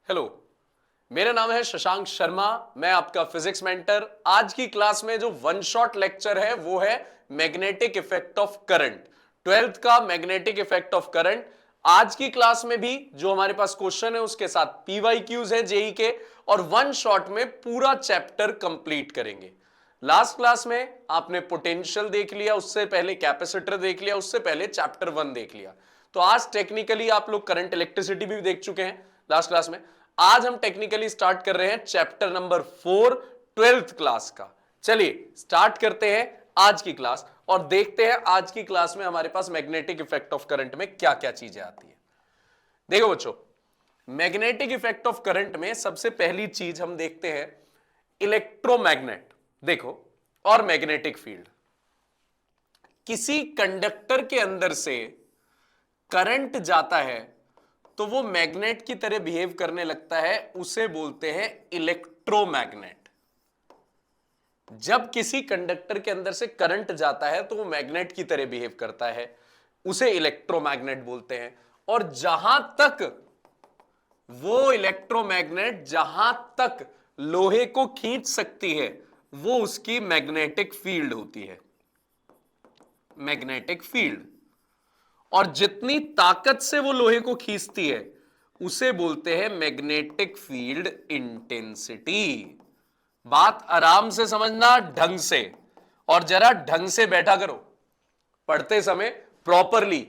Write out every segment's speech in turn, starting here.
Hello, मेरा नाम है शशांक शर्मा। मैं आपका फिजिक्स मेंटर। आज की क्लास में जो वन शॉट लेक्चर है वो है magnetic effect of current, twelfth का मैग्नेटिक इफेक्ट ऑफ करंट। आज की क्लास में भी जो हमारे पास क्वेश्चन है उसके साथ पीवाईक्यूज है जेई के, और वन शॉट में पूरा चैप्टर कंप्लीट करेंगे। लास्ट क्लास में आपने पोटेंशियल देख लिया, उससे पहले कैपेसिटर देख लिया, उससे पहले चैप्टर 1 देख लिया। तो आज टेक्निकली आप लोग करंट इलेक्ट्रिसिटी भी देख चुके हैं लास्ट क्लास में। आज हम टेक्निकली स्टार्ट कर रहे हैं चैप्टर नंबर 4 ट्वेल्थ क्लास का। चलिए स्टार्ट करते हैं आज की क्लास और देखते हैं आज की क्लास में हमारे पास मैग्नेटिक इफेक्ट ऑफ करंट में क्या क्या चीजें आती है। देखो बच्चों, मैग्नेटिक इफेक्ट ऑफ करंट में सबसे पहली चीज हम देखते हैं इलेक्ट्रोमैग्नेट। देखो, और मैग्नेटिक फील्ड। किसी कंडक्टर के अंदर से करंट जाता है तो वो मैग्नेट की तरह बिहेव करने लगता है, उसे बोलते हैं इलेक्ट्रोमैग्नेट। जब किसी कंडक्टर के अंदर से करंट जाता है तो वो मैग्नेट की तरह बिहेव करता है, उसे इलेक्ट्रोमैग्नेट बोलते हैं। और जहां तक वो इलेक्ट्रोमैग्नेट जहां तक लोहे को खींच सकती है वो उसकी मैग्नेटिक फील्ड होती है, मैग्नेटिक फील्ड। और जितनी ताकत से वो लोहे को खींचती है उसे बोलते हैं मैग्नेटिक फील्ड इंटेंसिटी। बात आराम से समझना, ढंग से, और जरा ढंग से बैठा करो पढ़ते समय। प्रॉपरली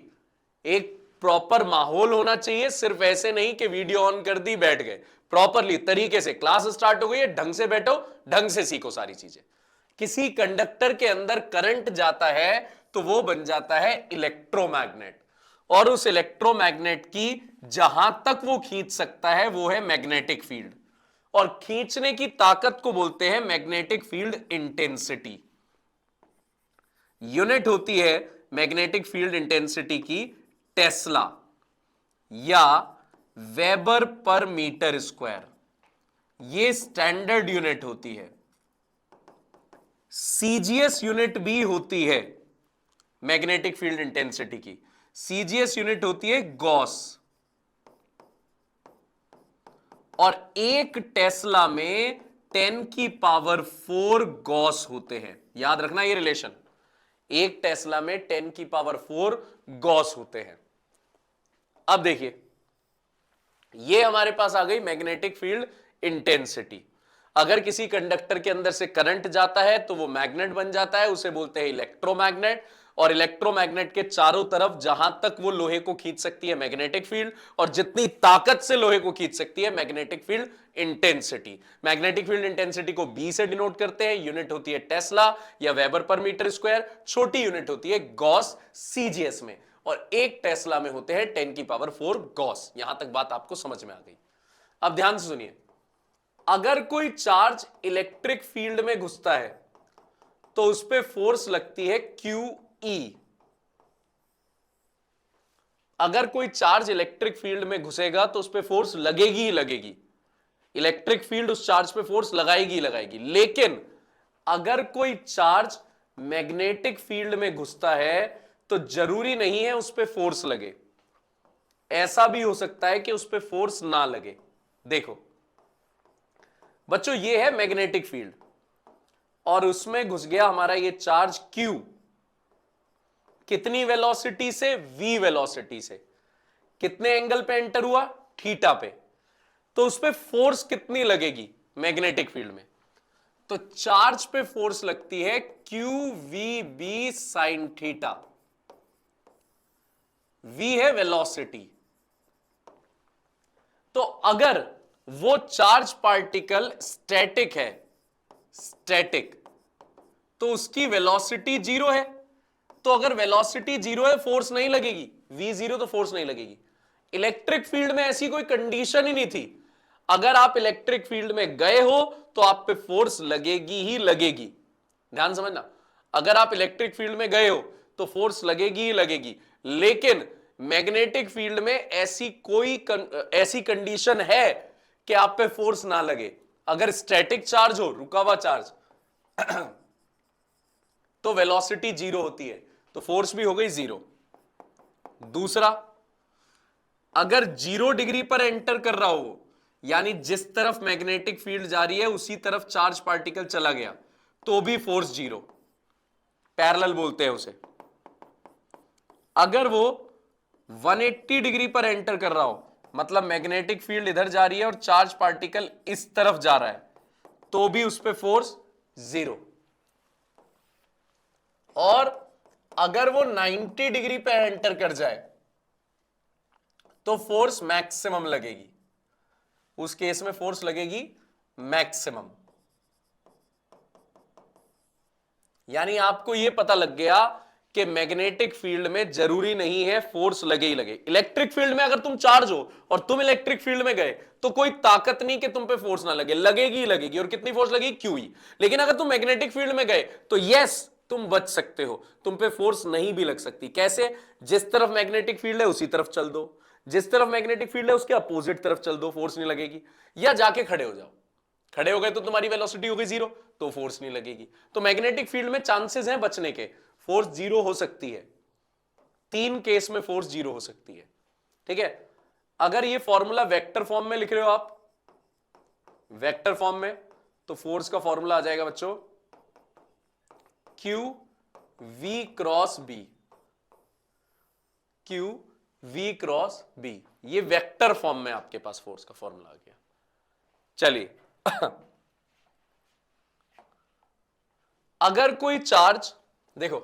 एक प्रॉपर माहौल होना चाहिए, सिर्फ ऐसे नहीं कि वीडियो ऑन कर दी बैठ गए। प्रॉपरली तरीके से क्लास स्टार्ट हो गई है, ढंग से बैठो, ढंग से सीखो सारी चीजें। किसी कंडक्टर के अंदर करंट जाता है तो वो बन जाता है इलेक्ट्रोमैग्नेट, और उस इलेक्ट्रोमैग्नेट की जहां तक वो खींच सकता है वो है मैग्नेटिक फील्ड, और खींचने की ताकत को बोलते हैं मैग्नेटिक फील्ड इंटेंसिटी। यूनिट होती है मैग्नेटिक फील्ड इंटेंसिटी की टेस्ला या वेबर पर मीटर स्क्वायर, ये स्टैंडर्ड यूनिट होती है। सीजीएस यूनिट भी होती है मैग्नेटिक फील्ड इंटेंसिटी की। सीजीएस यूनिट होती है गॉस, और एक टेस्ला में 10 की पावर 4 गॉस होते हैं। याद रखना ये रिलेशन, एक टेस्ला में 10 की पावर 4 गॉस होते हैं। अब देखिए, ये हमारे पास आ गई मैग्नेटिक फील्ड इंटेंसिटी। अगर किसी कंडक्टर के अंदर से करंट जाता है तो वो मैग्नेट बन जाता है, उसे बोलते हैं इलेक्ट्रोमैग्नेट। और इलेक्ट्रोमैग्नेट के चारों तरफ जहां तक वो लोहे को खींच सकती है मैग्नेटिक फील्ड, और जितनी ताकत से लोहे को खींच सकती है magnetic field intensity. Magnetic field intensity को बी से डिनोट करते हैं, यूनिट होती है टेस्ला या वेबर पर मीटर स्क्वायर, छोटी यूनिट होती है गॉस सीजीएस में, और एक टेस्ला में होते हैं 10 की पावर 4 गॉस। यहां तक बात आपको समझ में आ गई। अब ध्यान से सुनिए, अगर कोई चार्ज इलेक्ट्रिक फील्ड में घुसता है तो उस पर फोर्स लगती है QE। अगर कोई चार्ज इलेक्ट्रिक फील्ड में घुसेगा तो उस पर फोर्स लगेगी ही लगेगी, इलेक्ट्रिक फील्ड उस चार्ज पे फोर्स लगाएगी ही लगाएगी। लेकिन अगर कोई चार्ज मैग्नेटिक फील्ड में घुसता है तो जरूरी नहीं है उस पर फोर्स लगे, ऐसा भी हो सकता है कि उस पर फोर्स ना लगे। देखो बच्चों, ये है मैग्नेटिक फील्ड और उसमें घुस गया हमारा ये चार्ज Q। कितनी वेलोसिटी से? V वेलोसिटी से। कितने एंगल पे एंटर हुआ? थीटा पे। तो उस पे फोर्स कितनी लगेगी मैग्नेटिक फील्ड में? तो चार्ज पे फोर्स लगती है QVB साइन थीटा। V है वेलोसिटी। तो अगर वो चार्ज पार्टिकल स्टैटिक है, स्टैटिक, तो उसकी वेलोसिटी 0 है। तो अगर वेलोसिटी 0 है फोर्स नहीं लगेगी, V0, तो फोर्स नहीं लगेगी। इलेक्ट्रिक फील्ड में ऐसी कोई कंडीशन ही नहीं थी। अगर आप इलेक्ट्रिक फील्ड में गए हो तो आप पे फोर्स लगेगी ही लगेगी। ध्यान समझना, अगर आप इलेक्ट्रिक फील्ड में गए हो तो फोर्स लगेगी ही लगेगी। लेकिन मैग्नेटिक फील्ड में ऐसी कंडीशन है कि आप पे फोर्स ना लगे। अगर स्टैटिक चार्ज हो, रुका हुआ चार्ज, तो वेलोसिटी 0 होती है, तो फोर्स भी हो गई 0। दूसरा, अगर 0 डिग्री पर एंटर कर रहा हो यानी जिस तरफ मैग्नेटिक फील्ड जा रही है उसी तरफ चार्ज पार्टिकल चला गया तो भी फोर्स जीरो, पैरेलल बोलते हैं उसे। अगर वो 180 डिग्री पर एंटर कर रहा हो, मतलब मैग्नेटिक फील्ड इधर जा रही है और चार्ज पार्टिकल इस तरफ जा रहा है, तो भी उस पर फोर्स जीरो। और अगर वो 90 डिग्री पे एंटर कर जाए तो फोर्स मैक्सिमम लगेगी, उस केस में फोर्स लगेगी मैक्सिमम। यानी आपको यह पता लग गया कि मैग्नेटिक फील्ड में जरूरी नहीं है फोर्स लगे ही लगे। इलेक्ट्रिक फील्ड में अगर तुम चार्ज हो और तुम इलेक्ट्रिक फील्ड में गए तो कोई ताकत नहीं कि तुम पे फोर्स ना लगे, लगेगी ही लगेगी। और कितनी फोर्स लगेगी? क्यू ही। लेकिन अगर तुम मैग्नेटिक फील्ड में गए तो यस तुम बच सकते हो, तुम पे फोर्स नहीं भी लग सकती। कैसे? जिस तरफ मैग्नेटिक फील्ड है उसी तरफ चल दो, जिस तरफ मैग्नेटिक फील्ड है उसके अपोजिट तरफ चल दो, फोर्स नहीं लगेगी। या जाके खड़े हो जाओ, खड़े हो गए तो तुम्हारी वेलोसिटी हो गई जीरो, तो फोर्स नहीं लगेगी। तो मैग्नेटिक फील्ड में चांसेस हैं बचने के, फोर्स जीरो हो सकती है। 3 केस में फोर्स जीरो हो सकती है, ठीक है। अगर ये फॉर्मूला वेक्टर फॉर्म में लिख रहे हो आप, वेक्टर फॉर्म में, तो फोर्स का फॉर्मूला आ जाएगा बच्चों q v cross B, q v cross B. ये वेक्टर फॉर्म में आपके पास फोर्स का फॉर्मूला आ गया। चलिए अगर कोई चार्ज, देखो,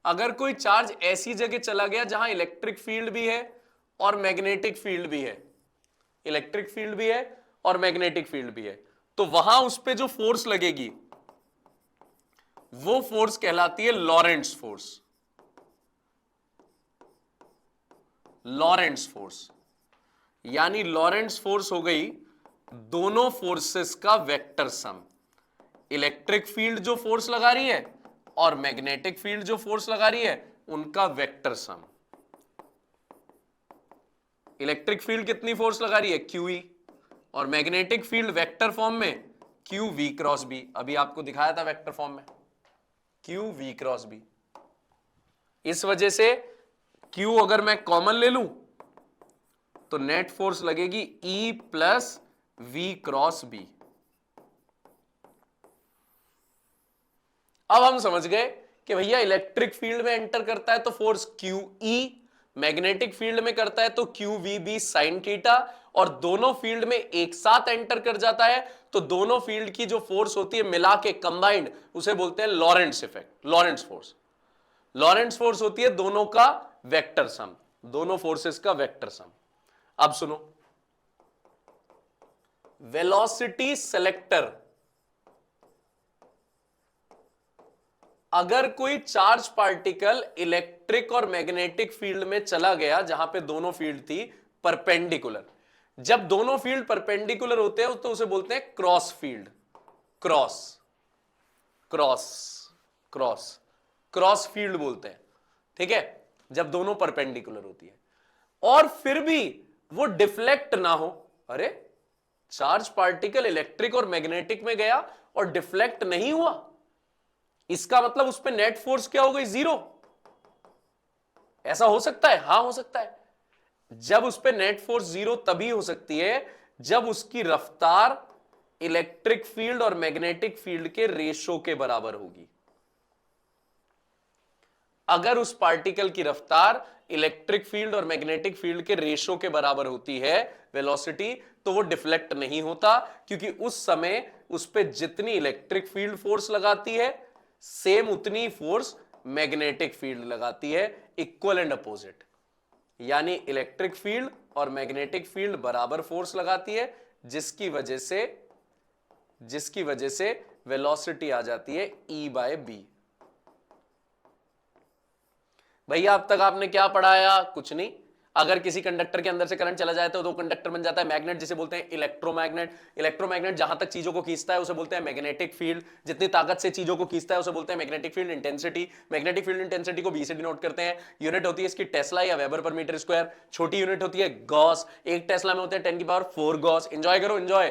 अगर कोई चार्ज ऐसी जगह चला गया जहां इलेक्ट्रिक फील्ड भी है और मैग्नेटिक फील्ड भी है, इलेक्ट्रिक फील्ड भी है और मैग्नेटिक फील्ड भी है, तो वहां उस पर जो फोर्स लगेगी वो फोर्स कहलाती है लॉरेंट्ज फोर्स। लॉरेंट्ज फोर्स यानी लॉरेंट्ज फोर्स हो गई दोनों फोर्सेस का वेक्टर सम। इलेक्ट्रिक फील्ड जो फोर्स लगा रही है और मैग्नेटिक फील्ड जो फोर्स लगा रही है उनका वेक्टर सम। इलेक्ट्रिक फील्ड कितनी फोर्स लगा रही है? QE। और मैग्नेटिक फील्ड वेक्टर फॉर्म में QV क्रॉस B। अभी आपको दिखाया था वेक्टर फॉर्म में QV क्रॉस B। इस वजह से Q अगर मैं कॉमन ले लूं तो नेट फोर्स लगेगी E plus V cross B। अब हम समझ गए कि भैया इलेक्ट्रिक फील्ड में एंटर करता है तो फोर्स QE, मैग्नेटिक फील्ड में करता है तो QVB साइन थीटा, और दोनों फील्ड में एक साथ एंटर कर जाता है तो दोनों फील्ड की जो फोर्स होती है मिला के कंबाइंड, उसे बोलते हैं लॉरेंट्ज इफेक्ट, लॉरेंट्ज फोर्स। लॉरेंट्ज फोर्स होती है दोनों का वेक्टर सम, दोनों फोर्सेस का वेक्टर सम। अब सुनो, वेलोसिटी सेलेक्टर, अगर कोई चार्ज पार्टिकल इलेक्ट्रिक और मैग्नेटिक फील्ड में चला गया जहां पे दोनों फील्ड थी परपेंडिकुलर, जब दोनों फील्ड परपेंडिकुलर होते हैं तो उसे बोलते हैं cross field. Cross cross cross cross field बोलते हैं, ठीक है, जब दोनों परपेंडिकुलर होती है। और फिर भी वो डिफ्लेक्ट ना हो, अरे चार्ज पार्टिकल इलेक्ट्रिक और मैग्नेटिक में गया और डिफ्लेक्ट नहीं हुआ, इसका मतलब उस पर नेट फोर्स क्या हो गई? जीरो। ऐसा हो सकता है? हां हो सकता है। जब उस पर नेट फोर्स जीरो तभी हो सकती है जब उसकी रफ्तार इलेक्ट्रिक फील्ड और मैग्नेटिक फील्ड के रेशो के बराबर होगी। अगर उस पार्टिकल की रफ्तार इलेक्ट्रिक फील्ड और मैग्नेटिक फील्ड के रेशो के बराबर होती है वेलोसिटी, तो वो डिफ्लेक्ट नहीं होता, क्योंकि उस समय उस पर जितनी इलेक्ट्रिक फील्ड फोर्स लगाती है सेम उतनी फोर्स मैग्नेटिक फील्ड लगाती है, इक्वल एंड अपोजिट। यानी इलेक्ट्रिक फील्ड और मैग्नेटिक फील्ड बराबर फोर्स लगाती है, जिसकी वजह से वेलोसिटी आ जाती है E/B। भैया अब तक आपने क्या पढ़ाया? कुछ नहीं। अगर किसी कंडक्टर के अंदर से करंट चला जाए तो दो कंडक्टर बन जाता है मैग्नेट, जिसे बोलते हैं इलेक्ट्रोमैग्नेट। इलेक्ट्रोमैग्नेट जहां तक चीजों को खींचता है उसे बोलते हैं मैग्नेटिक फील्ड, जितनी ताकत से चीजों को खींचता है उसे बोलते हैं magnetic field intensity. Magnetic field intensity को B से डिनोट करते हैं। यूनिट होती है इसकी टेस्ला या वेबर पर मीटर स्क्वायर। छोटी यूनिट होती है गॉस, 1 टेस्ला में होते हैं 10⁴ गॉस। एंजॉय करो, एंजॉय,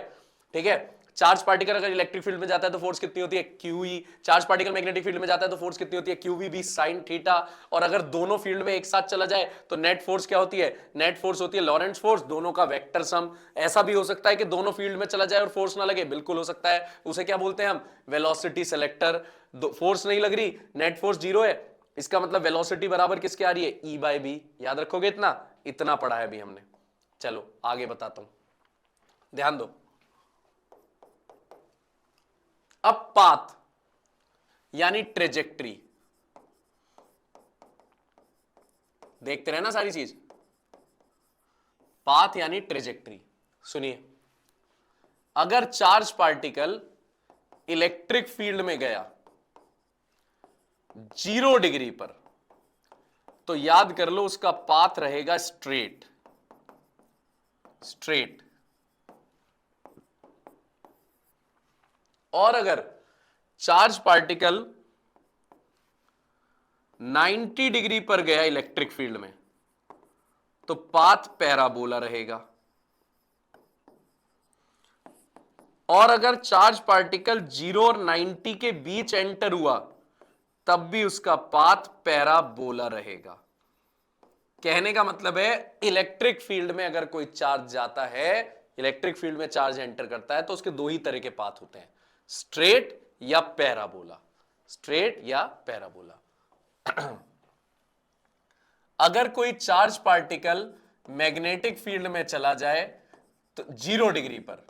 ठीक है। चार्ज पार्टिकल अगर इलेक्ट्रिक फील्ड में जाता है तो फोर्स कितनी होती है, QE। Charge particle magnetic field में जाता है तो फोर्स कितनी होती है, QVB sin थीटा। और अगर दोनों फील्ड में एक साथ चला जाए तो नेट फोर्स क्या होती है, नेट फोर्स होती है लॉरेंट्ज फोर्स, दोनों का वेक्टर सम। ऐसा भी हो सकता है कि दोनों फील्ड में चला जाए और फोर्स ना लगे, बिल्कुल हो सकता है, उसे क्या बोलते हैं हम, वेलोसिटी सेलेक्टर। फोर्स नहीं लग रही, नेट फोर्स 0 है, इसका मतलब वेलोसिटी बराबर किसके आ रही है, E/B। याद रखोगे इतना, इतना पढ़ा है अभी हमने। चलो आगे बताता हूं, ध्यान दो। अब पाथ यानी ट्रेजेक्ट्री, देखते रहना सारी चीज। पाथ यानी ट्रेजेक्ट्री, सुनिए, अगर चार्ज पार्टिकल इलेक्ट्रिक फील्ड में गया 0 डिग्री पर, तो याद कर लो उसका पाथ रहेगा स्ट्रेट, स्ट्रेट। और अगर चार्ज पार्टिकल 90 डिग्री पर गया इलेक्ट्रिक फील्ड में, तो पाथ पैराबोला रहेगा। और अगर चार्ज पार्टिकल 0 और 90 के बीच एंटर हुआ तब भी उसका पाथ पैराबोला रहेगा। कहने का मतलब है इलेक्ट्रिक फील्ड में अगर कोई चार्ज जाता है, इलेक्ट्रिक फील्ड में चार्ज एंटर करता है, तो उसके दो ही तरह के पाथ होते हैं, स्ट्रेट या पैराबोला, स्ट्रेट या पैराबोला। अगर कोई चार्ज पार्टिकल मैग्नेटिक फील्ड में चला जाए तो 0 डिग्री पर,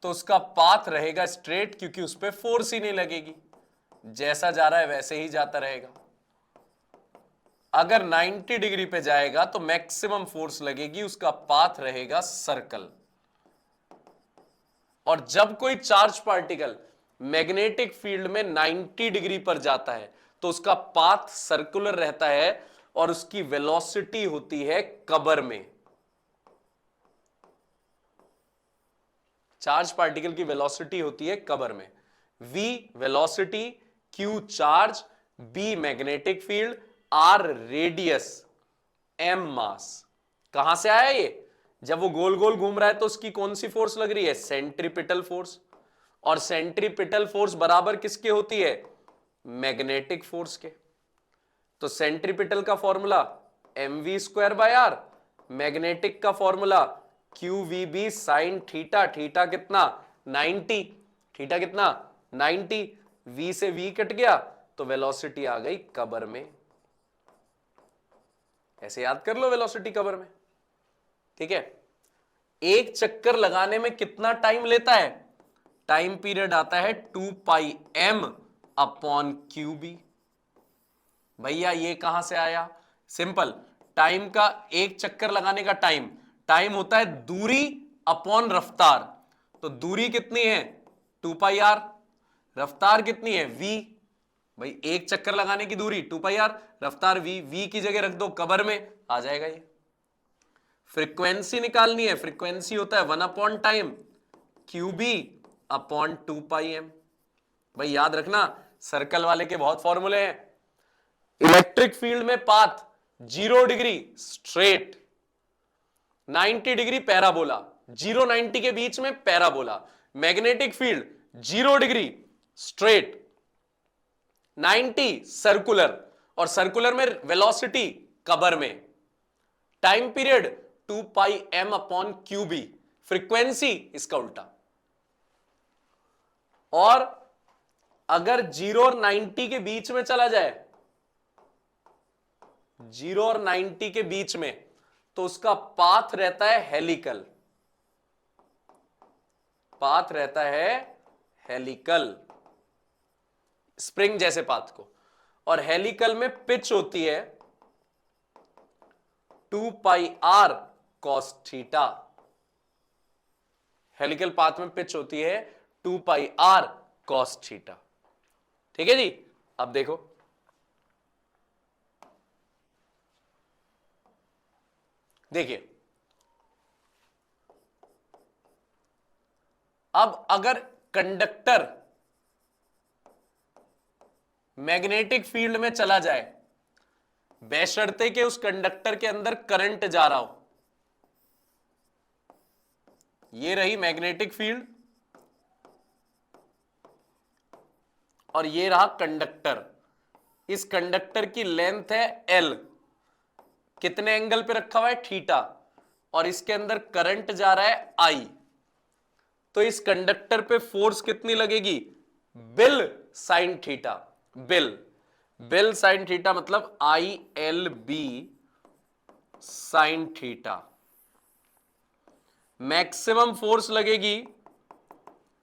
तो उसका पाथ रहेगा स्ट्रेट, क्योंकि उस पर फोर्स ही नहीं लगेगी, जैसा जा रहा है वैसे ही जाता रहेगा। अगर 90 डिग्री पे जाएगा तो मैक्सिमम फोर्स लगेगी, उसका पाथ रहेगा सर्कल। और जब कोई चार्ज पार्टिकल मैग्नेटिक फील्ड में 90 डिग्री पर जाता है तो उसका पाथ सर्कुलर रहता है और उसकी वेलोसिटी होती है कबर में। चार्ज पार्टिकल की वेलोसिटी होती है कबर में, V velocity, Q charge, B magnetic field, R radius, M मास। कहां से आया ये, जब वो गोल गोल घूम रहा है तो उसकी कौन सी फोर्स लग रही है, सेंट्रीपिटल फोर्स। और सेंट्रीपिटल फोर्स बराबर किसके होती है, मैग्नेटिक फोर्स के। तो सेंट्रीपिटल का फॉर्मूला mv²/r, मैग्नेटिक का formula QVB sin theta, theta कितना 90, थीटा कितना 90, V से V कट गया तो वेलोसिटी आ गई कबर में। ऐसे याद कर लो वेलोसिटी कबर में, ठीक है। एक चक्कर लगाने में कितना टाइम लेता है, टाइम पीरियड आता है 2πm/QB। भैया ये कहां से आया, सिंपल, टाइम का एक चक्कर लगाने का टाइम, टाइम होता है दूरी अपॉन रफ्तार। तो दूरी कितनी है 2πr, रफ्तार कितनी है v। भाई एक चक्कर लगाने की दूरी 2πr, रफ्तार v, v की जगह रख दो कबर में, आ जाएगा ये। फ्रीक्वेंसी निकालनी है, फ्रीक्वेंसी होता है 1/टाइम QB/2πm। भाई याद रखना सर्कल वाले के बहुत फॉर्मूले हैं। इलेक्ट्रिक फील्ड में path 0 degree straight, 90 degree parabola, 0-90 के बीच में parabola. Magnetic field 0 degree straight, 90 circular, और सर्कुलर में वेलोसिटी कबर में, टाइम पीरियड 2πm/QB, फ्रीक्वेंसी इसका उल्टा। और अगर 0 और 90 के बीच में चला जाए, 0 और 90 के बीच में, तो उसका पाथ रहता है हेलिकल, पाथ रहता है हेलिकल, स्प्रिंग जैसे पाथ को। और हेलिकल में पिच होती है 2πr cos theta, helical path में पिच होती है 2πr cos थीटा, ठीक है जी। अब देखो, देखिए अब अगर कंडक्टर मैग्नेटिक फील्ड में चला जाए, बशर्ते कि उस कंडक्टर के अंदर करंट जा रहा हो, ये रही मैग्नेटिक फील्ड, और ये रहा कंडक्टर। इस कंडक्टर की लेंथ है L, कितने एंगल पे रखा हुआ है, थीटा, और इसके अंदर करंट जा रहा है I। तो इस कंडक्टर पे फोर्स कितनी लगेगी, bill sine theta. Bill sine theta मतलब ILB sine theta. Maximum force लगेगी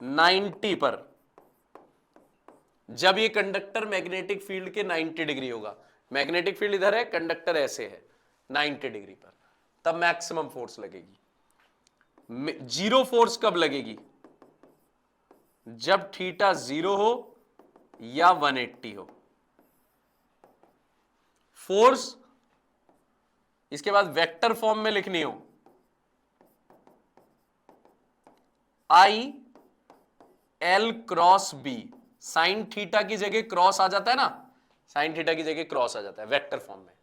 90 पर, जब ये कंडक्टर मैग्नेटिक फील्ड के 90 डिग्री होगा। मैग्नेटिक फील्ड इधर है, कंडक्टर ऐसे है 90 डिग्री पर, तब मैक्सिमम फोर्स लगेगी। जीरो फोर्स कब लगेगी, जब थीटा 0 हो या 180 हो। फोर्स इसके बाद वेक्टर फॉर्म में लिखनी हो, I L cross B। Sine theta की जगह क्रॉस आ जाता है ना, साइन थीटा की जगह क्रॉस आ जाता है वेक्टर फॉर्म में।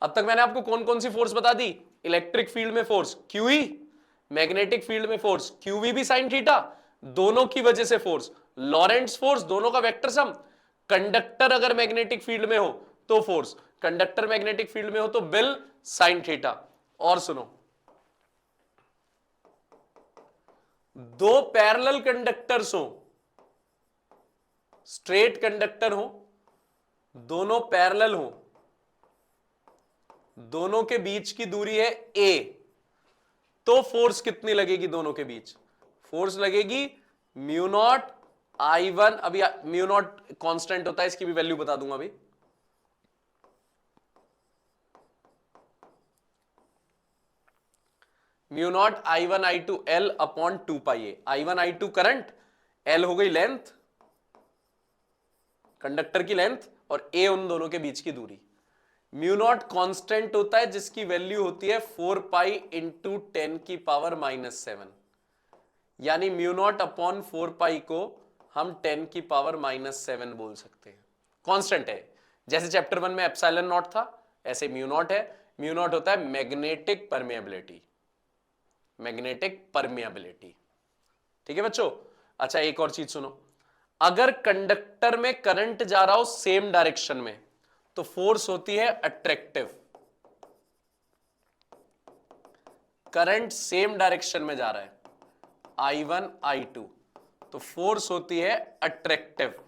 अब तक मैंने आपको कौन कौन सी फोर्स बता दी, इलेक्ट्रिक फील्ड में फोर्स QE, मैग्नेटिक फील्ड में फोर्स QV भी साइन थीटा, दोनों की वजह से फोर्स लॉरेंट्स फोर्स, दोनों का वेक्टर सम। कंडक्टर अगर मैग्नेटिक फील्ड में हो तो फोर्स, कंडक्टर मैग्नेटिक फील्ड में हो तो बिल साइन थीटा। और सुनो, दो पैरेलल कंडक्टर्स हो, स्ट्रेट कंडक्टर हो, दोनों पैरेलल हो, दोनों के बीच की दूरी है a, तो फोर्स कितनी लगेगी दोनों के बीच, फोर्स लगेगी म्यू नॉट I1। अभी म्यू नॉट कांस्टेंट होता है, इसकी भी वैल्यू बता दूंगा अभी। Mu naught I1 I2 L upon 2 पाई ए। I1 I2 करंट, L हो गई लेंथ, कंडक्टर की लेंथ, और A उन दोनों के बीच की दूरी। म्यू नॉट कांस्टेंट होता है जिसकी वैल्यू होती है 4 पाई इंटू 10 की पावर -7, यानी म्यू नॉट अपॉन 4 पाई को हम 10 की पावर -7 बोल सकते हैं। कांस्टेंट है, जैसे चैप्टर 1 में एप्सिलॉन नॉट था, ऐसे म्यू नॉट है। म्यू नॉट होता है मैग्नेटिक परमेबिलिटी, मैग्नेटिक परमेबिलिटी। ठीक है बच्चों। अच्छा एक और चीज सुनो, अगर कंडक्टर में करंट जा रहा हो सेम डायरेक्शन में तो फोर्स होती है अट्रैक्टिव। करंट सेम डायरेक्शन में जा रहा है I1 I2, तो फोर्स होती है अट्रैक्टिव।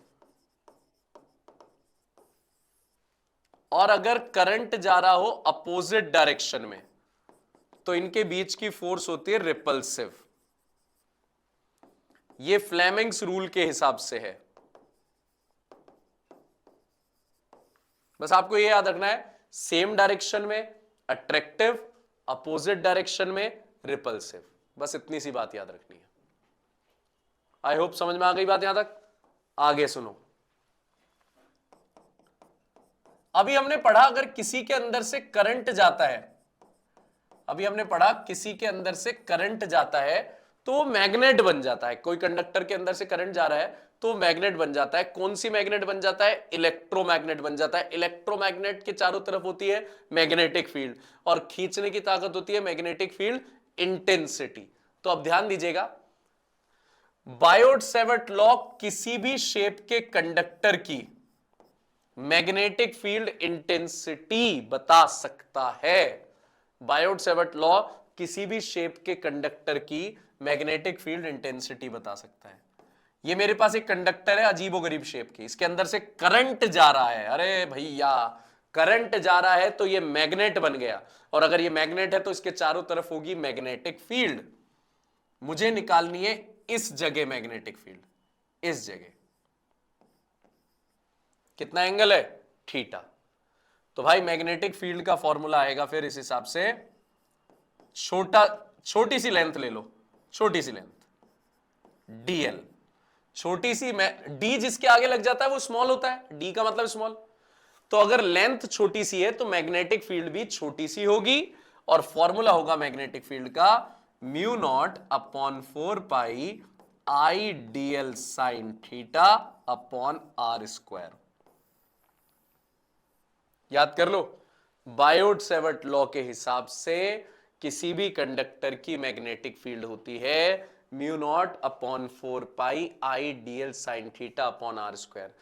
और अगर करंट जा रहा हो अपोजिट डायरेक्शन में तो इनके बीच की फोर्स होती है रिपल्सिव। ये फ्लेमिंग्स रूल के हिसाब से है, बस आपको ये याद रखना है, सेम डायरेक्शन में अट्रैक्टिव, अपोजिट डायरेक्शन में रिपल्सिव, बस इतनी सी बात याद रखनी है। आई होप समझ में आ गई बात यहां तक। आगे सुनो, अभी हमने पढ़ा अगर किसी के अंदर से करंट जाता है, अभी हमने पढ़ा किसी के अंदर से करंट जाता है तो मैग्नेट बन जाता है। कोई कंडक्टर के अंदर से करंट जा रहा है तो मैग्नेट बन जाता है। कौन सी मैग्नेट बन जाता है, इलेक्ट्रोमैग्नेट बन जाता है। इलेक्ट्रोमैग्नेट के चारों तरफ होती है मैग्नेटिक फील्ड, और खींचने की ताकत होती है मैग्नेटिक फील्ड इंटेंसिटी। तो अब ध्यान दीजिएगा, बायोट-सैवर्ट लॉ किसी भी शेप के कंडक्टर की मैग्नेटिक फील्ड इंटेंसिटी बता सकता है। बायोट-सैवर्ट लॉ किसी भी शेप के कंडक्टर की मैग्नेटिक फील्ड इंटेंसिटी बता सकता है। ये मेरे पास एक कंडक्टर है अजीबोगरीब शेप की, इसके अंदर से करंट जा रहा है, अरे भैया करंट जा रहा है तो ये मैग्नेट बन गया, और अगर ये मैग्नेट है तो इसके चारों तरफ होगी मैग्नेटिक फील्ड। मुझे निकालनी है इस जगह मैग्नेटिक फील्ड, इस जगह कितना एंगल है, थीटा। तो भाई मैग्नेटिक फील्ड का फॉर्मूला आएगा फिर इस हिसाब से, छोटी सी लेंथ ले लो, छोटी सी लेंथ dl, छोटी सी d जिसके आगे लग जाता है वो स्मॉल होता है, d का मतलब स्मॉल। तो अगर लेंथ छोटी सी है तो मैग्नेटिक फील्ड भी छोटी सी होगी, और फॉर्मूला होगा मैग्नेटिक फील्ड का mu naught upon 4 pi I dl sign theta upon r square. याद कर लो, बायोट-सैवर्ट लॉ के हिसाब से किसी भी कंडक्टर की मैग्नेटिक फील्ड होती है mu naught upon 4 pi I DL sine theta upon r square.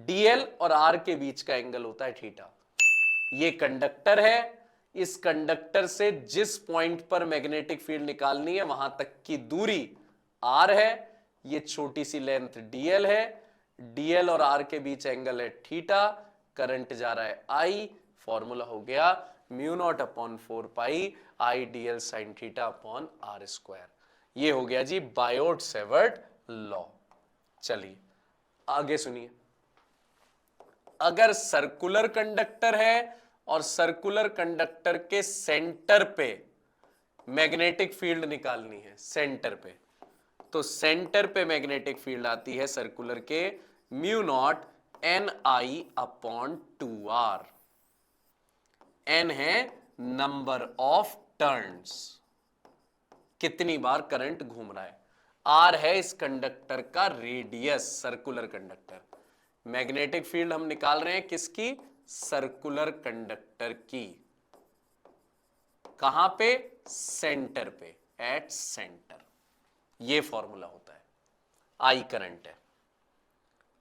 DL और आर के बीच का एंगल होता है थीटा। ये कंडक्टर है, इस कंडक्टर से जिस पॉइंट पर मैग्नेटिक फील्ड निकालनी है वहां तक की दूरी आर है, ये छोटी सी लेंथ डीएल है, डीएल और आर के बीच एंगल है थीटा, करंट जा रहा है आई, फॉर्मूला हो गया mu naught upon 4 pi I DL sine theta upon r square. ये हो गया जी बायोट सेवर्ट लॉ। चलिए आगे सुनिए, अगर सर्कुलर कंडक्टर है और सर्कुलर कंडक्टर के सेंटर पे मैग्नेटिक फील्ड निकालनी है, सेंटर पे, तो सेंटर पे मैग्नेटिक फील्ड आती है सर्कुलर के mu naught N I upon 2r। N है नंबर ऑफ टर्न्स, कितनी बार करंट घूम रहा है, आर है इस कंडक्टर का radius, circular conductor. Magnetic field हम निकाल रहे हैं किसकी, सर्कुलर कंडक्टर की। कहां पे, सेंटर पे, एट सेंटर। ये फॉर्मूला होता है, आई करंट है।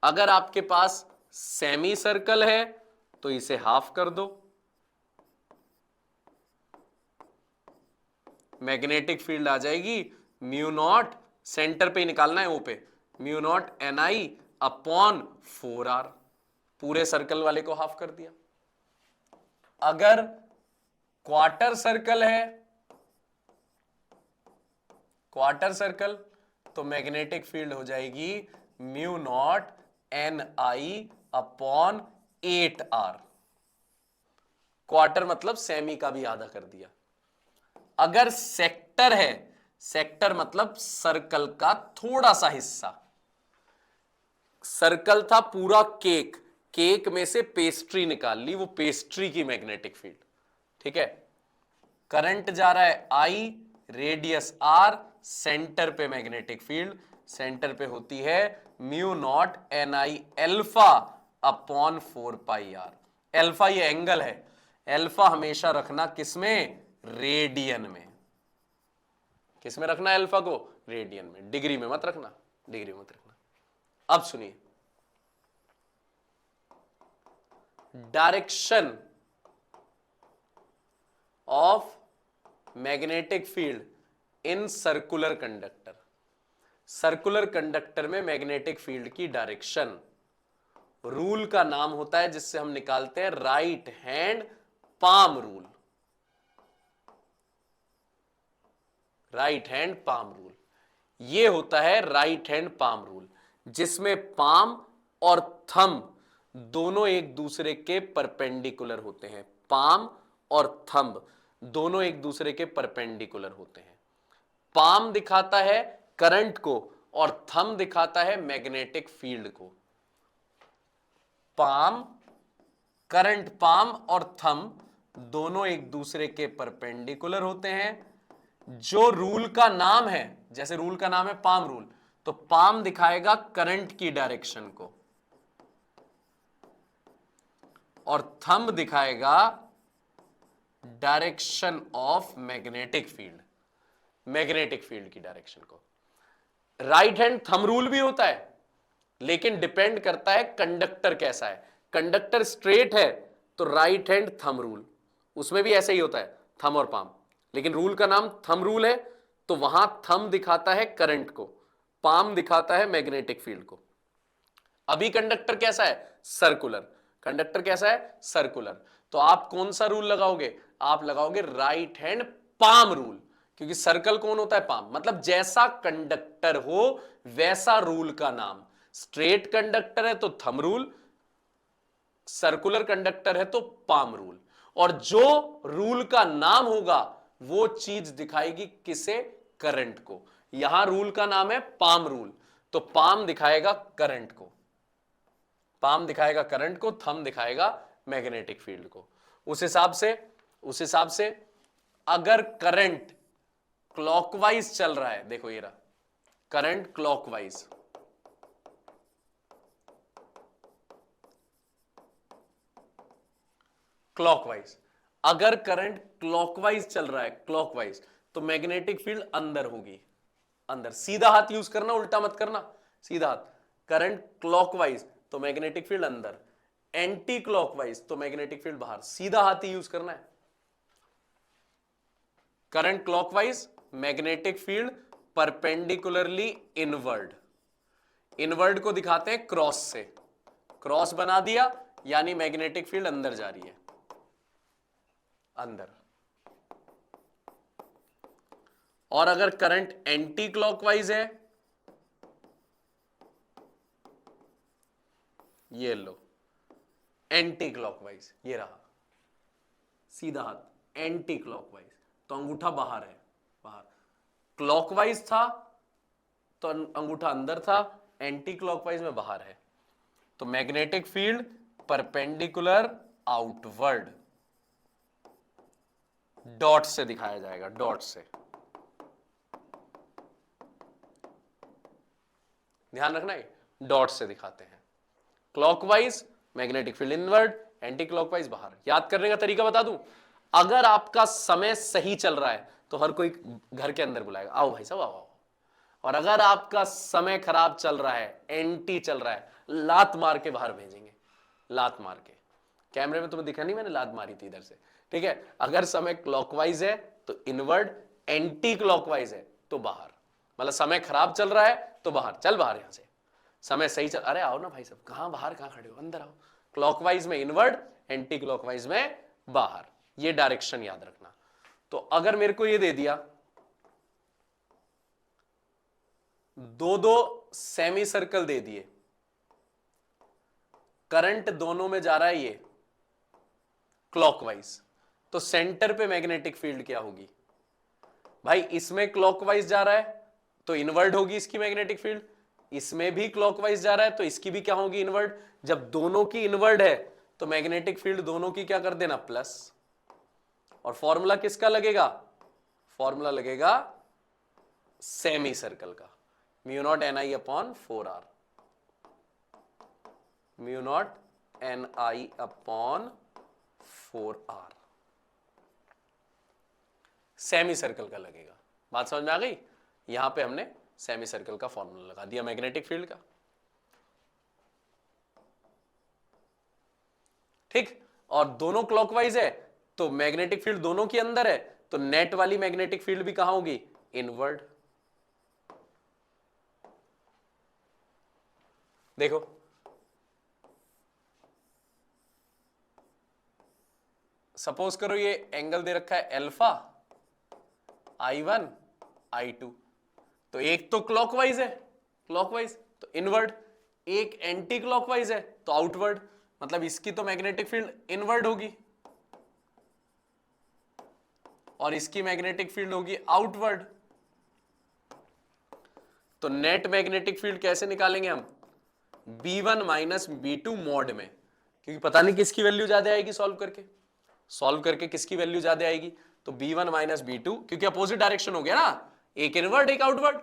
अगर आपके पास सेमी सर्कल है तो इसे हाफ कर दो, मैग्नेटिक फील्ड आ जाएगी म्यू नॉट, सेंटर पे ही निकालना है, वो पे mu naught N I upon 4r, पूरे सर्कल वाले को हाफ कर दिया। अगर क्वार्टर सर्कल है, क्वार्टर सर्कल, तो मैग्नेटिक फील्ड हो जाएगी mu naught N I upon 8r। Quarter मतलब सेमी का भी आधा कर दिया। अगर सेक्टर है, सेक्टर मतलब सर्कल का थोड़ा सा हिस्सा, सर्कल था पूरा केक, केक में से पेस्ट्री निकाल ली, वो पेस्ट्री की मैग्नेटिक फील्ड, ठीक है। करंट जा रहा है आई, रेडियस आर, सेंटर पे मैग्नेटिक फील्ड, सेंटर पे होती है mu naught N I alpha upon 4 pi r. Alpha ये एंगल है, एल्फा हमेशा रखना किसमें, रेडियन में। किसमें रखना है अल्फा को, रेडियन में, डिग्री में मत रखना, डिग्री में मत रखना। अब सुनिए, direction of magnetic field in circular conductor. Circular conductor में मैग्नेटिक फील्ड की डायरेक्शन, रूल का नाम होता है जिससे हम निकालते हैं right hand palm rule. Right hand palm rule, ये होता है राइट हैंड पाम रूल, जिसमें पाम और थंब दोनों एक दूसरे के परपेंडिकुलर होते हैं। पाम और थंब दोनों एक दूसरे के परपेंडिकुलर होते हैं। पाम दिखाता है करंट को और थंब दिखाता है मैग्नेटिक फील्ड को। पाम, करंट पाम और थंब दोनों एक दूसरे के परपेंडिकुलर होते हैं। जो रूल का नाम है, जैसे रूल का नाम है पाम रूल, तो पाम दिखाएगा करंट की डायरेक्शन को और थंब दिखाएगा direction of magnetic field, magnetic field की डायरेक्शन को। राइट हैंड थंब रूल भी होता है, लेकिन डिपेंड करता है कंडक्टर कैसा है। कंडक्टर स्ट्रेट है तो राइट हैंड थंब रूल, उसमें भी ऐसे ही होता है, थंब और पाम, लेकिन रूल का नाम थंब रूल है तो वहां थंब दिखाता है करंट को, पाम दिखाता है मैग्नेटिक फील्ड को। अभी कंडक्टर कैसा है, सर्कुलर, कंडक्टर कैसा है, सर्कुलर, तो आप कौन सा रूल लगाओगे, आप लगाओगे राइट हैंड पाम रूल, क्योंकि सर्कल कौन होता है, पाम। मतलब जैसा कंडक्टर हो वैसा रूल का नाम। स्ट्रेट कंडक्टर है तो थंब रूल, सर्कुलर कंडक्टर है तो पाम रूल, और जो रूल का नाम होगा वो चीज दिखाएगी किसे, करंट को। यहां रूल का नाम है पाम रूल, तो पाम दिखाएगा करंट को, पाम दिखाएगा करंट को, थंब दिखाएगा मैग्नेटिक फील्ड को। उस हिसाब से अगर करंट क्लॉकवाइज चल रहा है, देखो ये रहा करंट क्लॉकवाइज, क्लॉकवाइज, अगर करंट क्लॉकवाइज चल रहा है, क्लॉकवाइज, तो मैग्नेटिक फील्ड अंदर होगी, अंदर। सीधा हाथ यूज करना, उल्टा मत करना, सीधा हाथ। करंट क्लॉकवाइज तो मैग्नेटिक फील्ड अंदर, एंटी क्लॉकवाइज तो मैग्नेटिक फील्ड बाहर। सीधा हाथ ही यूज करना है। Current clockwise, magnetic field perpendicularly inward. Inward को दिखाते हैं क्रॉस से, क्रॉस बना दिया यानी मैग्नेटिक फील्ड अंदर जा रही है, अंदर। और अगर करंट एंटी क्लॉकवाइज है, ये लो एंटी क्लॉकवाइज, ये रहा सीधा हाथ एंटी क्लॉकवाइज, तो अंगूठा बाहर है, बाहर। क्लॉकवाइज था तो अंगूठा अंदर था, एंटी क्लॉकवाइज में बाहर है। तो magnetic field perpendicular outward, dot से दिखाया जाएगा, डॉट से। ध्यान रखना है, डॉट से दिखाते हैं। Clockwise magnetic field inward, anti clockwise बाहर। याद करने का तरीका बता दूं, अगर आपका समय सही चल रहा है तो हर कोई घर के अंदर बुलाएगा, आओ भाई साहब आओ। और अगर आपका समय खराब चल रहा है, एंटी चल रहा है, लात मार के बाहर भेजेंगे, लात मार के। कैमरे में तुम्हें दिखा नहीं, मैंने लात मारी थी इधर से, ठीक है। अगर समय क्लॉकवाइज है तो इनवर्ड, एंटी क्लॉकवाइज है तो बाहर। मतलब समय खराब चल रहा है तो बाहर, चल बाहर यहां से। समय सही चल, अरे आओ ना भाई साहब, कहां बाहर, कहां खड़े हो, अंदर आओ। क्लॉकवाइज में इनवर्ड, एंटी क्लॉकवाइज में बाहर, ये डायरेक्शन याद रखना। तो अगर मेरे को ये दे दिया, दो दो सेमी सर्कल दे दिए, करंट दोनों में जा रहा है ये क्लॉकवाइज, तो सेंटर पे मैग्नेटिक फील्ड क्या होगी भाई? इसमें क्लॉकवाइज जा रहा है तो इनवर्ड होगी इसकी मैग्नेटिक फील्ड, इसमें भी क्लॉकवाइज जा रहा है तो इसकी भी क्या होगी? इनवर्ड। जब दोनों की इनवर्ड है तो मैग्नेटिक फील्ड दोनों की क्या कर देना? प्लस। और फॉर्मूला किसका लगेगा? फॉर्मूला लगेगा सेमी सर्कल का, mu naught N I upon 4r, mu naught N I upon 4r, semi circle का लगेगा। बात समझ में आ गई? यहां पे हमने सेमी सर्कल का फॉर्मूला लगा दिया मैग्नेटिक फील्ड का, ठीक। और दोनों क्लॉकवाइज है तो मैग्नेटिक फील्ड दोनों के अंदर है, तो नेट वाली मैग्नेटिक फील्ड भी कहां होगी? इनवर्ड। देखो सपोज करो ये एंगल दे रखा है अल्फा, I1 I2, तो एक तो क्लॉकवाइज है, क्लॉकवाइज तो इनवर्ड, एक एंटी क्लॉकवाइज है तो आउटवर्ड, मतलब इसकी तो मैग्नेटिक फील्ड इनवर्ड होगी और इसकी मैग्नेटिक फील्ड होगी आउटवर्ड। तो नेट मैग्नेटिक फील्ड कैसे निकालेंगे हम? B1 माइनस B2 मॉड में, क्योंकि पता नहीं किसकी वैल्यू ज्यादा आएगी, सॉल्व करके किसकी वैल्यू ज्यादा आएगी। तो B1 माइनस B2, क्योंकि अपोजिट डायरेक्शन हो गया ना, एक इनवर्ड एक आउटवर्ड,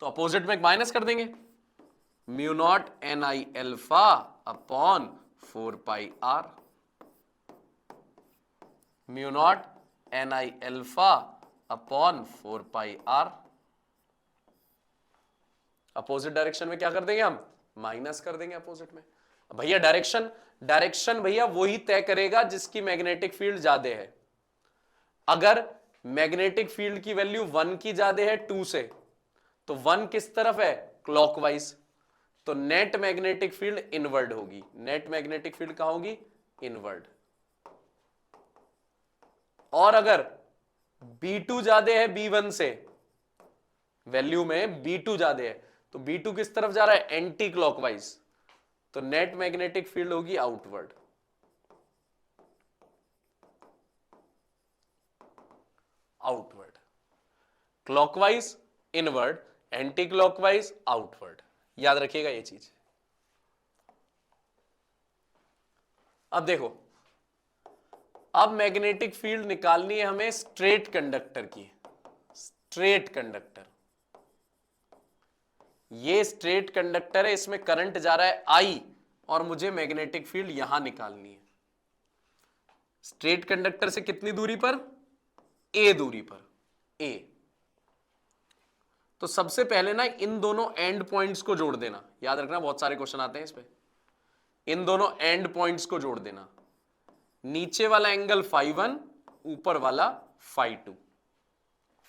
तो अपोजिट में माइनस कर देंगे, mu naught N I alpha upon 4 pi r, mu naught N I alpha upon 4 pi r. Opposite direction में क्या कर देंगे हम? माइनस कर देंगे अपोजिट में। भैया डायरेक्शन भैया वही तय करेगा जिसकी मैग्नेटिक फील्ड ज्यादा है। अगर मैग्नेटिक फील्ड की वैल्यू 1 की ज्यादा है 2 से, तो 1 किस तरफ है? क्लॉकवाइज, तो नेट मैग्नेटिक फील्ड इनवर्ड होगी। नेट मैग्नेटिक फील्ड कहां होगी? इनवर्ड। और अगर B2 ज्यादा है B1 से, वैल्यू में B2 ज्यादा है, तो B2 किस तरफ जा रहा है? एंटी क्लॉकवाइज, तो नेट मैग्नेटिक फील्ड होगी outward. Outward, clockwise inward, anti clockwise outward, याद रखिएगा ये चीज। अब देखो, अब मैग्नेटिक फील्ड निकालनी है हमें स्ट्रेट कंडक्टर की। स्ट्रेट कंडक्टर, ये स्ट्रेट कंडक्टर है, इसमें करंट जा रहा है I और मुझे मैग्नेटिक फील्ड यहां निकालनी है। स्ट्रेट कंडक्टर से कितनी दूरी पर? A दूरी पर, A। तो सबसे पहले ना इन दोनों एंड पॉइंट्स को जोड़ देना, याद रखना बहुत सारे क्वेश्चन आते हैं इस पे। इन दोनों एंड पॉइंट्स को जोड़ देना, नीचे वाला एंगल φ1, ऊपर वाला φ2,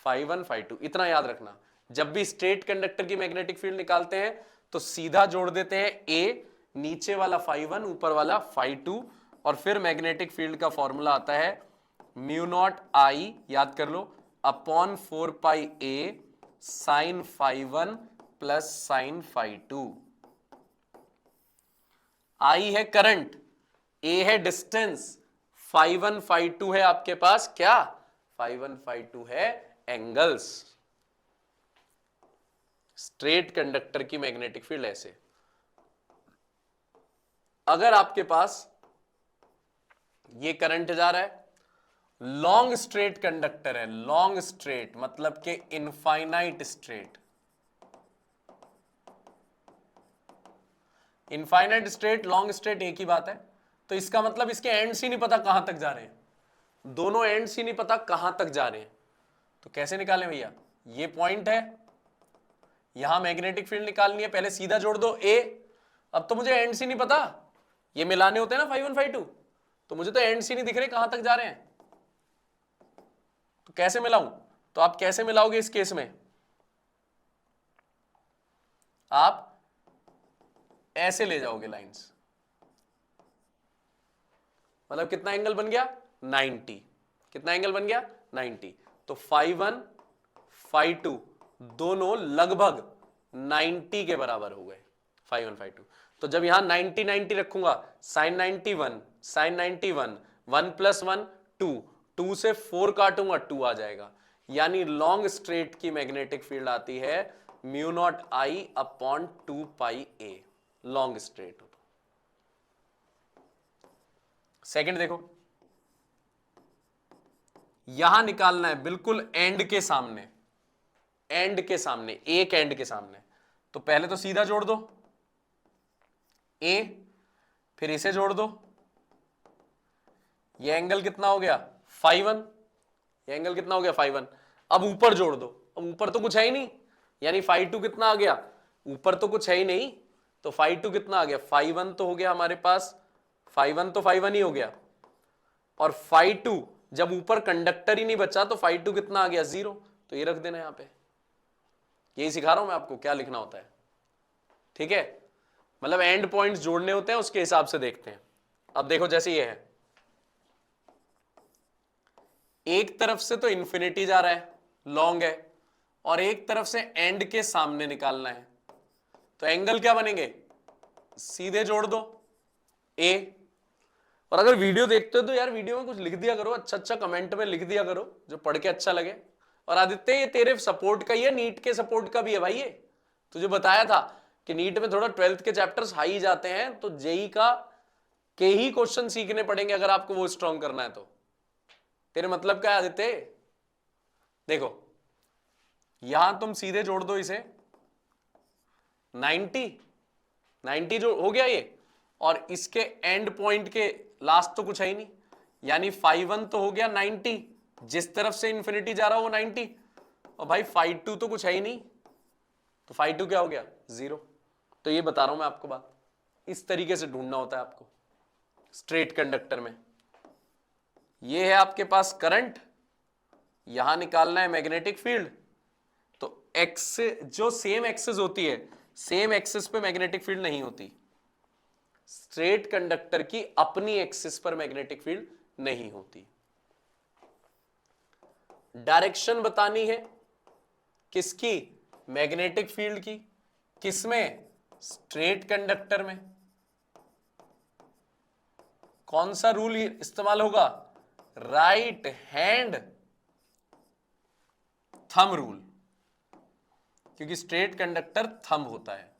φ1 φ2, इतना याद रखना। जब भी स्ट्रेट कंडक्टर की मैग्नेटिक फील्ड निकालते हैं तो सीधा जोड़ देते हैं ए, नीचे वाला φ1 ऊपर वाला φ2, और फिर मैग्नेटिक फील्ड का फॉर्मूला आता है म्यू नॉट आई, याद कर लो, upon 4 pi a sign φ1 plus sign φ2। आई है करंट, ए है डिस्टेंस, φ1 φ2 है आपके पास क्या, φ1 φ2 है एंगल्स। स्ट्रेट कंडक्टर की मैग्नेटिक फील्ड ऐसे। अगर आपके पास ये करंट जा रहा है, लॉन्ग स्ट्रेट कंडक्टर है, लॉन्ग स्ट्रेट मतलब के infinite straight, infinite straight long straight एक ही बात है, तो इसका मतलब इसके एंड्स ही नहीं पता कहां तक जा रहे हैं, दोनों एंड्स ही नहीं पता कहां तक जा रहे हैं। तो कैसे निकालें भैया, ये पॉइंट है, यहां मैग्नेटिक फील्ड निकालनी है, पहले सीधा जोड़ दो ए। अब तो मुझे एंड्स ही नहीं पता, ये मिलाने होते हैं ना φ1 φ2, तो मुझे तो एंड्स ही नहीं दिख रहे कहां तक जा रहे हैं, तो कैसे मिलाऊं। तो आप कैसे मिलाओगे इस केस में, आप ऐसे ले जाओगे लाइंस, मतलब कितना एंगल बन गया 90, कितना एंगल बन गया 90। तो φ1 φ2 दोनों लगभग 90 के बराबर हो गए, φ1 φ2। तो जब यहां 90 90 रखूंगा, साइन 91 साइन 91, 1 + 1 2, 2 से 4 काटूंगा 2 आ जाएगा, यानी लॉन्ग स्ट्रेट की मैग्नेटिक फील्ड आती है mu naught I upon 2 pi A, long straight हो। सेकंड देखो, यहां निकालना है बिल्कुल एंड के सामने, एंड के सामने, एक एंड के सामने। तो पहले तो सीधा जोड़ दो ए, फिर इसे जोड़ दो, ये एंगल कितना हो गया φ1, ये एंगल कितना हो गया φ1। अब ऊपर जोड़ दो, अब ऊपर तो कुछ है ही नहीं, यानी φ2 कितना आ गया, ऊपर तो कुछ है ही नहीं, तो φ2 कितना आ गया, φ1 तो हो गया हमारे पास, φ1 तो φ1 ही हो गया, और φ2 जब ऊपर कंडक्टर ही नहीं बचा तो φ2 कितना आ गया 0, तो ये रख देना यहां पे। यही सिखा रहा हूं मैं आपको क्या लिखना होता है, ठीक है, मतलब एंड पॉइंट्स जोड़ने होते हैं, उसके हिसाब से देखते हैं। अब देखो जैसे ये है, एक तरफ से तो इन्फिनिटी जा रहा है, लॉन्ग है, और एक तरफ से एंड के सामने निकालना है, तो एंगल क्या बनेंगे, सीधे जोड़ दो ए। और अगर वीडियो देखते हो तो यार वीडियो में कुछ लिख दिया करो, अच्छा अच्छा कमेंट में लिख दिया करो जो पढ़ के अच्छा लगे। और आदित्य ये तेरे सपोर्ट का ही है, नीट के सपोर्ट का भी है भाई, ये तुझे बताया था कि नीट में थोड़ा 12th के चैप्टर्स हाई जाते हैं, तो जेई का के ही क्वेश्चन सीखने पड़ेंगे अगर आपको वो स्ट्रॉन्ग करना है। तो तेरे मतलब क्या है आदित्य, देखो यहां तुम सीधे जोड़ दो इसे 90 जो हो गया ये, और इसके एंड पॉइंट के लास्ट तो कुछ है ही नहीं, यानी φ1 तो हो गया 90, जिस तरफ से इन्फिनिटी जा रहा हो वो 90, और भाई φ2 तो कुछ है ही नहीं, तो φ2 क्या हो गया 0। तो ये बता रहा हूं मैं आपको बात, इस तरीके से ढूंढना होता है आपको स्ट्रेट कंडक्टर में। ये है आपके पास करंट, यहां निकालना है मैग्नेटिक फील्ड, तो एक्स जो सेम एक्सिस होती है, सेम एक्सिस पे मैग्नेटिक फील्ड नहीं होती, स्ट्रेट कंडक्टर की अपनी एक्सिस पर मैग्नेटिक फील्ड नहीं होती। डायरेक्शन बतानी है किसकी, मैग्नेटिक फील्ड की, किसमें, स्ट्रेट कंडक्टर में। कौन सा रूल इस्तेमाल होगा, राइट हैंड थंब रूल, क्योंकि स्ट्रेट कंडक्टर थंब होता है,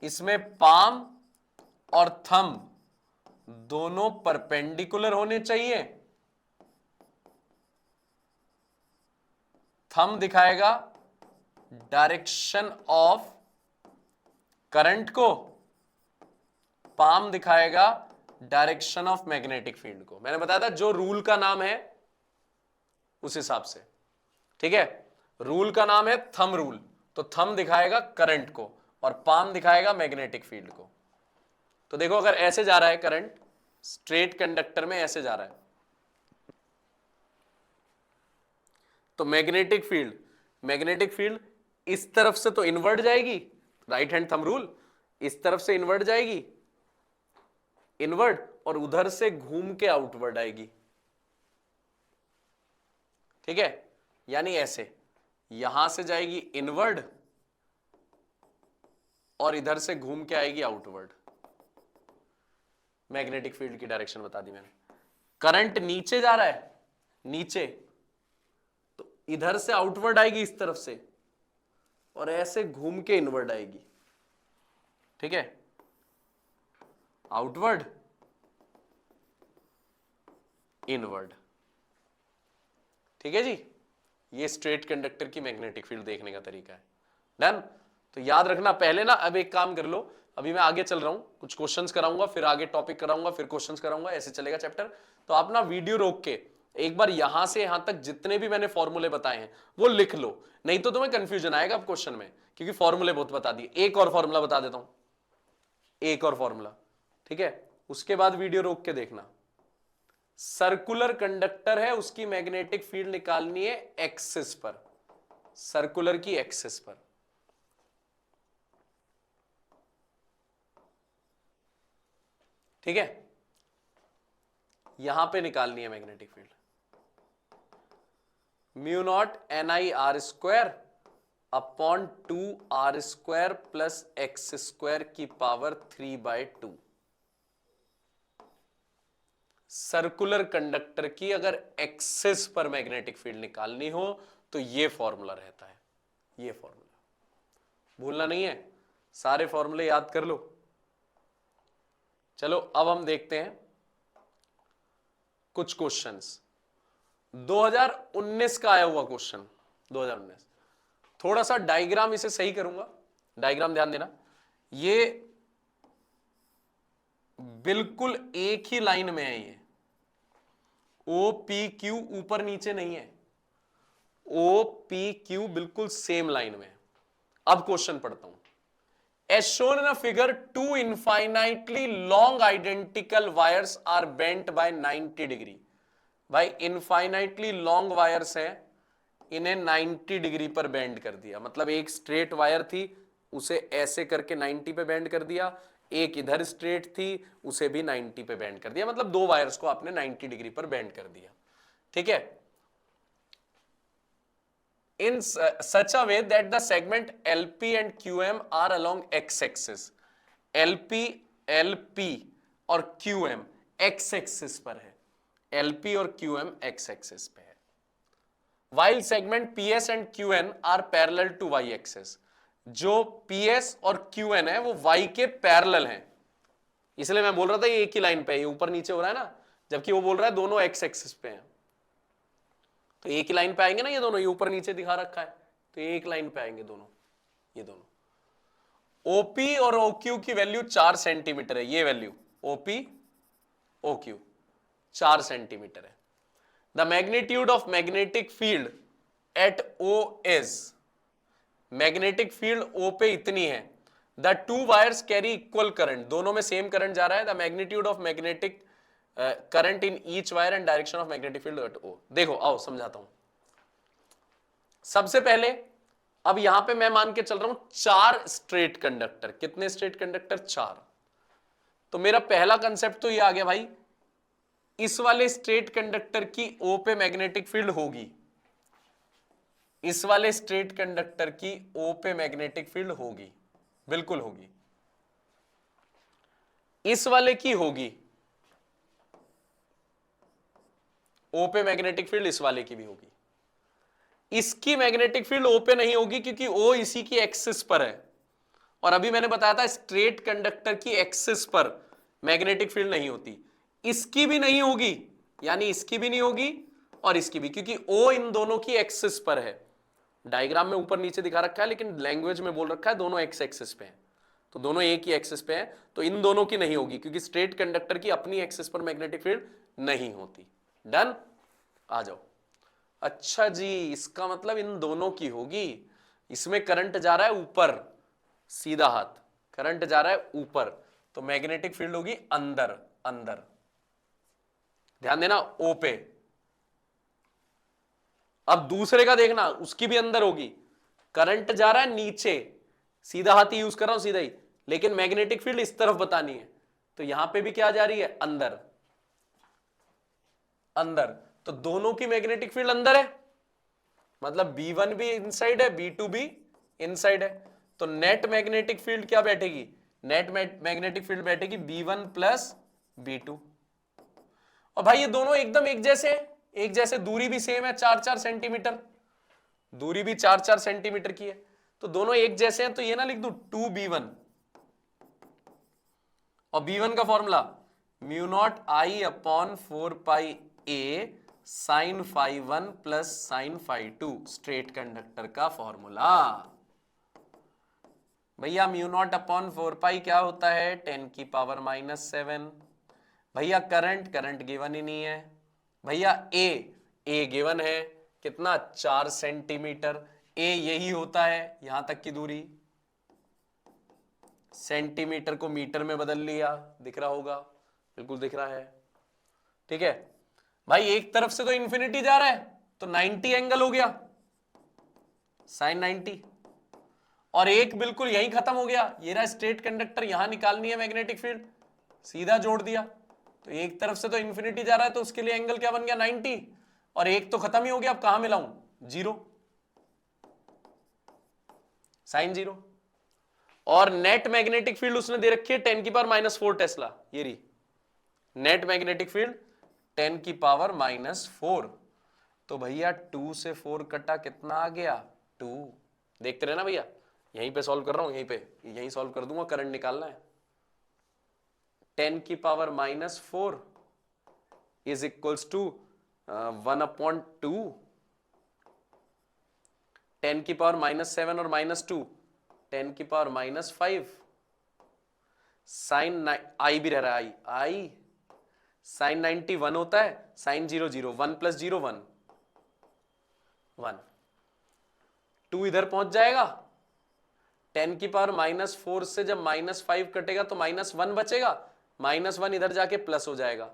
इसमें पाम और थंब दोनों परपेंडिकुलर होने चाहिए। थंब दिखाएगा डायरेक्शन ऑफ करंट को, पाम दिखाएगा डायरेक्शन ऑफ मैग्नेटिक फील्ड को। मैंने बताया था जो रूल का नाम है उस हिसाब से, ठीक है। रूल का नाम है थंब रूल। तो थंब दिखाएगा करंट को और पाम दिखाएगा मैग्नेटिक फील्ड को। तो देखो अगर ऐसे जा रहा है करंट, स्ट्रेट कंडक्टर में ऐसे जा रहा है, तो मैग्नेटिक फील्ड इस तरफ से तो इनवर्ट जाएगी, राइट हैंड थंब रूल, इस तरफ से इनवर्ट जाएगी, इनवर्ट, और उधर से घूम के आउटवर्ड आएगी। ठीक है, यानी ऐसे यहां से जाएगी इनवर्ड और इधर से घूम के आएगी आउटवर्ड। मैग्नेटिक फील्ड की डायरेक्शन बता दी मैंने। करंट नीचे जा रहा है, नीचे, तो इधर से आउटवर्ड आएगी इस तरफ से और ऐसे घूम के इनवर्ड आएगी। ठीक है, आउटवर्ड, इनवर्ड। ठीक है जी, ये स्ट्रेट कंडक्टर की मैग्नेटिक फील्ड देखने का तरीका है। डन। तो याद रखना पहले ना, अब एक काम कर लो, अभी मैं आगे चल रहा हूं, कुछ क्वेश्चंस कराऊंगा, फिर आगे टॉपिक कराऊंगा, फिर क्वेश्चंस कराऊंगा, ऐसे चलेगा चैप्टर। तो आप ना वीडियो रोक के एक बार यहां से यहां तक जितने भी मैंने फॉर्मूले बताए हैं वो लिख लो, नहीं तो तुम्हें कंफ्यूजन आएगा अब क्वेश्चन में, क्योंकि फॉर्मूले बहुत बता दिए। एक और फॉर्मूला बता देता हूं, एक और फॉर्मूला, ठीक है, उसके बाद वीडियो रोक के देखना। सर्कुलर कंडक्टर है, उसकी मैग्नेटिक फील्ड निकालनी है एक्सिस पर, सर्कुलर की एक्सिस पर। ठीक है, यहां पे निकालनी है magnetic field. Mu naught N I R square upon 2r² plus x² की पावर 3/2। सर्कुलर कंडक्टर की अगर एक्सिस पर मैग्नेटिक फील्ड निकालनी हो तो ये फॉर्मूला रहता है, ये फॉर्मूला भूलना नहीं है, सारे फॉर्मूले याद कर लो। चलो अब हम देखते हैं कुछ क्वेश्चंस। 2019 का आया हुआ क्वेश्चन, 2019। थोड़ा सा डायग्राम इसे सही करूंगा, डायग्राम ध्यान देना। ये बिल्कुल एक ही लाइन में है, ये ओ पी क्यू ऊपर नीचे नहीं है, ओ पी क्यू बिल्कुल सेम लाइन में है। अब क्वेश्चन पढ़ता हूं। As shown in a figure, two infinitely long identical wires are bent by 90 degree. भाई इनफाइनाइटली लॉन्ग वायर्स हैं, इन्हें 90 डिग्री पर बेंड कर दिया। मतलब एक स्ट्रेट वायर थी, उसे ऐसे करके 90 पे बेंड कर दिया, एक इधर स्ट्रेट थी, उसे भी 90 पे बेंड कर दिया। मतलब दो वायर्स को आपने 90 डिग्री पर बेंड कर दिया। ठीक है, in such a way that the segment LP and QM are along x-axis. LP और QM x-axis पर है, LP और QM x-axis पे है। While segment PS and QN are parallel to y-axis. जो PS और QN है वो Y के पैरेलल हैं, इसलिए मैं बोल रहा था ये एक ही लाइन पे है, ये ऊपर नीचे हो रहा है ना, जबकि वो बोल रहा है दोनों x-axis पे हैं। तो एक ही लाइन पे आएंगे ना ये दोनों, ये ऊपर नीचे दिखा रखा है, तो ये एक लाइन पे आएंगे दोनों, ये दोनों। ओपी और ओक्यू की वैल्यू 4 सेंटीमीटर है, ये वैल्यू ओपी ओक्यू 4 सेंटीमीटर है। The magnitude of magnetic field at O is, magnetic field O पे इतनी है। The two wires carry equal current, दोनों में सेम करंट जा रहा है। The magnitude of magnetic current in each wire and direction of magnetic field at O. देखो आओ समझाता हूं। सबसे पहले अब यहां पे मैं मान के चल रहा हूं 4 स्ट्रेट कंडक्टर। कितने स्ट्रेट कंडक्टर? 4। तो मेरा पहला कंसेप्ट तो ये आ गया भाई, इस वाले स्ट्रेट कंडक्टर की ओ पे मैग्नेटिक फील्ड होगी, इस वाले स्ट्रेट कंडक्टर की ओ पे मैग्नेटिक फील्ड होगी, बिल्कुल होगी। इस वाले की होगी, ओ पे मैग्नेटिक फील्ड इस वाले की भी होगी। इसकी मैग्नेटिक फील्ड ओ पे नहीं होगी क्योंकि ओ इसी की एक्सिस पर है, और अभी मैंने बताया था स्ट्रेट कंडक्टर की एक्सिस पर मैग्नेटिक फील्ड नहीं होती। इसकी भी नहीं होगी, यानी इसकी भी नहीं होगी और इसकी भी, क्योंकि ओ इन दोनों की एक्सिस पर है। डायग्राम में ऊपर नीचे दिखा रखा है, लेकिन लैंग्वेज में बोल रखा है दोनों एक्स एक्सिस पे हैं, तो दोनों एक ही एक्सिस पे हैं, तो इन दोनों की नहीं होगी क्योंकि स्ट्रेट कंडक्टर की अपनी एक्सिस पर मैग्नेटिक फील्ड नहीं होती। डन, आ जाओ। अच्छा जी, इसका मतलब इन दोनों की होगी। इसमें करंट जा रहा है ऊपर, सीधा हाथ करंट जा रहा है ऊपर, तो मैग्नेटिक फील्ड होगी अंदर अंदर। ध्यान देना ओ पे। अब दूसरे का देखना, उसकी भी अंदर होगी। करंट जा रहा है नीचे, सीधा हाथ ही यूज कर रहा हूं, सीधा ही, लेकिन मैग्नेटिक फील्ड इस तरफ बतानी है, तो यहां पे भी क्या जा रही है, अंदर अंदर। तो दोनों की मैग्नेटिक फील्ड अंदर है, मतलब B1 भी इनसाइड है, B2 भी इनसाइड है। तो नेट मैग्नेटिक फील्ड क्या बैठेगी, नेट मैग्नेटिक फील्ड बैठेगी B1 प्लस B2। और भाई ये दोनों एकदम एक जैसे हैं, एक जैसे, दूरी भी सेम है 4-4 सेंटीमीटर, दूरी भी 4-4 सेंटीमीटर की है, तो दोनों एक जैसे हैं, तो ये ना लिख दूं 2B1, और B1 का formula mu naught I upon 4πA sine phi 1 plus sine phi 2, straight conductor का फॉर्मूला। भैया म्यू नॉट अपॉन 4π क्या होता है, 10 की पावर -7। भैया करंट, करंट गिवन ही नहीं है। भैया ए गिवन है, कितना, 4 सेंटीमीटर। ए यही होता है यहां तक की दूरी, सेंटीमीटर को मीटर में बदल लिया, दिख रहा होगा, बिल्कुल दिख रहा है। ठीक है भाई, एक तरफ से तो इंफिनिटी जा रहा है, तो 90 एंगल हो गया, साइन 90, और एक बिल्कुल यही खत्म हो गया, ये रहा स्ट्रेट कंडक्टर, यहां निकालनी है मैग्नेटिक फील्ड, सीधा जोड़ दिया। तो एक तरफ से तो इंफिनिटी जा रहा है, तो उसके लिए एंगल क्या बन गया, 90, और एक तो खत्म ही हो गया, अब कहां मिलाऊं, 0, साइन 0। और नेट मैग्नेटिक फील्ड उसने दे रखी है 10 की पावर -4 टेस्ला, ये रही नेट मैग्नेटिक फील्ड 10 की पावर -4। तो भैया 2 से 4 कटा, कितना आ गया, 2। देखते रहना भैया, यहीं पे सॉल्व कर रहा हूं, यहीं पे, यहीं सॉल्व कर दूंगा, करंट निकालना है। 10 की पावर -4 इज इक्वल्स टू 1/2, 10 की पावर -7 और -2, 10 की पावर -5, साइन आई भी रह रहा है, आई साइन 90 1 होता है, साइन 0 0, 1 + 0 1 1, 2 इधर पहुंच जाएगा, 10 की पावर -4 से जब -5 कटेगा तो -1 बचेगा, -1 इधर जाके प्लस हो जाएगा,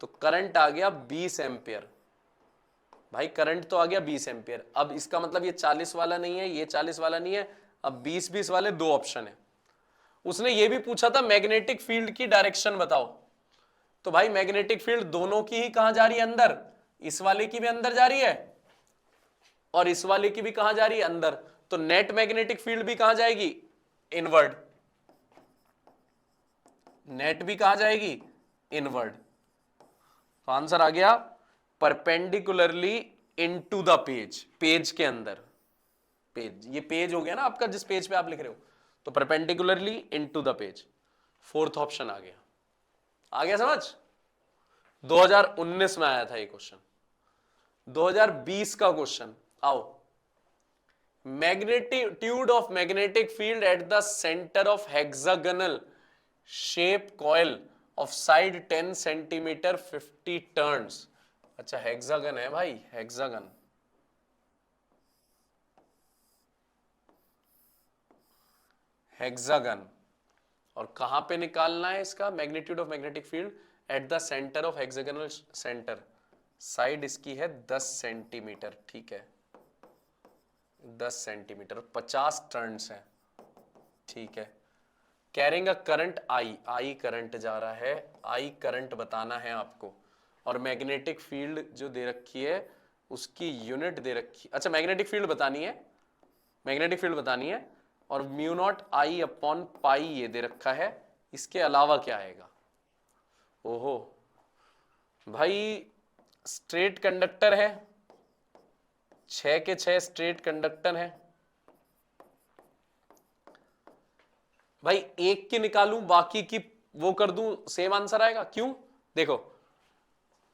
तो करंट आ गया 20 एम्पियर। भाई करंट तो आ गया 20 एम्पियर। अब इसका मतलब ये 40 वाला नहीं है, ये 40 वाला नहीं है, अब 20-20 वाले दो ऑप्शन है। उसने ये भी पूछा था मैग्नेटिक फील्ड की डायरेक्शन बताओ, तो भाई मैग्नेटिक फील्ड दोनों की ही कहां जा रही है, अंदर, इस वाले की भी अंदर जा रही है और इस वाले की भी कहां जा रही है, अंदर, तो नेट मैग्नेटिक फील्ड भी कहां जाएगी, इनवर्ड, नेट भी कहां जाएगी, इनवर्ड। तो आंसर आ गया perpendicularly into the page, page के अंदर, पेज, ये पेज हो गया ना आपका जिस पेज पे आप लिख रहे हो, तो perpendicularly into the page, fourth option आ गया। आ गया समझ। 2019 में आया था ये क्वेश्चन। 2020 का क्वेश्चन आओ, magnitude of magnetic field at the centre of hexagonal shape coil of side 10 centimetre 50 turns. अच्छा हेक्सागन है भाई, हेक्सागन, हेक्सागन, और कहां पे निकालना है इसका magnitude of magnetic field, at the centre of hexagonal centre, side इसकी है 10 सेंटीमीटर, ठीक है 10 सेंटीमीटर, 50 टर्न्स है, ठीक है। Carrying a current I, I current जा रहा है, आई करंट बताना है आपको, और मैग्नेटिक फील्ड जो दे रखी है उसकी यूनिट दे रखी, अच्छा मैग्नेटिक फील्ड बतानी है, मैग्नेटिक फील्ड बतानी है, और mu naught I upon pi ये दे रखा है, इसके अलावा क्या आएगा, ओहो भाई स्ट्रेट कंडक्टर है, 6 के 6 स्ट्रेट कंडक्टर है भाई, एक की निकालूं बाकी की वो कर दूं, सेम आंसर आएगा, क्यों, देखो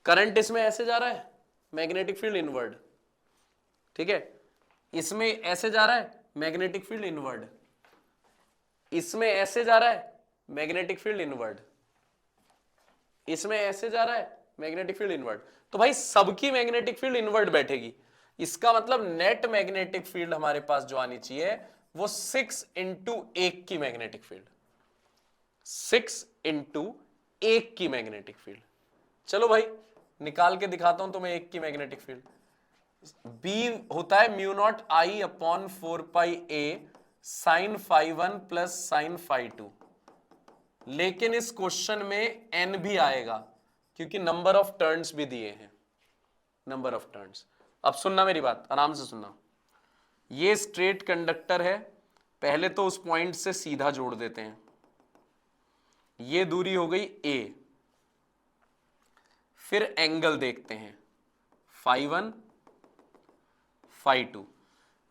करंट इसमें ऐसे जा रहा है, मैग्नेटिक फील्ड इनवर्ड, ठीक है, इसमें ऐसे जा रहा है मैग्नेटिक फील्ड इनवर्ड, इसमें ऐसे जा रहा है मैग्नेटिक फील्ड इनवर्ड, इसमें ऐसे जा रहा है मैग्नेटिक फील्ड इनवर्ट, तो भाई सबकी मैग्नेटिक फील्ड इनवर्ट बैठेगी। इसका मतलब नेट मैग्नेटिक फील्ड हमारे पास जो आनी चाहिए वो 6 इंटू 1 की मैग्नेटिक फील्ड, 6 इंटू 1 की मैग्नेटिक फील्ड। चलो भाई निकाल के दिखाता हूं तुम्हें 1 की मैग्नेटिक फील्ड। बी होता है mu naught I upon 4 pi a sine phi 1 plus sine phi 2, लेकिन इस क्वेश्चन में एन भी आएगा क्योंकि नंबर ऑफ टर्न्स भी दिए हैं, नंबर ऑफ टर्न्स। अब सुनना मेरी बात, आराम से सुनना। ये स्ट्रेट कंडक्टर है, पहले तो उस पॉइंट से सीधा जोड़ देते हैं, ये दूरी हो गई ए, फिर एंगल देखते हैं फाई 1 फाई 2।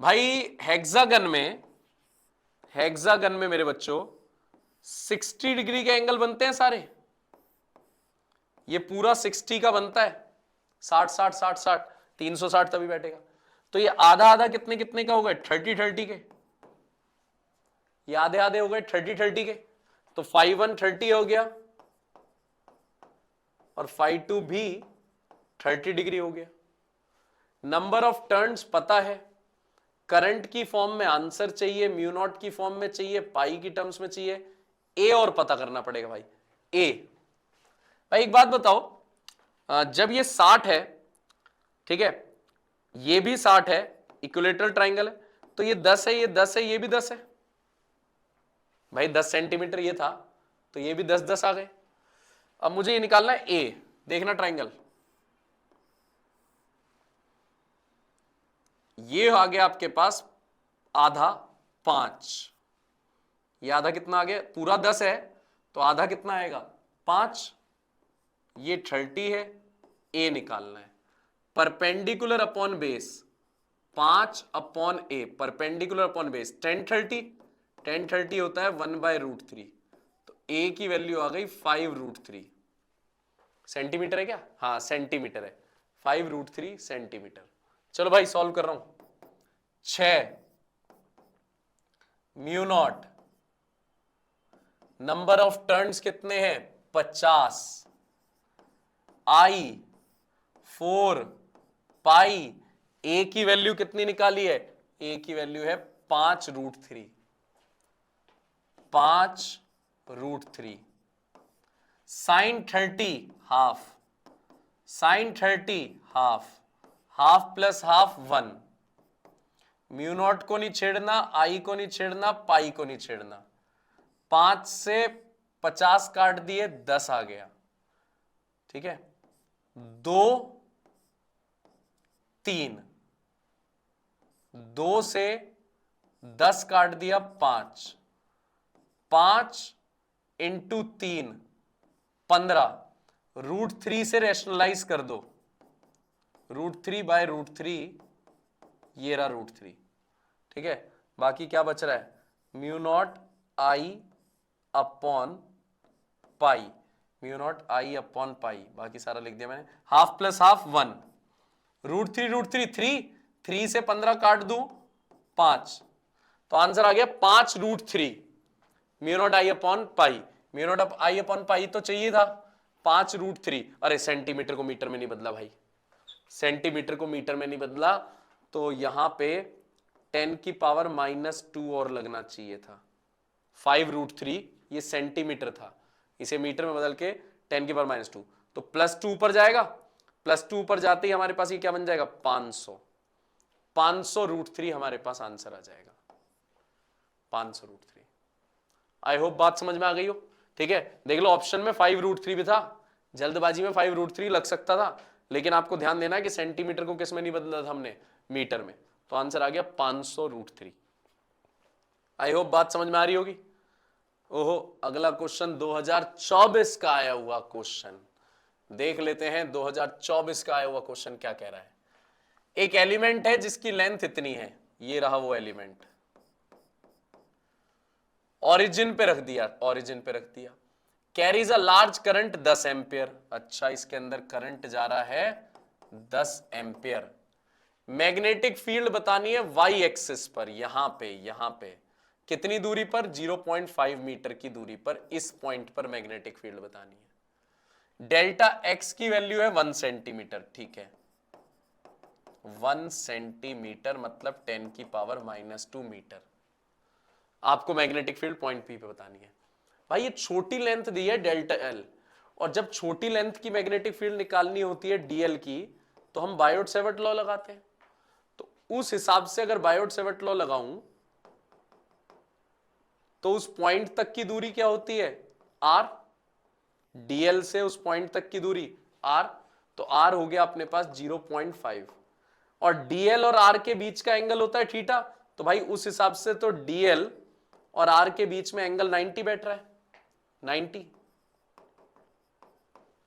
भाई हेक्सागन में मेरे बच्चों 60 डिग्री के एंगल बनते हैं सारे, ये पूरा 60 का बनता है, 60 60 60 60 360 तभी बैठेगा। तो ये आधा आधा कितने कितने का हो गए 30 30 के, ये आधे आधे हो गए 30 30 के, तो फाई 1 30 हो गया और फाई 2 भी 30 डिग्री हो गया। नंबर ऑफ टर्न्स पता है, करंट की फॉर्म में आंसर चाहिए, म्यू नॉट की फॉर्म में चाहिए, पाई की टर्म्स में चाहिए, ए और पता करना पड़ेगा भाई ए। भाई एक बात बताओ, जब ये 60 है, ठीक है, ये भी 60 है, इक्विलेटरल ट्राइंगल है, तो ये 10 है, ये 10 है, ये भी 10 है भाई, 10 सेंटीमीटर ये था तो ये भी 10 10 आ गए। अब मुझे ये निकालना है ए, देखना ट्राइंगल, ये आ गया आपके पास आधा 5, ये आधा कितना आ गया, पूरा 10 है तो आधा कितना आएगा 5, ये 30 है, ए निकालना है। परपेंडिकुलर अपॉन बेस 5 अपॉन ए, परपेंडिकुलर अपॉन बेस 10 30, 10 30 होता है 1/√3, तो ए की वैल्यू आ गई 5√3 सेंटीमीटर है क्या, हाँ सेंटीमीटर है, 5√3 सेंटीमीटर। चलो भाई सॉल्व कर रहा हूं। 6 mu naught, number of turns कितने हैं 50, आई 4 पाई, ए की वैल्यू कितनी निकाली है, ए की वैल्यू है 5√3, 5√3, sine 30 half, sine 30 half, half plus half 1, mu naught को नहीं छेड़ना, आई को नहीं छेड़ना, पाई को नहीं छेड़ना, 5 से 50 काट दिए 10 आ गया, ठीक है, 2 3, 2 से 10 काट दिया 5, 5 इंटू 3 15, √3 से रैशनलाइज कर दो, √3/√3, ये रहा √3, ठीक है। बाकी क्या बच रहा है, mu naught I upon pi, mu naught I upon pi, बाकी सारा लिख दिया मैंने, हाफ प्लस हाफ 1, √3 3 से 15 काट दूं 5, तो आंसर आ गया 5√3 mu naught I upon pi, mu naught I upon pi तो चाहिए था 5√3। अरे सेंटीमीटर को मीटर में नहीं बदला भाई, सेंटीमीटर को मीटर में नहीं बदला, तो यहां पे 10 की पावर -2 और लगना चाहिए था, 5√3 ये सेंटीमीटर था, इसे मीटर में बदल के 10 की पावर -2, तो +2 ऊपर जाएगा, +2 ऊपर जाते ही हमारे पास ये क्या बन जाएगा 500, 500√3 हमारे पास आंसर आ जाएगा 500√3। आई होप बात समझ में आ गई हो, ठीक है। देख लो ऑप्शन में 5√3 भी था, जल्दबाजी में 5√3 लग सकता था, लेकिन आपको ध्यान देना है कि सेंटीमीटर को किस में नहीं बदला था हमने, मीटर में, तो आंसर आ गया 500√3। आई होप बात समझ में आ रही होगी। ओहो, अगला क्वेश्चन 2024 का आया हुआ क्वेश्चन देख लेते हैं। 2024 का आया हुआ क्वेश्चन क्या कह रहा है। एक एलिमेंट है जिसकी लेंथ इतनी है, ये रहा वो एलिमेंट, ओरिजिन पे रख दिया, ओरिजिन पे रख दिया, carries a large current 10 ampere, अच्छा इसके अंदर करंट जा रहा है 10 एम्पियर, मैग्नेटिक फील्ड बतानी है वाई एक्सिस पर, यहां पे कितनी दूरी पर, 0.5 मीटर की दूरी पर, इस पॉइंट पर मैग्नेटिक फील्ड बतानी है। डेल्टा एक्स की वैल्यू है 1 सेंटीमीटर, ठीक है, 1 सेंटीमीटर मतलब 10 की पावर -2 मीटर। आपको मैग्नेटिक फील्ड पॉइंट पी पे बतानी है। भाई ये छोटी लेंथ दी है डेल्टा एल, और जब छोटी लेंथ की मैग्नेटिक फील्ड निकालनी होती है डीएल की, तो हम बायोट सेवर्ट लॉ लगाते हैं। तो उस हिसाब से अगर बायोट सेवर्ट लॉ लगाऊं तो उस पॉइंट तक की दूरी क्या होती है, आर, डीएल से उस पॉइंट तक की दूरी आर, तो आर हो गया अपने पास 0.5, और डीएल और आर के बीच का एंगल होता है थीटा, तो भाई उस हिसाब से तो डीएल और आर के बीच में एंगल 90 बैठ रहा है, 90।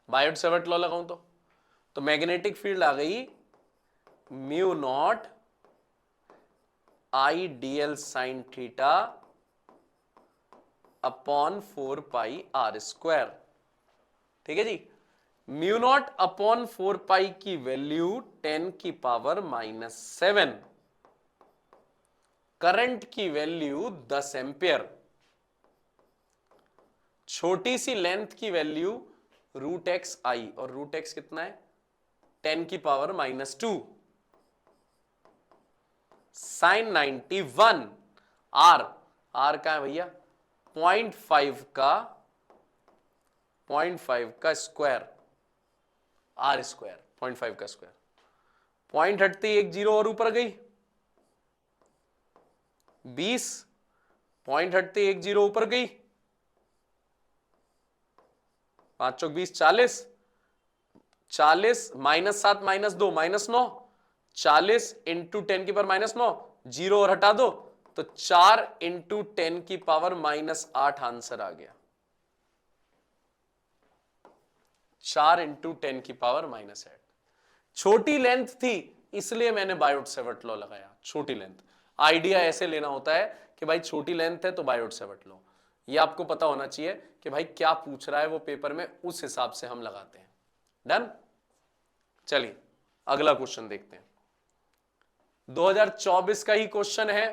बायोट सेवर्ट लॉ लगाऊं तो मैग्नेटिक फील्ड आ गई mu naught I DL sine theta upon 4 pi are square, ठीक है जी। म्यू नॉट अपॉन 4 पाई की वैल्यू 10 की पावर -7, करंट की वैल्यू 10 एंपियर, छोटी सी लेंथ की वैल्यू √xi, और √x कितना है 10 की पावर -2, साइन 91, आर, आर का है भैया 0.5 का स्क्वायर, आर स्क्वायर 0.5 का स्क्वायर, पॉइंट हटती एक जीरो और ऊपर गई 20, पॉइंट हटते एक जीरो ऊपर गई, 5 चौक 20, 40, 40 -7 -2 -9, 40 इंटू 10 की पावर -9, जीरो और हटा दो तो 4 इंटू 10 की पावर -8 आंसर आ गया, 4 इंटू 10 की पावर -8। छोटी लेंथ थी इसलिए मैंने बायोट सेवर्ट लॉ लगाया, छोटी लेंथ। आइडिया ऐसे लेना होता है कि भाई छोटी लेंथ है तो बायोट सेवर्ट लॉ, ये आपको पता होना चाहिए कि भाई क्या पूछ रहा है वो पेपर में, उस हिसाब से हम लगाते हैं। डन। चलिए अगला क्वेश्चन देखते हैं, 2024 का ही क्वेश्चन है।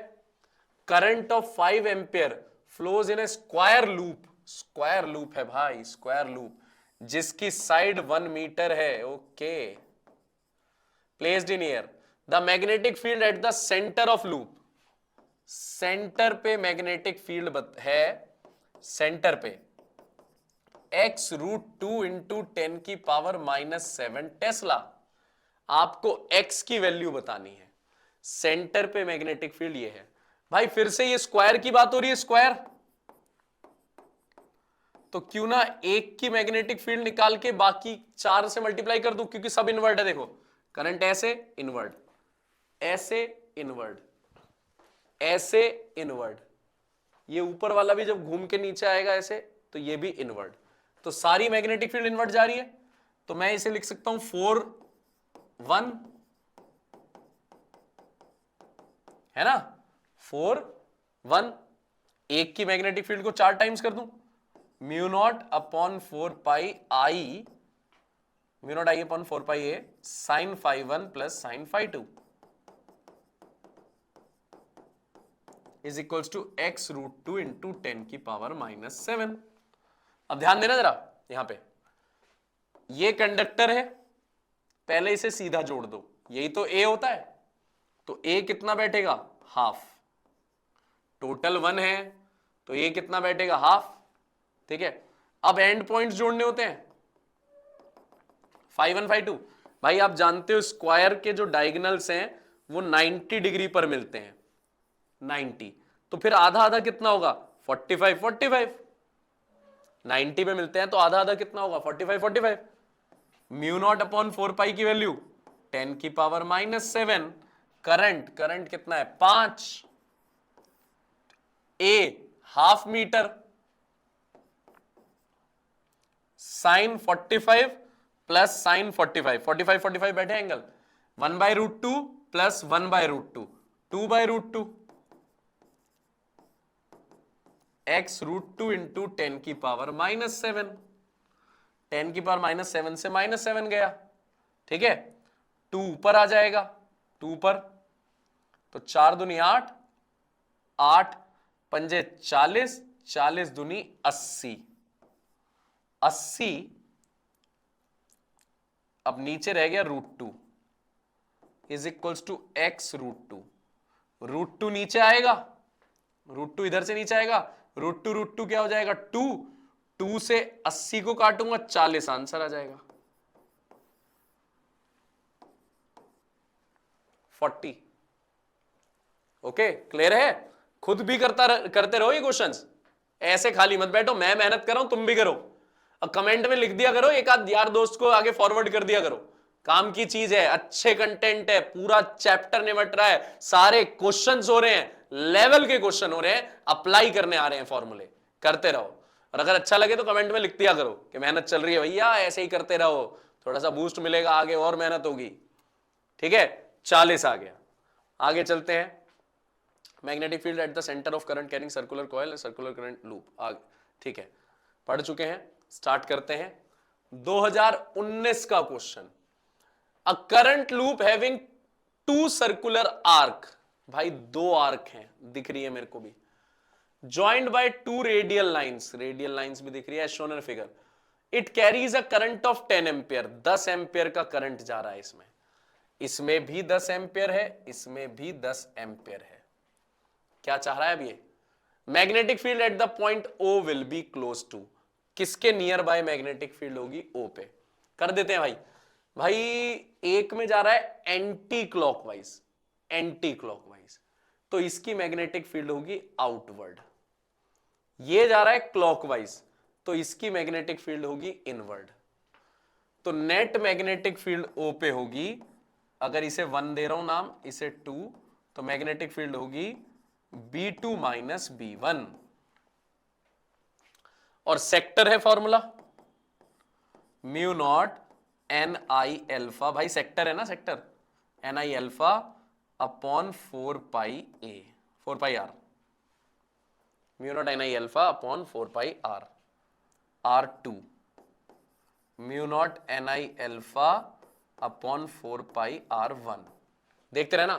Current of 5 ampere flows in A square loop, square loop है भाई, स्क्वायर लूप, जिसकी साइड 1 मीटर है, okay, placed in air, the magnetic field at the centre of loop, centre पे मैग्नेटिक फील्ड है, सेंटर पे x√2 into 10 की power -7 Tesla. आपको x की वैल्यू बतानी है, सेंटर पे मैग्नेटिक फील्ड ये है। भाई फिर से ये स्क्वायर की बात हो रही है, स्क्वायर, तो क्यों ना एक की मैग्नेटिक फील्ड निकाल के बाकी 4 से मल्टीप्लाई कर दूं, क्योंकि सब इनवर्ट है। देखो करंट ऐसे इनवर्ट, ऐसे इनवर्ट, ऐसे इनवर्ट, ये ऊपर वाला भी जब घूम के नीचे आएगा ऐसे तो ये भी इनवर्ट, तो सारी मैग्नेटिक फील्ड इनवर्ट जा रही है। तो मैं इसे लिख सकता हूं 4 1, है ना, 4 1, एक की मैग्नेटिक फील्ड को 4 टाइम्स कर दूं, mu naught upon 4 pi I, mu naught I upon 4 pi a sine phi 1 plus sine phi 2 is equals to x√2 into 10 की पावर -7। अब ध्यान देना जरा, यहां पे ये कंडक्टर है, पहले इसे सीधा जोड़ दो, यही तो a होता है, तो a कितना बैठेगा, हाफ, टोटल 1 है तो a कितना बैठेगा, हाफ, ठीक है। अब एंड पॉइंट्स जोड़ने होते हैं, फाई 1 फाई 2, भाई आप जानते हो स्क्वायर के जो डायगोनल्स हैं वो 90 डिग्री पर मिलते हैं, 90, तो फिर आधा आधा कितना होगा, 45 45, 90 पे मिलते हैं तो आधा आधा कितना होगा, 45 45, म्यू नॉट अपॉन 4 पाई की वैल्यू 10 की पावर -7, करंट, करंट कितना है 5, a half metre, sine 45 plus sine 45, 45 45 बैठे एंगल, 1/√2 प्लस 1/√2, 2/√2, x√2 इंटू 10 की पावर -7, 10 की पावर -7 से -7 गया, ठीक है, 2 ऊपर आ जाएगा, 2 ऊपर, तो 4 दूनी 8, 8 पंजे 40, 40 दूनी 80, 80 अब नीचे रह गया √2 इज इक्वल्स टू एक्स √2। √2 नीचे आएगा, √2 इधर से नीचे आएगा, √2 क्या हो जाएगा 2 से 80 को काटूंगा 40, आंसर आ जाएगा 40। ओके, क्लियर है? खुद भी करते रहो ये क्वेश्चंस, ऐसे खाली मत बैठो, मैं मेहनत कर रहा हूं तुम भी करो। अब कमेंट में लिख दिया करो, एक आध यार दोस्त को आगे फॉरवर्ड कर दिया करो, काम की चीज है, अच्छे कंटेंट है, पूरा चैप्टर निपट रहा है, सारे क्वेश्चंस हो रहे हैं, लेवल के क्वेश्चन हो रहे हैं, अप्लाई करने आ रहे हैं फॉर्मूले, करते रहो। और अगर अच्छा लगे तो कमेंट में लिख दिया करो कि मेहनत चल रही है भैया, ऐसे ही करते रहो, थोड़ा सा बूस्ट मिलेगा, आगे और मेहनत होगी। ठीक है, 40 आ गया। आगे चलते हैं, magnetic field at the centre of current carrying circular coil, circular current loop. आगे ठीक है, पढ़ चुके हैं, स्टार्ट करते हैं 2019 का question. A current loop having 2 circular arc, भाई 2 आर्क हैं, दिख रही है मेरे को भी, joined bye 2 radial lines, radial lines भी दिख रही है, shown in figure. It carries a current of 10 ampere, 10 ampere का करंट जा रहा है इसमें, इसमें भी 10 एम्पियर है, इसमें भी 10 एम्पियर है। क्या चाह रहा है अब ये? Magnetic field at the point O will be close to, किसके नियर बाय मैग्नेटिक फील्ड होगी? O पे। कर देते हैं भाई। भाई एक में जा रहा है एंटी क्लॉकवाइज, एंटी क्लॉकवाइज, तो इसकी मैग्नेटिक फील्ड होगी आउटवर्ड। ये जा रहा है क्लॉकवाइज, तो इसकी मैग्नेटिक फील्ड होगी इनवर्ड। तो नेट मैग्नेटिक फील्ड O पे होगी, अगर इसे 1 दे रहा हूं नाम, इसे 2, तो मैग्नेटिक फील्ड होगी B2 माइनस B1। और सेक्टर है formula mu naught NI alpha, भाई सेक्टर है ना, sector NI alpha upon 4 pi A, 4 pi R, mu naught NI alpha upon 4 pi R, R2 mu naught NI alpha upon 4 pi R1। देखते रहना,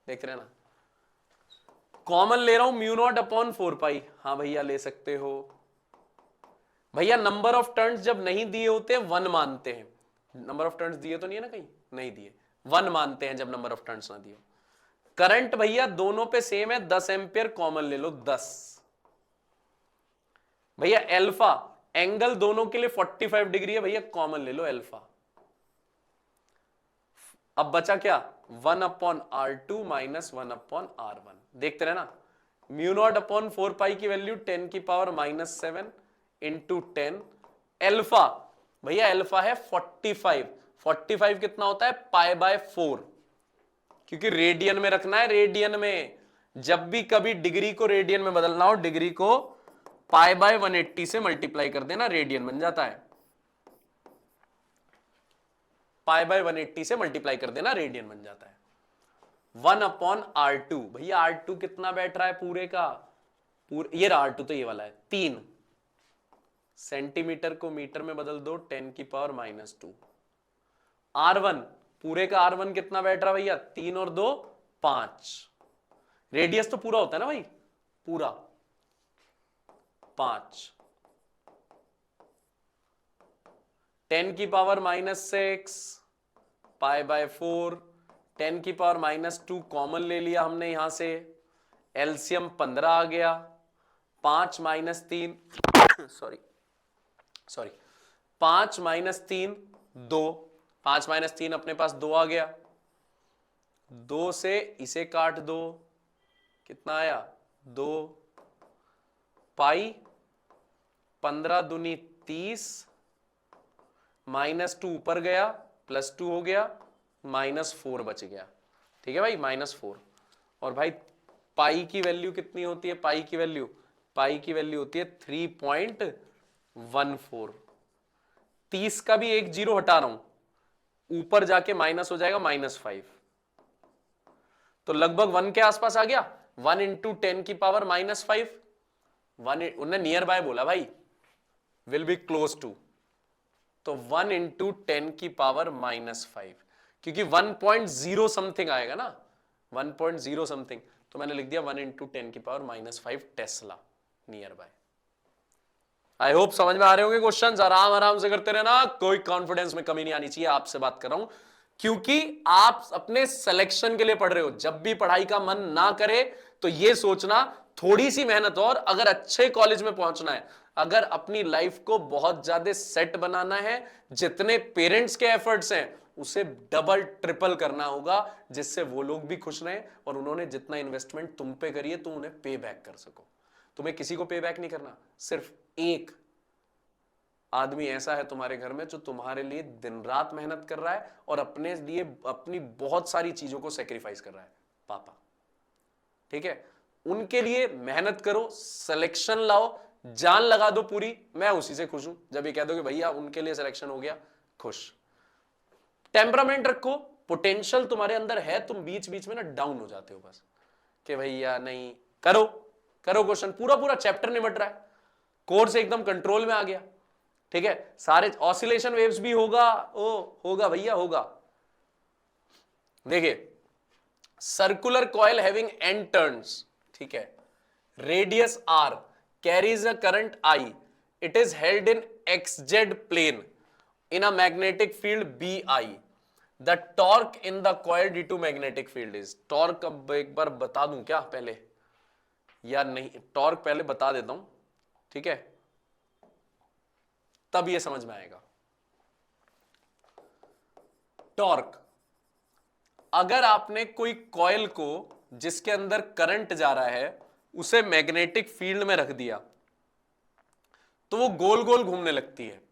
देखते रहना। Common ले रहा हूं म्यू नॉट अपॉन 4 पाई, हाँ भैया ले सकते हो भैया। नंबर ऑफ टर्न्स जब नहीं दिए होते 1 मानते हैं, नंबर ऑफ टर्न्स दिए तो नहीं है ना, कहीं नहीं दिए, 1 मानते हैं जब नंबर ऑफ टर्न्स ना दिए। करंट भैया दोनों पे सेम है, 10 एम्पियर, कॉमन ले लो 10 भैया। अल्फा एंगल दोनों के लिए 45 डिग्री है भैया, कॉमन ले लो अल्फा। अब बचा क्या? 1 upon R2 minus 1 upon R1। देखते रहे ना, म्यू नॉट अपॉन 4 पाई की वैल्यू 10 की पावर -7 इंटू 10। अल्फा भैया अल्फा है 45, 45 कितना होता है? π/4, क्योंकि रेडियन में रखना है, रेडियन में जब भी कभी डिग्री को रेडियन में बदलना हो, डिग्री को π/180 से मल्टीप्लाई कर देना, रेडियन बन जाता है। π/180 से मल्टीप्लाई कर देना, रेडियन बन जाता है। 1 अपॉन R2 भैया, R2 कितना बैठ रहा है पूरे का? ये रहा R2, तो ये वाला है 3 सेंटीमीटर को मीटर में बदल दो, 10 की पावर -2। R1 पूरे का R1 कितना बैठ रहा है भैया? 3 और 2 5, रेडियस तो पूरा होता है ना भाई, पूरा 5, 10 की पावर -6 π/4, 10 की पावर -2 कॉमन ले लिया हमने यहां से, एलसीएम 15 आ गया, 5 - 3 सॉरी 5 - 3 2, 5 - 3 अपने पास 2 आ गया, 2 से इसे काट दो, कितना आया? 2 पाई, 15 दूनी 30, -2 ऊपर गया, +2 हो गया, -4 बच गया। ठीक है भाई, -4। और भाई पाई की वैल्यू कितनी होती है? पाई की वैल्यू होती है 3.14। 30 का भी एक जीरो हटा रहा हूं, ऊपर जाके माइनस हो जाएगा -5, तो लगभग 1 के आसपास आ गया। 1 इंटू 10 की पावर -5, उन्होंने नियर बाय बोला भाई, विल बी क्लोज टू, तो 1 इंटू 10 की पावर -5, क्योंकि 1.0 समथिंग आएगा ना, 1.0 समथिंग, तो मैंने लिख दिया 1 इंटू 10 की power -5 Tesla near by. I hope समझ में आ रहे होंगे क्वेश्चंस। आराम आराम से करते रहना, कोई कॉन्फिडेंस में कमी नहीं आनी चाहिए। आपसे बात कर रहा हूं क्योंकि आप अपने सिलेक्शन के लिए पढ़ रहे हो। जब भी पढ़ाई का मन ना करे तो यह सोचना थोड़ी सी मेहनत और, अगर अच्छे कॉलेज में पहुंचना है, अगर अपनी लाइफ को बहुत ज्यादा सेट बनाना है, जितने पेरेंट्स के एफर्ट्स हैं उसे डबल ट्रिपल करना होगा, जिससे वो लोग भी खुश रहें और उन्होंने जितना इन्वेस्टमेंट तुम पे करी है तुम उन्हें पे बैक कर सको। तुम्हें किसी को पे बैक नहीं करना, सिर्फ एक आदमी ऐसा है तुम्हारे घर में जो तुम्हारे लिए दिन रात मेहनत कर रहा है और अपने लिए अपनी बहुत सारी चीजों को सेक्रीफाइस कर रहा है, पापा। ठीक है, उनके लिए मेहनत करो, सिलेक्शन लाओ, जान लगा दो पूरी। मैं उसी से खुश हूं जब ये कह दो कि भैया उनके लिए सिलेक्शन हो गया, खुश। टेम्परामेंट रखो, पोटेंशियल तुम्हारे अंदर है, तुम बीच बीच में ना डाउन हो जाते हो बस कि भैया नहीं। करो करो क्वेश्चन, पूरा पूरा चैप्टर निपट रहा है, कोर्स एकदम कंट्रोल में आ गया। ठीक है, सारे ऑसिलेशन वेव्स भी होगा, ओ होगा भैया होगा। देखिए, circular coil having N turns, ठीक है, radius R, carries a current I, it is held in X Z plane in a magnetic field bi, the torque in the coil due to magnetic field is, torque अब एक बार बता दूं क्या पहले या नहीं? टॉर्क पहले बता देता हूं, ठीक है, तब ये समझ में आएगा। टॉर्क, अगर आपने कोई कॉइल को जिसके अंदर करंट जा रहा है उसे मैग्नेटिक फील्ड में रख दिया तो वो गोल गोल घूमने लगती है।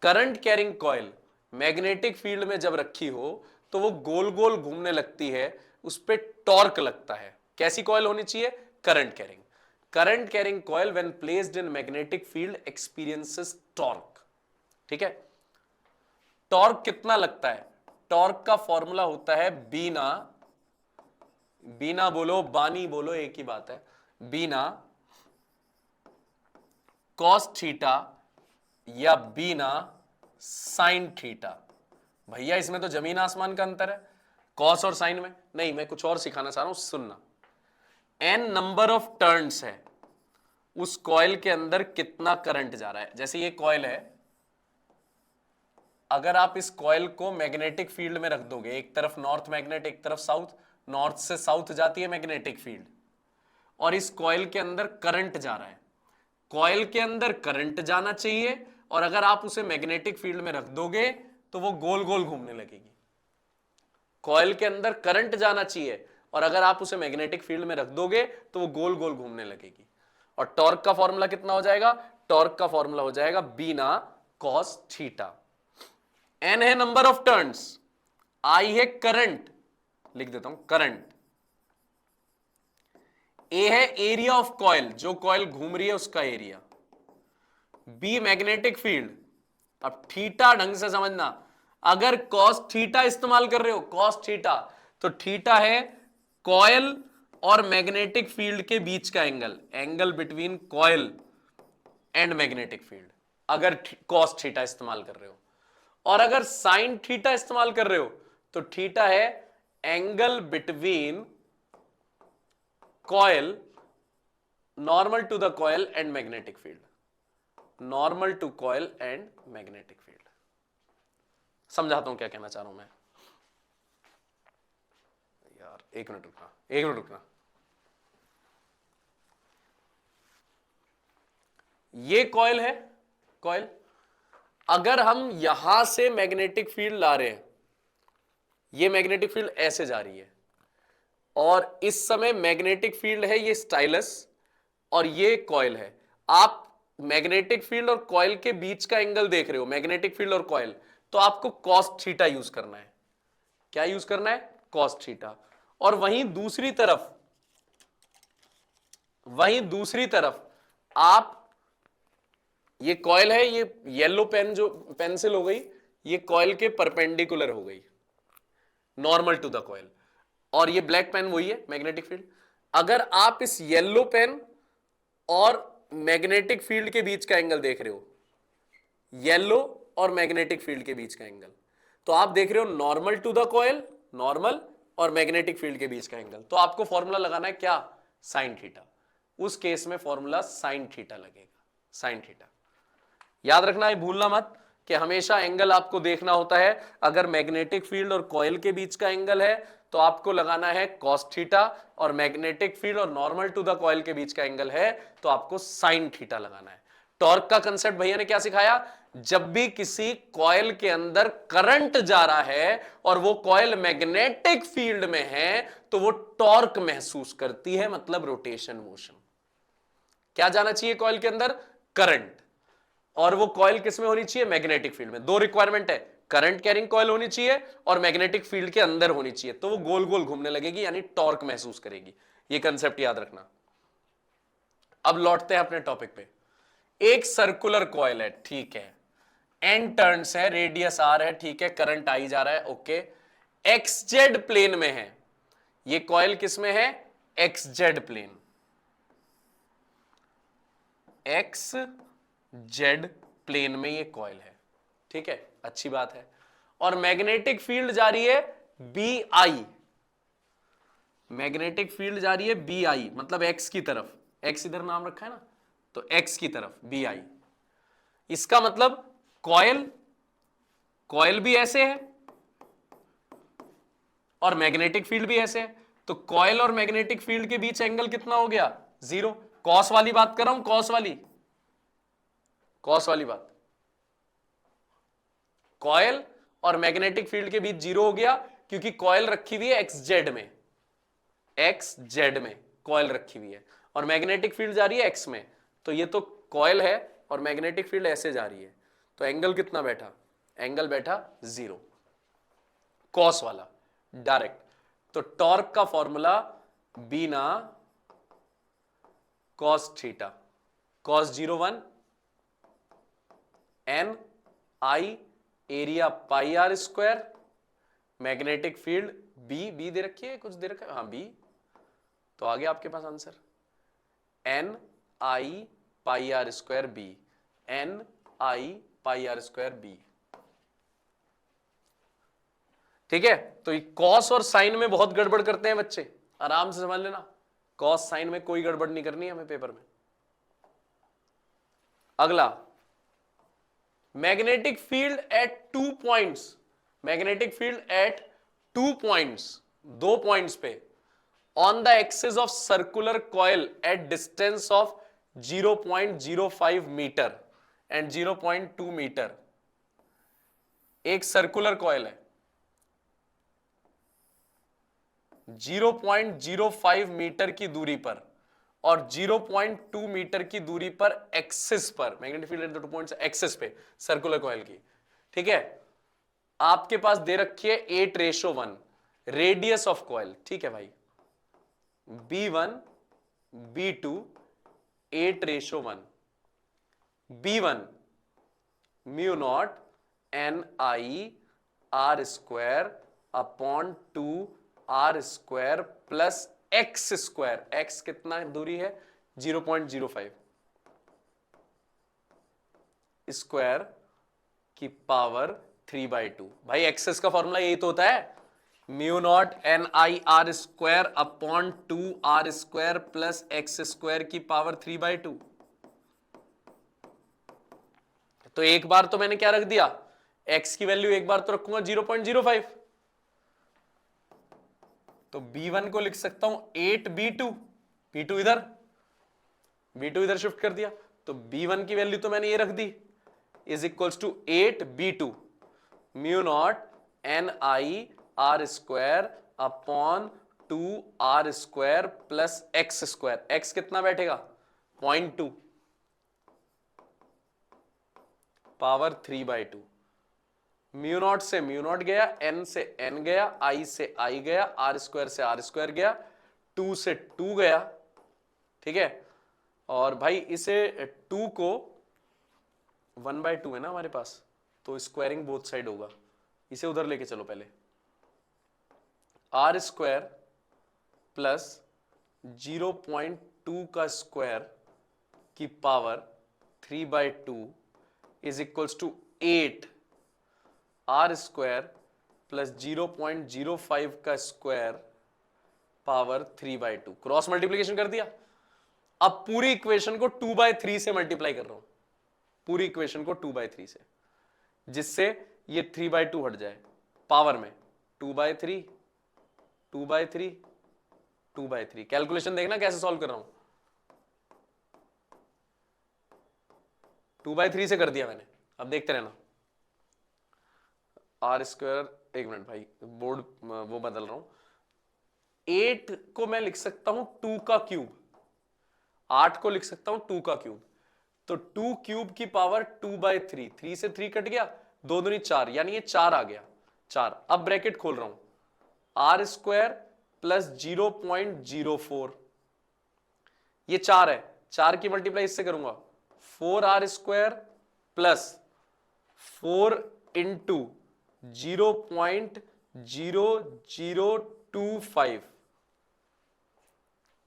Current carrying coil magnetic field में जब रखी हो तो वो गोल गोल घूमने लगती है, उस पे टॉर्क लगता है। कैसी कॉइल होनी चाहिए? Current carrying. Current carrying coil when placed in magnetic field experiences torque. ठीक है, टॉर्क कितना लगता है? टॉर्क का फॉर्मूला होता है बीना, बीना बोलो बानी बोलो एक ही बात है, बीना कॉस थीटा या बीना साइन थीटा। भैया इसमें तो जमीन आसमान का अंतर है कॉस और साइन में। नहीं, मैं कुछ और सिखाना चाह रहा हूं, सुनना। एन नंबर ऑफ टर्न्स है, उस कॉइल के अंदर कितना करंट जा रहा है। जैसे ये कॉइल है, अगर आप इस कॉइल को मैग्नेटिक फील्ड में रख दोगे, एक तरफ नॉर्थ मैग्नेट एक तरफ साउथ, नॉर्थ से साउथ जाती है मैग्नेटिक फील्ड, और इस कॉइल के अंदर करंट जा रहा है। कॉइल के अंदर करंट जाना चाहिए और अगर आप उसे मैग्नेटिक फील्ड में रख दोगे तो वो गोल गोल घूमने लगेगी। कॉइल के अंदर करंट जाना चाहिए और अगर आप उसे मैग्नेटिक फील्ड में रख दोगे तो वो गोल गोल घूमने लगेगी। और टॉर्क का फॉर्मूला कितना हो जाएगा? टॉर्क का फॉर्मूला हो जाएगा बीना कॉस थीटा। एन है नंबर ऑफ टर्न्स, आई है करंट, लिख देता हूं करंट, ए है एरिया ऑफ कॉइल, जो कॉइल घूम रही है उसका एरिया, बी मैग्नेटिक फील्ड। अब थीटा ढंग से समझना, अगर कॉस थीटा इस्तेमाल कर रहे हो, कॉस थीटा, तो थीटा है कॉइल और मैग्नेटिक फील्ड के बीच का angle, angle between coil and magnetic field, अगर कॉस थीटा इस्तेमाल कर रहे हो। और अगर साइन थीटा इस्तेमाल कर रहे हो तो थीटा है angle between coil, normal to the coil and magnetic field, normal to coil and magnetic field. समझाता हूं क्या कहना चाह रहा हूं मैं। यार एक मिनट रुकना, एक मिनट रुकना। ये कॉइल है, कॉइल, अगर हम यहां से मैग्नेटिक फील्ड ला रहे हैं, ये मैग्नेटिक फील्ड ऐसे जा रही है और इस समय मैग्नेटिक फील्ड है ये स्टाइलस और ये कॉइल है। आप मैग्नेटिक फील्ड और कॉइल के बीच का एंगल देख रहे हो, मैग्नेटिक फील्ड और कॉइल, तो आपको कॉस थीटा यूज करना है। क्या यूज करना है? Cos theta. और वहीं दूसरी तरफ आप, ये कॉइल है, ये येलो पेन जो पेंसिल हो गई, ये कॉइल के परपेंडिकुलर हो गई, नॉर्मल टू द कॉइल, और ये ब्लैक पेन वही है मैग्नेटिक फील्ड। अगर आप इस येलो पेन और मैग्नेटिक फील्ड के बीच का एंगल देख रहे हो, येलो और मैग्नेटिक फील्ड के बीच का एंगल, तो आप देख रहे हो normal to the coil, normal, और मैग्नेटिक फील्ड के बीच का एंगल, तो आपको फॉर्मूला लगाना है क्या? Sine theta. उस केस में फॉर्मूला साइन थीटा लगेगा, साइन थीटा। याद रखना है, भूलना मत कि हमेशा एंगल आपको देखना होता है। अगर मैग्नेटिक फील्ड और कॉइल के बीच का एंगल है तो आपको लगाना है कॉस थीटा, और मैग्नेटिक फील्ड और नॉर्मल टू द कॉइल के बीच का एंगल है तो आपको साइन थीटा लगाना है। टॉर्क का कंसेप्ट भैया ने क्या सिखाया? जब भी किसी कॉइल के अंदर करंट जा रहा है और वो कॉइल मैग्नेटिक फील्ड में है तो वो टॉर्क महसूस करती है, मतलब रोटेशन मोशन। क्या जाना चाहिए कॉइल के अंदर? करंट। और वो कॉइल किस में होनी चाहिए? मैग्नेटिक फील्ड में। दो रिक्वायरमेंट है, करंट कैरिंग कॉइल होनी चाहिए और मैग्नेटिक फील्ड के अंदर होनी चाहिए, तो वो गोल गोल घूमने लगेगी, यानी टॉर्क महसूस करेगी। ये कंसेप्ट याद रखना। अब लौटते हैं अपने टॉपिक पे। एक सर्कुलर कॉइल है, ठीक है, एन टर्न्स है, रेडियस आर है, ठीक है, करंट आई जा रहा है, ओके, एक्स जेड प्लेन में है। ये कॉइल किस में है? X Z plane, X Z plane में ये कॉइल है, ठीक है, अच्छी बात है। और मैग्नेटिक फील्ड जा रही है बी आई, मैग्नेटिक फील्ड जा रही है बी आई, मतलब एक्स की तरफ, एक्स इधर नाम रखा है ना, तो एक्स की तरफ बी आई। इसका मतलब कॉइल, कॉइल भी ऐसे है और मैग्नेटिक फील्ड भी ऐसे है, तो कॉइल और मैग्नेटिक फील्ड के बीच एंगल कितना हो गया? 0। कॉस वाली बात कर रहा हूं, कॉस वाली, कॉस वाली बात। कॉइल और मैग्नेटिक फील्ड के बीच 0 हो गया क्योंकि कॉइल रखी हुई है एक्स जेड में, एक्स जेड में कॉइल रखी हुई है और मैग्नेटिक फील्ड जा रही है एक्स में, तो ये तो कॉइल है और मैग्नेटिक फील्ड ऐसे जा रही है, तो एंगल कितना बैठा? एंगल बैठा 0, कॉस वाला डायरेक्ट। तो टॉर्क का फॉर्मूला बीना cos theta, cos 0 1 N I area pi are square, magnetic field B, B दे रखी है, कुछ दे रखा है, हाँ बी, तो आ गया आपके पास answer, N I pi are square B, N I pi are square B. ठीक है, तो ये कॉस और साइन में बहुत गड़बड़ करते हैं बच्चे, आराम से समझ लेना, कॉस साइन में कोई गड़बड़ नहीं करनी है हमें पेपर में। अगला, magnetic field at 2 points, magnetic field at 2 points, 2 points पे, on the axis of circular coil at distance of 0.05 metre and 0.2 metre. एक सर्कुलर कॉइल है, 0.05 मीटर की दूरी पर और 0.2 मीटर की दूरी पर एक्सिस पर, magnetic field at the 2 points axis पे सर्कुलर कॉइल की, ठीक है। आपके पास दे रखी है 8:1 रेडियस ऑफ कॉइल, ठीक है भाई, B1 B2 8:1, B1 mu naught N I R square upon 2 R square plus X square, X कितना दूरी है? 0.05 स्क्वायर की पावर 3/2। भाई एक्सेस का फॉर्मूला यही तो होता है, mu naught N I R square upon 2 R square plus X square की पावर 3/2। तो एक बार तो मैंने क्या रख दिया, x की वैल्यू एक बार तो रखूंगा 0.05, तो b1 को लिख सकता हूं 8b2, b2 इधर, b2 इधर शिफ्ट कर दिया, तो b1 की वैल्यू तो मैंने ये रख दी, is equals to 8b2 mu naught N I R square upon 2 R square plus X square, X कितना बैठेगा? 0.2 पावर 3/2, म्यू नॉट से म्यू नॉट गया, एन से एन गया, आई से आई गया, आर स्क्वायर से आर स्क्वायर गया, 2 से 2 गया, ठीक है। और भाई इसे 2 को 1/2 है ना हमारे पास, तो स्क्वायरिंग बोथ साइड होगा, इसे उधर लेके चलो पहले, आर स्क्वायर प्लस 0.2 का स्क्वायर की power 3/2 is equals to 8 R square plus 0.05 का स्क्वायर पावर 3/2, क्रॉस मल्टीप्लीकेशन कर दिया। अब पूरी इक्वेशन को 2/3 से मल्टीप्लाई कर रहा हूं, पूरी इक्वेशन को 2/3 से, जिससे ये 3/2 हट जाए पावर में, 2/3 2/3 2/3। कैलकुलेशन देखना कैसे सॉल्व कर रहा हूं, 2/3 से कर दिया मैंने। अब देखते रहना, आर स्क्वायर, एक मिनट भाई बोर्ड वो बदल रहा हूं, 8 को मैं लिख सकता हूं 2 का क्यूब, 8 को लिख सकता हूं 2 का क्यूब, तो 2 क्यूब की पावर 2/3, 3 से 3 कट गया, 2 दूनी 4, यानी ये 4 आ गया, 4। अब ब्रैकेट खोल रहा हूं, आर स्क्वायर प्लस 0.04, ये 4 है, 4 की मल्टीप्लाई इससे करूंगा, 4r स्क्वायर प्लस 4 इंटू 0.0025,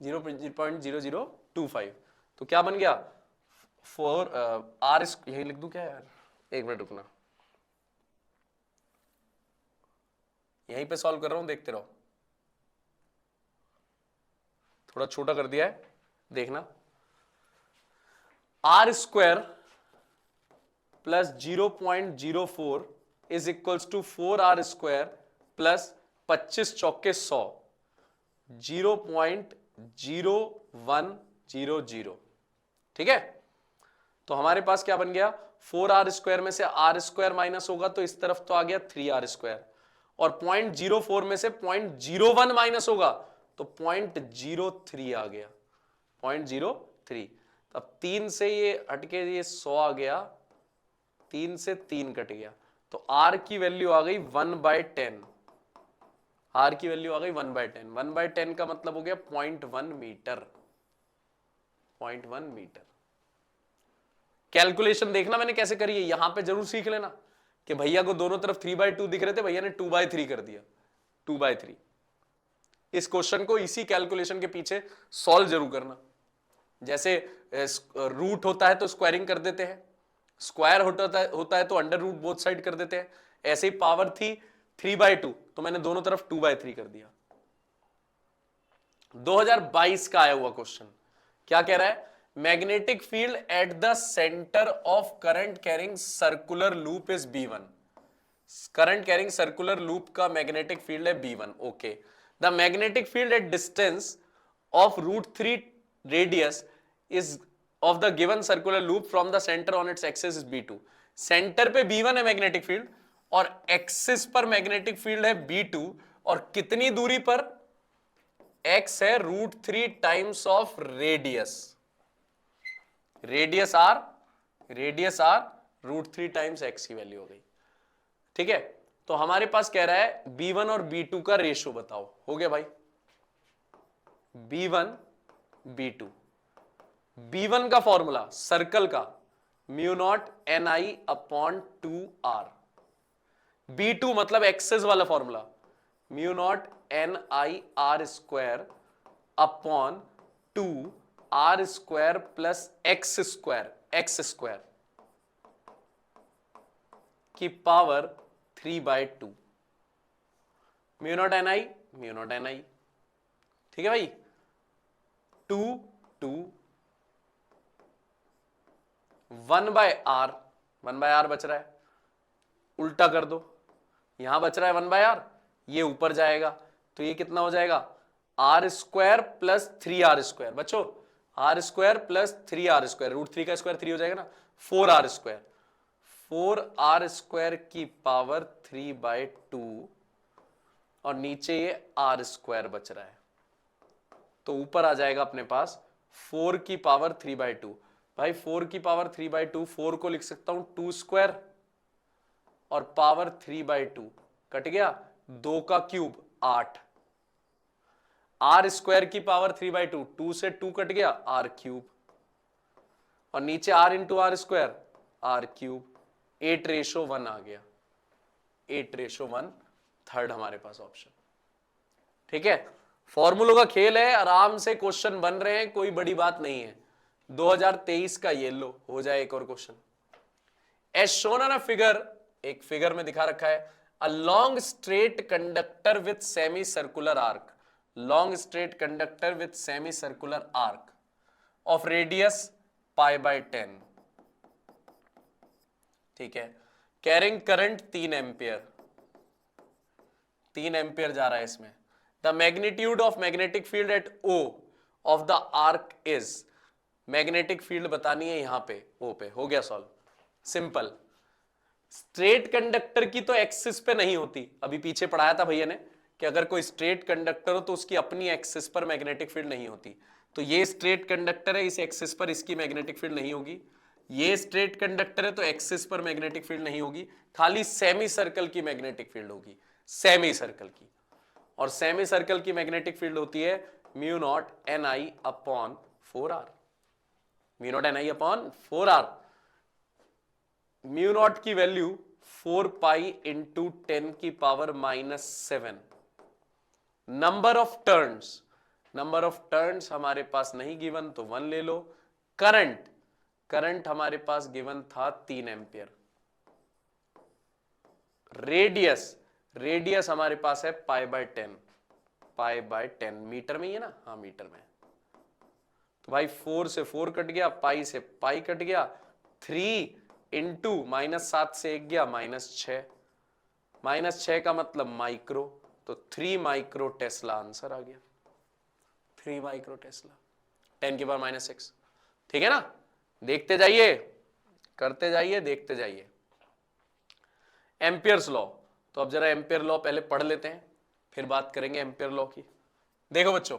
0.0025, तो क्या बन गया 4 आर, यही लिख दूं क्या यार, एक मिनट रुकना, यहीं पे सॉल्व कर रहा हूं, देखते रहो, थोड़ा छोटा कर दिया है, देखना, R square plus 0.04 is equals to 4r square plus 25 चौके 100, 0.0100, ठीक है। तो हमारे पास क्या बन गया, 4r स्क्वायर में से r स्क्वायर माइनस होगा तो इस तरफ तो आ गया 3r स्क्वायर, और 0.04 में से 0.01 माइनस होगा तो 0.03 आ गया, 0.03। अब 3 से ये हटके ये 100 आ गया, 3 से 3 कट गया, तो r की वैल्यू आ गई 1/10, r की वैल्यू आ गई 1/10, 1/10 का मतलब हो गया 0.1 मीटर, 0.1 मीटर। कैलकुलेशन देखना मैंने कैसे करी है, यहां पे जरूर सीख लेना कि भैया को दोनों तरफ 3/2 दिख रहे थे, भैया ने 2/3 कर दिया, 2/3। इस क्वेश्चन को इसी कैलकुलेशन के पीछे सॉल्व जरूर करना। जैसे रूट होता है तो स्क्वायरिंग कर देते हैं, स्क्वायर होता है तो अंडर रूट बोथ साइड कर देते हैं, ऐसे ही पावर थी 3/2 तो मैंने दोनों तरफ 2/3 कर दिया। 2022 का आया हुआ क्वेश्चन क्या कह रहा है, magnetic field at the centre of current carrying circular loop is B1, current carrying circular loop का मैग्नेटिक फील्ड है B1, okay. The magnetic field eight distance of √3 radius is of the given circular loop from the centre on its axis is B2, centre पे B1 है magnetic field और axis पर magnetic field है B2, और कितनी दूरी पर, x है √3 times of radius, radius r √3 times x की वैल्यू हो गई, ठीक है। तो हमारे पास कह रहा है B1 और B2 का रेशियो बताओ, हो गया भाई, B1 B2, B1 का फॉर्मूला सर्कल का μ0ni/2r, B2 मतलब एक्सेस वाला formula μ0ni/2r² plus x square की पावर 3/2, μ0ni, ठीक है भाई, 2 2 1/r, 1/r बच रहा है, उल्टा कर दो, यहां बच रहा है 1/r, ये ऊपर जाएगा तो ये कितना हो जाएगा, r² प्लस 3r², बच्चों r² प्लस 3r², √3 का स्क्वायर 3 हो जाएगा ना, 4r² की पावर 3/2, और नीचे ये r² बच रहा है, तो ऊपर आ जाएगा अपने पास 4 की पावर 3/2, भाई 4 की पावर 3/2, 4 को लिख सकता हूं 2² और पावर 3/2 कट गया, 2 का क्यूब 8, r² की पावर 3/2, 2 से 2 कट गया, r³ और नीचे r इंटू r², r³, 8:1 आ गया, 8:1, थर्ड हमारे पास ऑप्शन, ठीक है। फॉर्मूलों का खेल है, आराम से क्वेश्चन बन रहे हैं, कोई बड़ी बात नहीं है। 2023 का ये लो, हो जाए एक और question. As shown on a figure, एक फिगर में दिखा रखा है, a long straight conductor with semi circular arc, long straight conductor with semi circular arc of radius π/10 ठीक है, कैरिंग करंट 3 एम्पियर, 3 एम्पियर जा रहा है इसमें। The magnitude of magnetic field at O of the arc is, magnetic field बतानी है यहां पे ओ पे। हो गया सॉल्व, सिंपल। स्ट्रेट कंडक्टर की तो एक्सिस पे नहीं होती, अभी पीछे पढ़ाया था भैया ने कि अगर कोई स्ट्रेट कंडक्टर हो तो उसकी अपनी एक्सिस पर मैग्नेटिक फील्ड नहीं होती। तो ये स्ट्रेट कंडक्टर है, इस एक्सिस पर इसकी मैग्नेटिक फील्ड नहीं होगी। ये स्ट्रेट कंडक्टर है तो एक्सिस पर मैग्नेटिक फील्ड नहीं होगी, खाली सेमी सर्कल की मैग्नेटिक फील्ड होगी, सेमी सर्कल की। और सेमी सर्कल की मैग्नेटिक फील्ड होती है mu naught N I upon 4r, mu naught N I upon 4r। Mu naught की वैल्यू 4 पाई इंटू 10 की power -7। Number of turns, number of turns हमारे पास नहीं गिवन तो 1 ले लो। करंट, करंट हमारे पास गिवन था 3 एम्पियर। रेडियस, रेडियस हमारे पास है π/10, π/10 मीटर में ही है ना, हाँ मीटर में। तो भाई 4 से 4 कट गया, पाई से पाई कट गया, 3 इंटू -7 से 1 गया -6, -6 का मतलब माइक्रो, तो 3 माइक्रो टेस्ला आंसर आ गया, 3 माइक्रो टेस्ला, 10 की पावर -6। ठीक है ना, देखते जाइए, करते जाइए, देखते जाइए। एम्पियर्स लॉ, तो अब जरा एम्पियर लॉ पहले पढ़ लेते हैं, फिर बात करेंगे एम्पियर लॉ की। देखो बच्चों,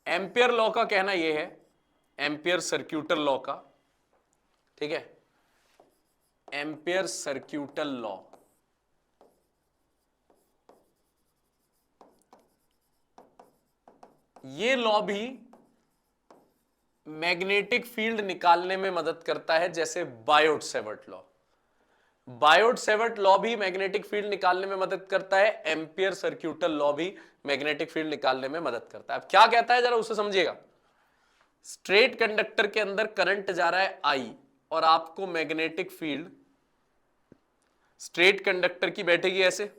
एम्पियर लॉ का कहना यह है, एम्पियर सर्क्यूटल लॉ का, ठीक है, एम्पियर सर्क्यूटल लॉ, ये लॉ भी मैग्नेटिक फील्ड निकालने में मदद करता है, जैसे Biot Savart law. Biot Savart law भी मैग्नेटिक फील्ड निकालने में मदद करता है, एम्पियर सर्क्यूटल लॉ भी मैग्नेटिक फील्ड निकालने में मदद करता है। अब क्या कहता है जरा उसे समझिएगा। स्ट्रेट कंडक्टर के अंदर करंट जा रहा है I, और आपको मैग्नेटिक फील्ड स्ट्रेट कंडक्टर की बैठेगी ऐसे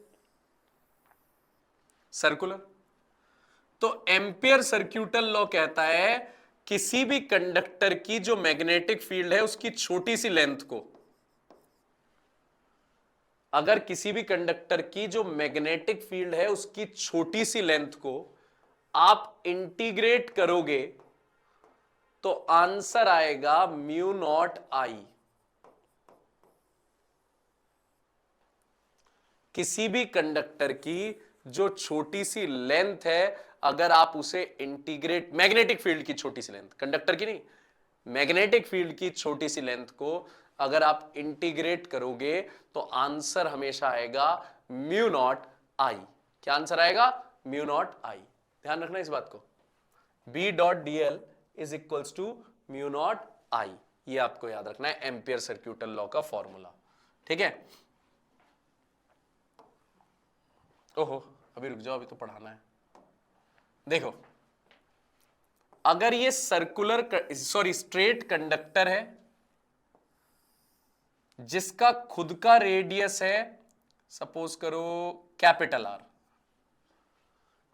सर्कुलर। तो एम्पियर सर्क्यूटल लॉ कहता है किसी भी कंडक्टर की जो मैग्नेटिक फील्ड है उसकी छोटी सी लेंथ को, अगर किसी भी कंडक्टर की जो मैग्नेटिक फील्ड है उसकी छोटी सी लेंथ को आप इंटीग्रेट करोगे तो आंसर आएगा म्यू नॉट I। किसी भी कंडक्टर की जो छोटी सी लेंथ है, अगर आप उसे इंटीग्रेट, मैग्नेटिक फील्ड की छोटी सी लेंथ, कंडक्टर की नहीं, मैग्नेटिक फील्ड की छोटी सी लेंथ को अगर आप इंटीग्रेट करोगे तो आंसर हमेशा आएगा म्यू नॉट I। क्या आंसर आएगा? Mu naught I। ध्यान रखना इस बात को, B.dl is equals to mu naught I। ये आपको याद रखना है, एम्पियर सर्क्यूटल लॉ का फॉर्मूला। ठीक है, ओहो अभी रुक जाओ, अभी तो पढ़ाना है। देखो, अगर ये सर्कुलर सॉरी स्ट्रेट कंडक्टर है जिसका खुद का रेडियस है, सपोज करो कैपिटल R,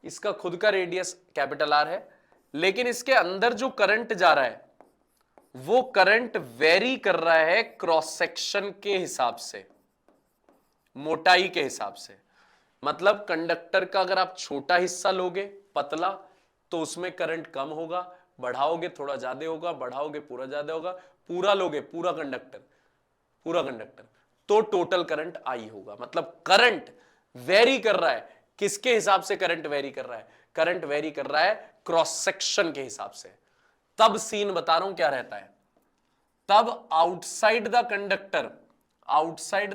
इसका खुद का रेडियस कैपिटल R है, लेकिन इसके अंदर जो करंट जा रहा है वो करंट वेरी कर रहा है क्रॉस सेक्शन के हिसाब से, मोटाई के हिसाब से। मतलब कंडक्टर का अगर आप छोटा हिस्सा लोगे पतला तो उसमें करंट कम होगा, बढ़ाओगे थोड़ा ज्यादा होगा, बढ़ाओगे पूरा ज्यादा होगा, पूरा लोगे पूरा कंडक्टर तो टोटल करंट I होगा। मतलब करंट वेरी कर रहा है, किसके हिसाब से करंट वेरी कर रहा है? करंट वेरी कर रहा है क्रॉस सेक्शन के हिसाब से। तब सीन बता रहा हूं क्या रहता है, तब आउटसाइड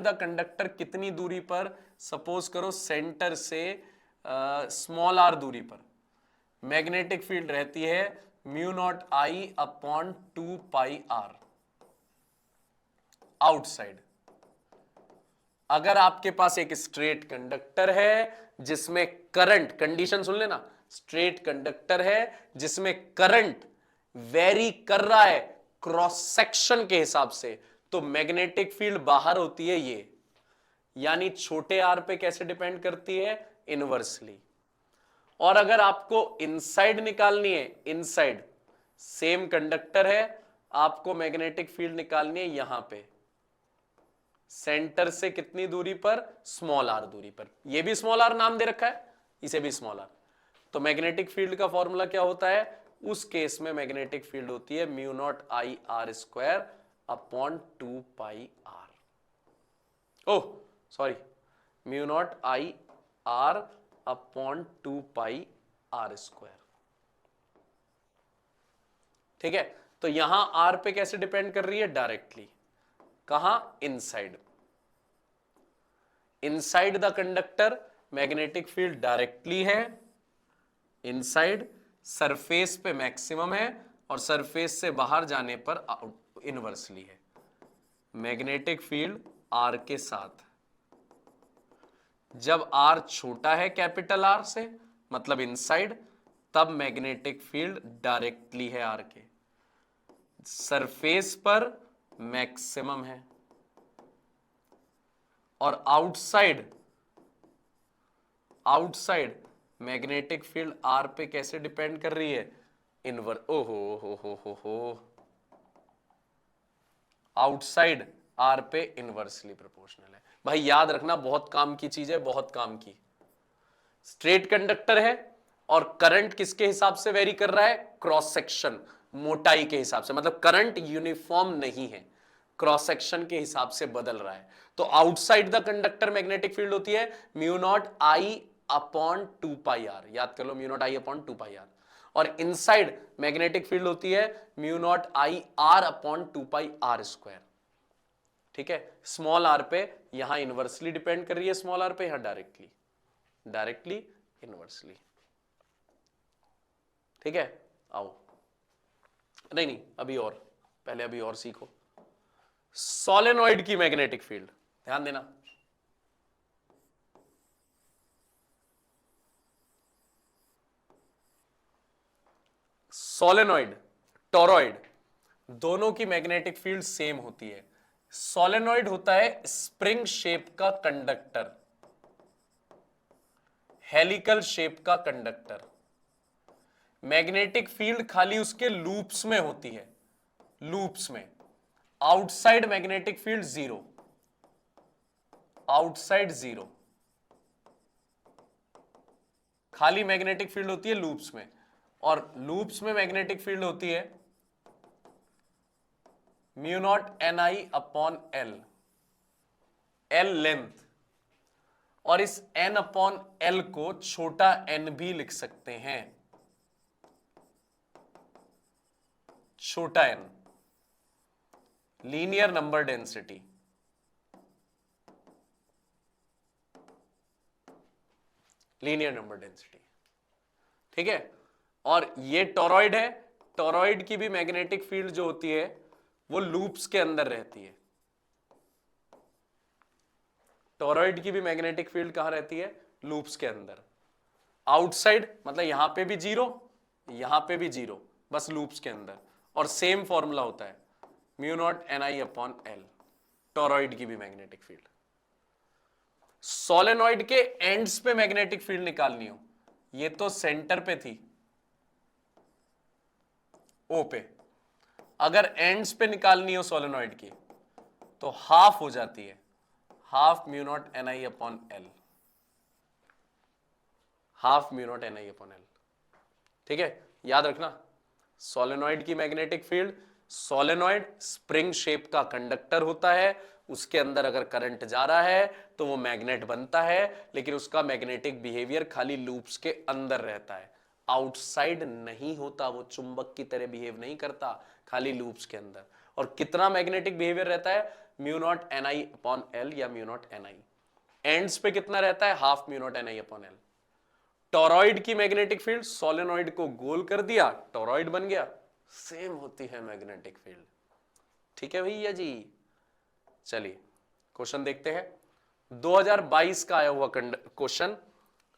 द कंडक्टर कितनी दूरी पर, सपोज करो सेंटर से स्मॉल r दूरी पर, मैग्नेटिक फील्ड रहती है mu naught I upon 2 pi r outside. अगर आपके पास एक स्ट्रेट कंडक्टर है जिसमें करंट, कंडीशन सुन लेना, स्ट्रेट कंडक्टर है जिसमें करंट वेरी कर रहा है क्रॉस सेक्शन के हिसाब से, तो मैग्नेटिक फील्ड बाहर होती है ये, यानी छोटे r पे कैसे डिपेंड करती है? इनवर्सली। और अगर आपको इनसाइड निकालनी है, इनसाइड सेम कंडक्टर है, आपको मैग्नेटिक फील्ड निकालनी है यहां पे, सेंटर से कितनी दूरी पर, स्मॉल आर दूरी पर। ये भी स्मॉल आर नाम दे रखा है, इसे भी स्मॉल आर। तो मैग्नेटिक फील्ड का फॉर्मूला क्या होता है, उस केस में मैग्नेटिक फील्ड होती है mu naught I R square upon 2 pi R. Oh sorry, mu naught I R upon 2 pi are square. ठीक है, तो यहां आर पे कैसे डिपेंड कर रही है, डायरेक्टली। कहां, inside. Inside the conductor magnetic field directly है, इनसाइड सरफेस पे मैक्सिमम है और सरफेस से बाहर जाने पर इनवर्सली है। मैग्नेटिक फील्ड आर के साथ, जब आर छोटा है कैपिटल आर से, मतलब इनसाइड, तब मैग्नेटिक फील्ड डायरेक्टली है आर के, सरफेस पर मैक्सिमम है। और outside, outside magnetic field R पे कैसे डिपेंड कर रही है, ओहो हो, आउटसाइड आर पे इनवर्सली प्रोपोर्शनल है। भाई याद रखना, बहुत काम की चीज है, बहुत काम की। स्ट्रेट कंडक्टर है और करंट किसके हिसाब से वेरी कर रहा है, क्रॉस सेक्शन, मोटाई के हिसाब से, मतलब करंट यूनिफॉर्म नहीं है, क्रॉस सेक्शन के हिसाब से बदल रहा है। तो outside the conductor magnetic field होती है mu naught I upon 2 pi R, याद कर लो, mu naught I upon 2 pi R. और इनसाइड मैग्नेटिक फील्ड होती है mu naught I R upon 2 pi are square. ठीक है, स्मॉल आर पे यहां इनवर्सली डिपेंड कर रही है, स्मॉल आर पे यहां डायरेक्टली, डायरेक्टली इनवर्सली। ठीक है, आओ, नहीं अभी और, पहले अभी और सीखो। सोलेनॉइड की मैग्नेटिक फील्ड, ध्यान देना। सोलेनॉइड, टोरॉइड, दोनों की मैग्नेटिक फील्ड सेम होती है। सोलेनॉइड होता है स्प्रिंग शेप का कंडक्टर, हेलिकल शेप का कंडक्टर। मैग्नेटिक फील्ड खाली उसके लूप्स में होती है, लूप्स में। Outside magnetic field zero, outside zero, खाली मैग्नेटिक फील्ड होती है लूप्स में। और लूप्स में मैग्नेटिक फील्ड होती है mu naught N I upon L, L length. और इस एन अपॉन एल को छोटा एन भी लिख सकते हैं, छोटा N, linear number density. Linear number density, ठीक है। और ये टोरॉइड है, टोरॉइड की भी मैग्नेटिक फील्ड जो होती है वो लूप्स के अंदर रहती है। टोरॉइड की भी मैग्नेटिक फील्ड कहां रहती है, लूप्स के अंदर। आउटसाइड मतलब यहां पे भी जीरो, यहां पे भी जीरो, बस लूप्स के अंदर। और सेम फॉर्मूला होता है mu naught N I upon L, toroid की भी मैग्नेटिक फील्ड। सोलेनॉइड के एंड्स पे मैग्नेटिक फील्ड निकालनी हो, ये तो सेंटर पे थी, ओ पे, अगर एंड्स पे निकालनी हो सोलेनॉइड की तो हाफ हो जाती है, half mu naught N I upon L, half mu naught N I upon L. ठीक है, याद रखना, सोलेनॉइड की magnetic field, solenoid spring shape का कंडक्टर होता है, उसके अंदर अगर करंट जा रहा है तो वो मैग्नेट बनता है, लेकिन उसका मैग्नेटिक बिहेवियर खाली लूप्स के अंदर रहता है, आउटसाइड नहीं होता, वो चुंबक की तरह बिहेव नहीं करता, खाली लूप्स के अंदर। और कितना मैग्नेटिक बिहेवियर रहता है, mu naught N I upon L या mu naught N I. Ends पे कितना रहता है, half mu naught N I upon L. Toroid की मैग्नेटिक फील्ड, सोलेनॉइड को गोल कर दिया, टोरॉइड बन गया, सेम होती है मैग्नेटिक फील्ड। ठीक है भैया जी, चलिए क्वेश्चन देखते हैं। 2022 का आया हुआ question,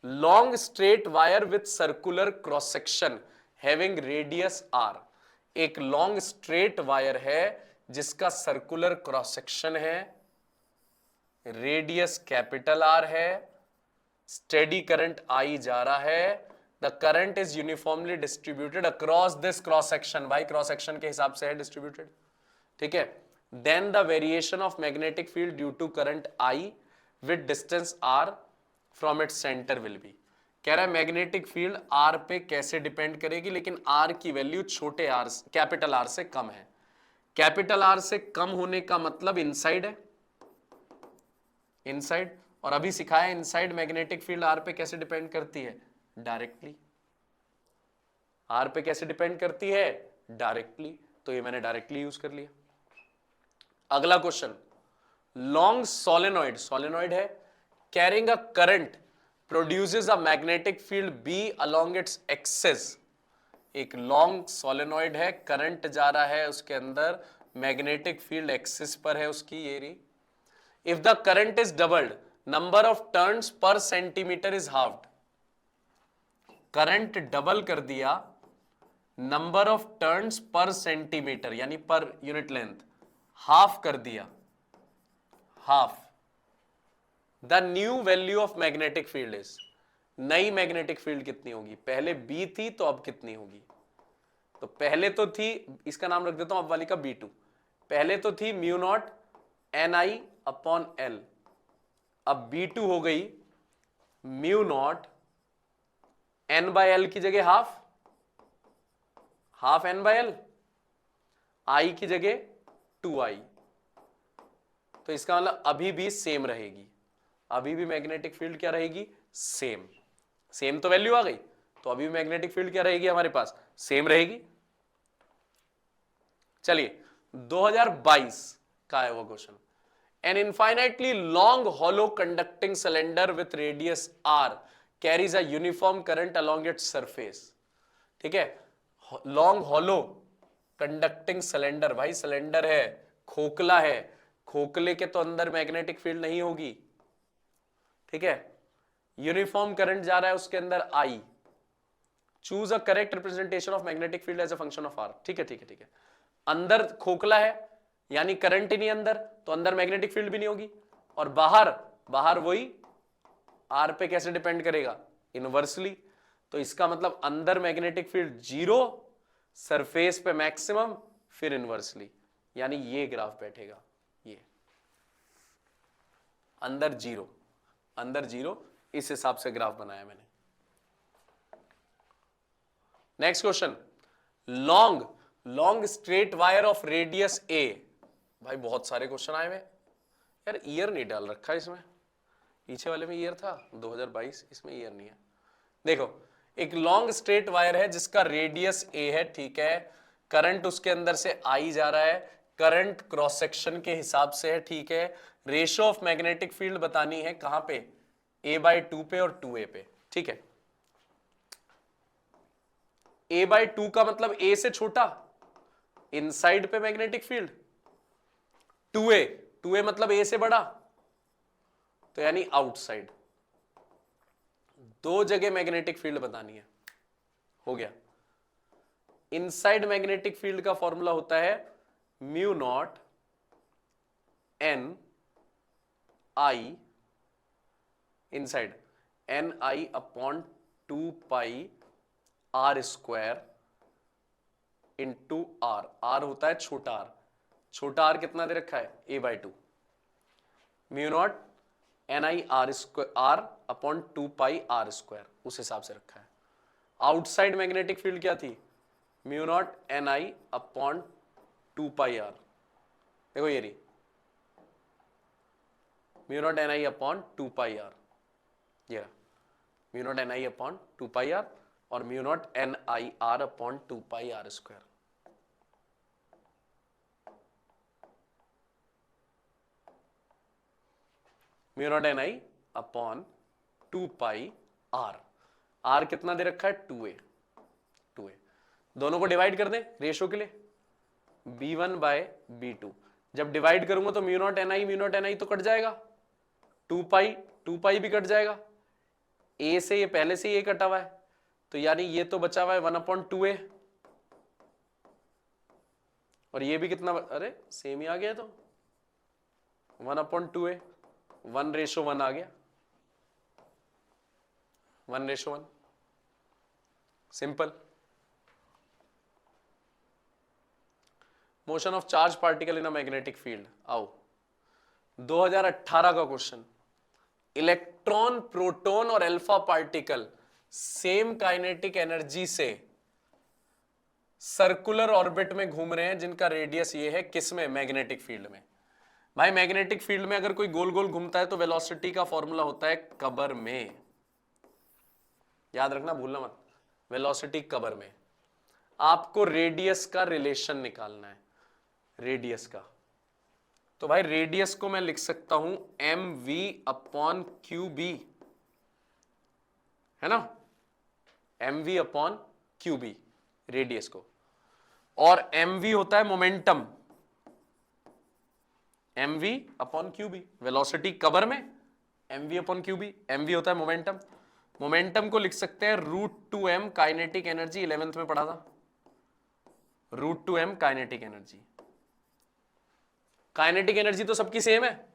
long straight wire with circular cross section having radius R. एक लॉन्ग स्ट्रेट वायर है जिसका सर्कुलर क्रॉस सेक्शन है, रेडियस कैपिटल आर है, स्टेडी करंट आई जा रहा है, the current is uniformly distributed across this cross section. भाई cross section के हिसाब से है डिस्ट्रीब्यूटेड, ठीक है। then the variation of magnetic field due to current I with distance r from its center will be। कह रहा है मैग्नेटिक फील्ड r पे कैसे डिपेंड करेगी, लेकिन r की वैल्यू छोटे r कैपिटल R से कम है। कैपिटल R से कम होने का मतलब इनसाइड है, इनसाइड। और अभी सिखाया इनसाइड मैग्नेटिक फील्ड r पे कैसे डिपेंड करती है, डायरेक्टली। r पे कैसे डिपेंड करती है, डायरेक्टली। तो ये मैंने डायरेक्टली यूज कर लिया। अगला क्वेश्चन, लॉन्ग सोलेनॉइड, सोलेनॉइड है, carrying a current produces a magnetic field B along its axis. एक लॉन्ग सोलेनॉइड है, करंट जा रहा है उसके अंदर, मैग्नेटिक फील्ड एक्सिस पर है उसकी, ये रही। If the current is doubled, number of turns per centimetre is halved. Current double कर दिया, number of turns per centimetre यानी पर यूनिट लेंथ हाफ कर दिया, half. The new value of magnetic field is, नई magnetic field कितनी होगी, पहले B थी तो अब कितनी होगी। तो पहले तो थी, इसका नाम रख देता हूं अब वाली का B2। पहले तो थी mu naught NI upon L, अब B2 हो गई mu naught N by L की जगह half, half N by L, I की जगह 2I। तो इसका मतलब अभी भी सेम रहेगी, अभी भी मैग्नेटिक फील्ड क्या रहेगी, सेम। सेम तो वैल्यू आ गई, तो अभी भी मैग्नेटिक फील्ड क्या रहेगी हमारे पास, सेम रहेगी। चलिए 2022 का है वो question. An infinitely long hollow conducting cylinder with radius r carries a uniform current along its surface. ठीक है, लॉन्ग हॉलो कंडक्टिंग सिलेंडर, भाई सिलेंडर है, खोखला है, खोखले के तो अंदर मैग्नेटिक फील्ड नहीं होगी। ठीक है, यूनिफॉर्म करंट जा रहा है उसके अंदर I। Choose a correct representation of magnetic field as a function of R। ठीक है, ठीक है, ठीक है। अंदर खोखला है यानी करंट ही नहीं अंदर, तो अंदर मैग्नेटिक फील्ड भी नहीं होगी। और बाहर, बाहर वही R पे कैसे डिपेंड करेगा, इनवर्सली। तो इसका मतलब अंदर मैग्नेटिक फील्ड जीरो, सरफेस पे मैक्सिमम, फिर इनवर्सली, यानी ये ग्राफ बैठेगा, ये अंदर जीरो, अंदर जीरो, इस हिसाब से ग्राफ बनाया मैंने। Next question, long long straight wire of radius A. भाई बहुत सारे क्वेश्चन आए हुए यार, ईयर नहीं डाल रखा इसमें, पीछे वाले में ईयर था 2022, इसमें ईयर नहीं है। देखो, एक लॉन्ग स्ट्रेट वायर है जिसका रेडियस ए है, ठीक है, करंट उसके अंदर से आई जा रहा है, करंट क्रॉस सेक्शन के हिसाब से है, ठीक है। रेशियो ऑफ मैग्नेटिक फील्ड बतानी है कहां पे, A/2 पे और 2A पे। ठीक है, A/2 का मतलब A से छोटा, इनसाइड पे मैग्नेटिक फील्ड, 2A मतलब A से बड़ा, तो यानी आउटसाइड। दो जगह मैग्नेटिक फील्ड बतानी है, हो गया। इनसाइड मैग्नेटिक फील्ड का फॉर्मूला होता है mu naught NI, inside NI upon 2 पाई R² इंटू R। R होता है छोटा r, छोटा r कितना दे रखा है, A/2, mu naught NI R upon 2 पाई R², उस हिसाब से रखा है। आउटसाइड मैग्नेटिक फील्ड क्या थी, म्यू नॉट NI अपॉन 2 पाई R। देखो ये रही म्यू नॉट NI अपॉन 2 पाई R, ये म्यू नॉट NI अपॉन 2 पाई R और mu naught NI R upon 2 पाई R²। Mu naught NI upon 2 पाई R। R कितना दे रखा है, 2A, 2A। दोनों को डिवाइड कर दें रेशो के लिए, B1 बाय B2। जब डिवाइड करूंगा तो म्यू नॉट NI तो कट जाएगा, 2 पाई भी कट जाएगा, A से ये पहले से ये कटा हुआ है, तो यानी ये तो बचा हुआ है 1/2A, और ये भी कितना, अरे सेम ही आ गया, तो 1/2A, 1:1 आ गया, 1:1, simple. Motion of charge particle in a magnetic field. आओ 2018 का क्वेश्चन, इलेक्ट्रॉन, प्रोटॉन और alpha particle same kinetic energy से सर्कुलर ऑर्बिट में घूम रहे हैं, जिनका रेडियस ये है, किसमें? मैग्नेटिक फील्ड में। भाई मैग्नेटिक फील्ड में अगर कोई गोल गोल घूमता है तो वेलोसिटी का फॉर्मूला होता है कबर में, याद रखना, भूलना मत, वेलोसिटी कबर में। आपको रेडियस का रिलेशन निकालना है, रेडियस का। तो भाई रेडियस को मैं लिख सकता हूं M V upon Q B, है ना, M V upon Q B radius को। और एम वी होता है momentum, M V upon Q B, velocity कबर में M V upon Q B, M V होता है मोमेंटम। मोमेंटम को लिख सकते हैं √2m काइनेटिक एनर्जी, 11th में पढ़ा था, √2m kinetic energy. Kinetic energy तो सबकी सेम है,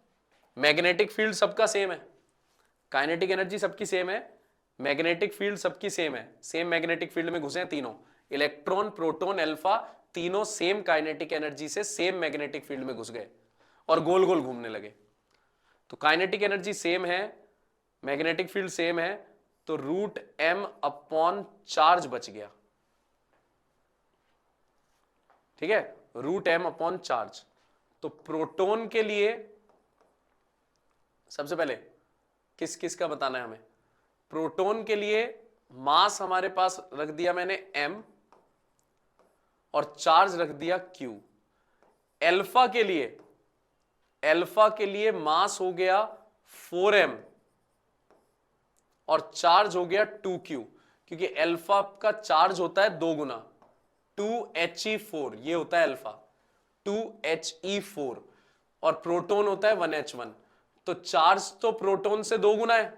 मैग्नेटिक फील्ड सबका सेम है, काइनेटिक एनर्जी सबकी सेम है, मैग्नेटिक फील्ड सबकी सेम है, सेम मैग्नेटिक फील्ड में घुसे हैं तीनों, इलेक्ट्रॉन, प्रोटॉन, अल्फा, तीनों सेम काइनेटिक एनर्जी से सेम मैग्नेटिक फील्ड में घुस गए और गोल गोल घूमने लगे। तो काइनेटिक एनर्जी सेम है, मैग्नेटिक फील्ड सेम है, तो √m अपॉन चार्ज बच गया, ठीक है, √m अपॉन चार्ज। तो प्रोटॉन के लिए सबसे पहले किस किस का बताना है हमें? प्रोटॉन के लिए मास हमारे पास रख दिया मैंने m और चार्ज रख दिया q। अल्फा के लिए मास हो गया 4m और चार्ज हो गया 2q, क्योंकि अल्फा का चार्ज होता है 2 गुना, 2he4 ये होता है अल्फा, 2he4, और प्रोटॉन होता है 1h1। तो चार्ज तो प्रोटॉन से 2 गुना है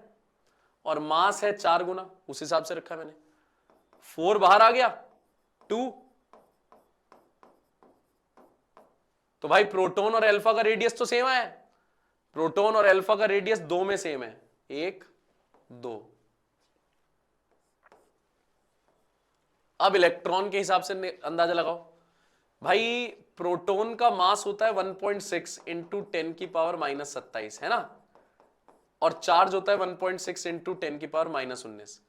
और मास है 4 गुना, उस हिसाब से रखा मैंने। 4 बाहर आ गया, 2। तो भाई प्रोटॉन और अल्फा का रेडियस तो सेम है, प्रोटॉन और अल्फा का रेडियस 2 में सेम है, 1 2। अब इलेक्ट्रॉन के हिसाब से अंदाजा लगाओ। भाई प्रोटॉन का मास होता है 1.6 इंटू 10 की पावर -27, है ना, और चार्ज होता है 1.6 इंटू 10 की पावर -19।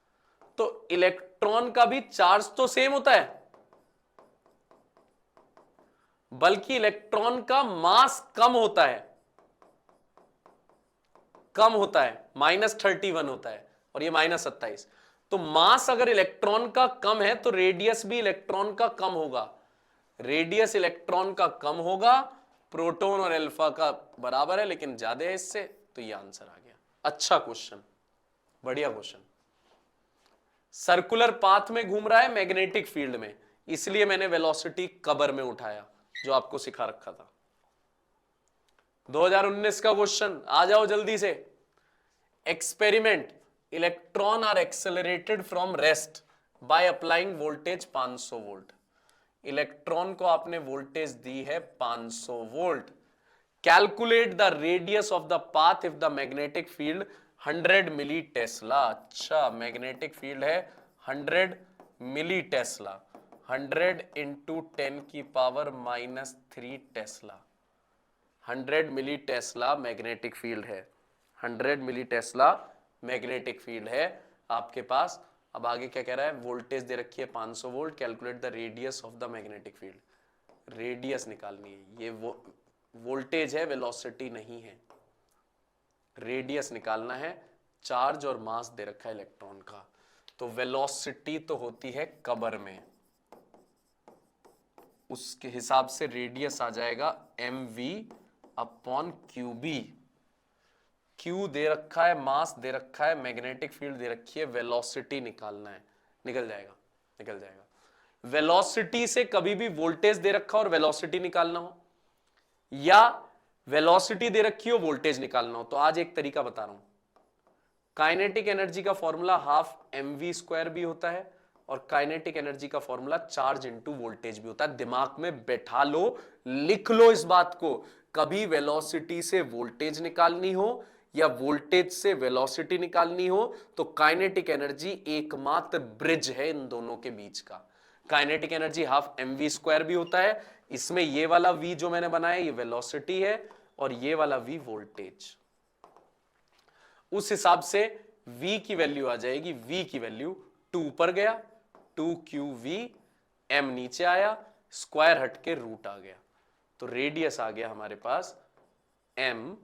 तो इलेक्ट्रॉन का भी चार्ज तो सेम होता है, बल्कि इलेक्ट्रॉन का मास कम होता है, -31 होता है और ये -27। तो मास अगर इलेक्ट्रॉन का कम है तो रेडियस भी इलेक्ट्रॉन का कम होगा, रेडियस इलेक्ट्रॉन का कम होगा, प्रोटॉन और अल्फा का बराबर है लेकिन ज्यादा है इससे, तो ये आंसर आ गया। अच्छा क्वेश्चन, बढ़िया क्वेश्चन। सर्कुलर पाथ में घूम रहा है मैग्नेटिक फील्ड में, इसलिए मैंने वेलोसिटी कबर में उठाया, जो आपको सिखा रखा था। 2019 का क्वेश्चन, आ जाओ जल्दी से। Experiment, electron are accelerated from rest by applying voltage 500 volt. Electron को आपने वोल्टेज दी है 500 volt. Calculate the radius of the path if the magnetic field 100 milli tesla. अच्छा, मैग्नेटिक फील्ड है 100 मिली टेस्ला, 100 इंटू 10 की power -3 tesla. 100 milli tesla magnetic field है, 100 milli tesla magnetic field है आपके पास। अब आगे क्या कह रहा है? वोल्टेज दे रखी है 500 volt, calculate the radius of the magnetic field. Radius निकालनी है, ये वोल्टेज है, वेलोसिटी नहीं है, रेडियस निकालना है। चार्ज और मास दे रखा है इलेक्ट्रॉन का, तो वेलोसिटी तो होती है कबर में, उसके हिसाब से रेडियस आ जाएगा mv अपॉन क्यूबी। क्यू दे रखा है, मास दे रखा है, मैग्नेटिक फील्ड दे रखी है, वेलोसिटी निकालना है, निकल जाएगा, निकल जाएगा। वेलोसिटी से कभी भी वोल्टेज दे रखा और वेलोसिटी निकालना हो, या वेलोसिटी दे रखी हो वोल्टेज निकालना हो, तो आज एक तरीका बता रहा हूं। काइनेटिक एनर्जी का फॉर्मूला हाफ mv² भी होता है और काइनेटिक एनर्जी का फॉर्मूला चार्ज इंटू वोल्टेज भी होता है। दिमाग में बैठा लो, लिख लो इस बात को। कभी वेलोसिटी से वोल्टेज निकालनी हो या वोल्टेज से वेलोसिटी निकालनी हो तो काइनेटिक एनर्जी एकमात्र ब्रिज है इन दोनों के बीच का। काइनेटिक एनर्जी हाफ mv² भी होता है, इसमें ये वाला v जो मैंने बनाया ये वेलोसिटी है और ये वाला v वोल्टेज। उस हिसाब से v की वैल्यू आ जाएगी, v की वैल्यू 2 ऊपर गया 2qv, m नीचे आया, स्क्वायर हट के रूट आ गया, तो रेडियस आ गया हमारे पास m,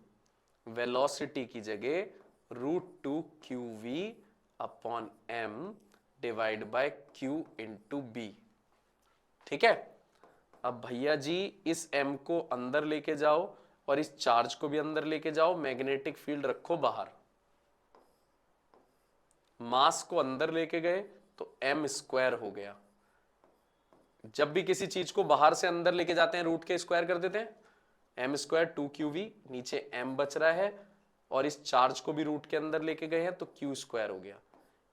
वेलोसिटी की जगह √2qv upon m divide by q into b। ठीक है, अब भैया जी इस m को अंदर लेके जाओ और इस चार्ज को भी अंदर लेके जाओ, मैग्नेटिक फील्ड रखो बाहर, मास को अंदर लेके गए तो m स्क्वायर हो गया। जब भी किसी चीज को बाहर से अंदर लेके जाते हैं रूट के स्क्वायर कर देते हैं, m स्क्वायर 2qv, नीचे m बच रहा है और इस चार्ज को भी रूट के अंदर लेके गए हैं तो q स्क्वायर हो गया,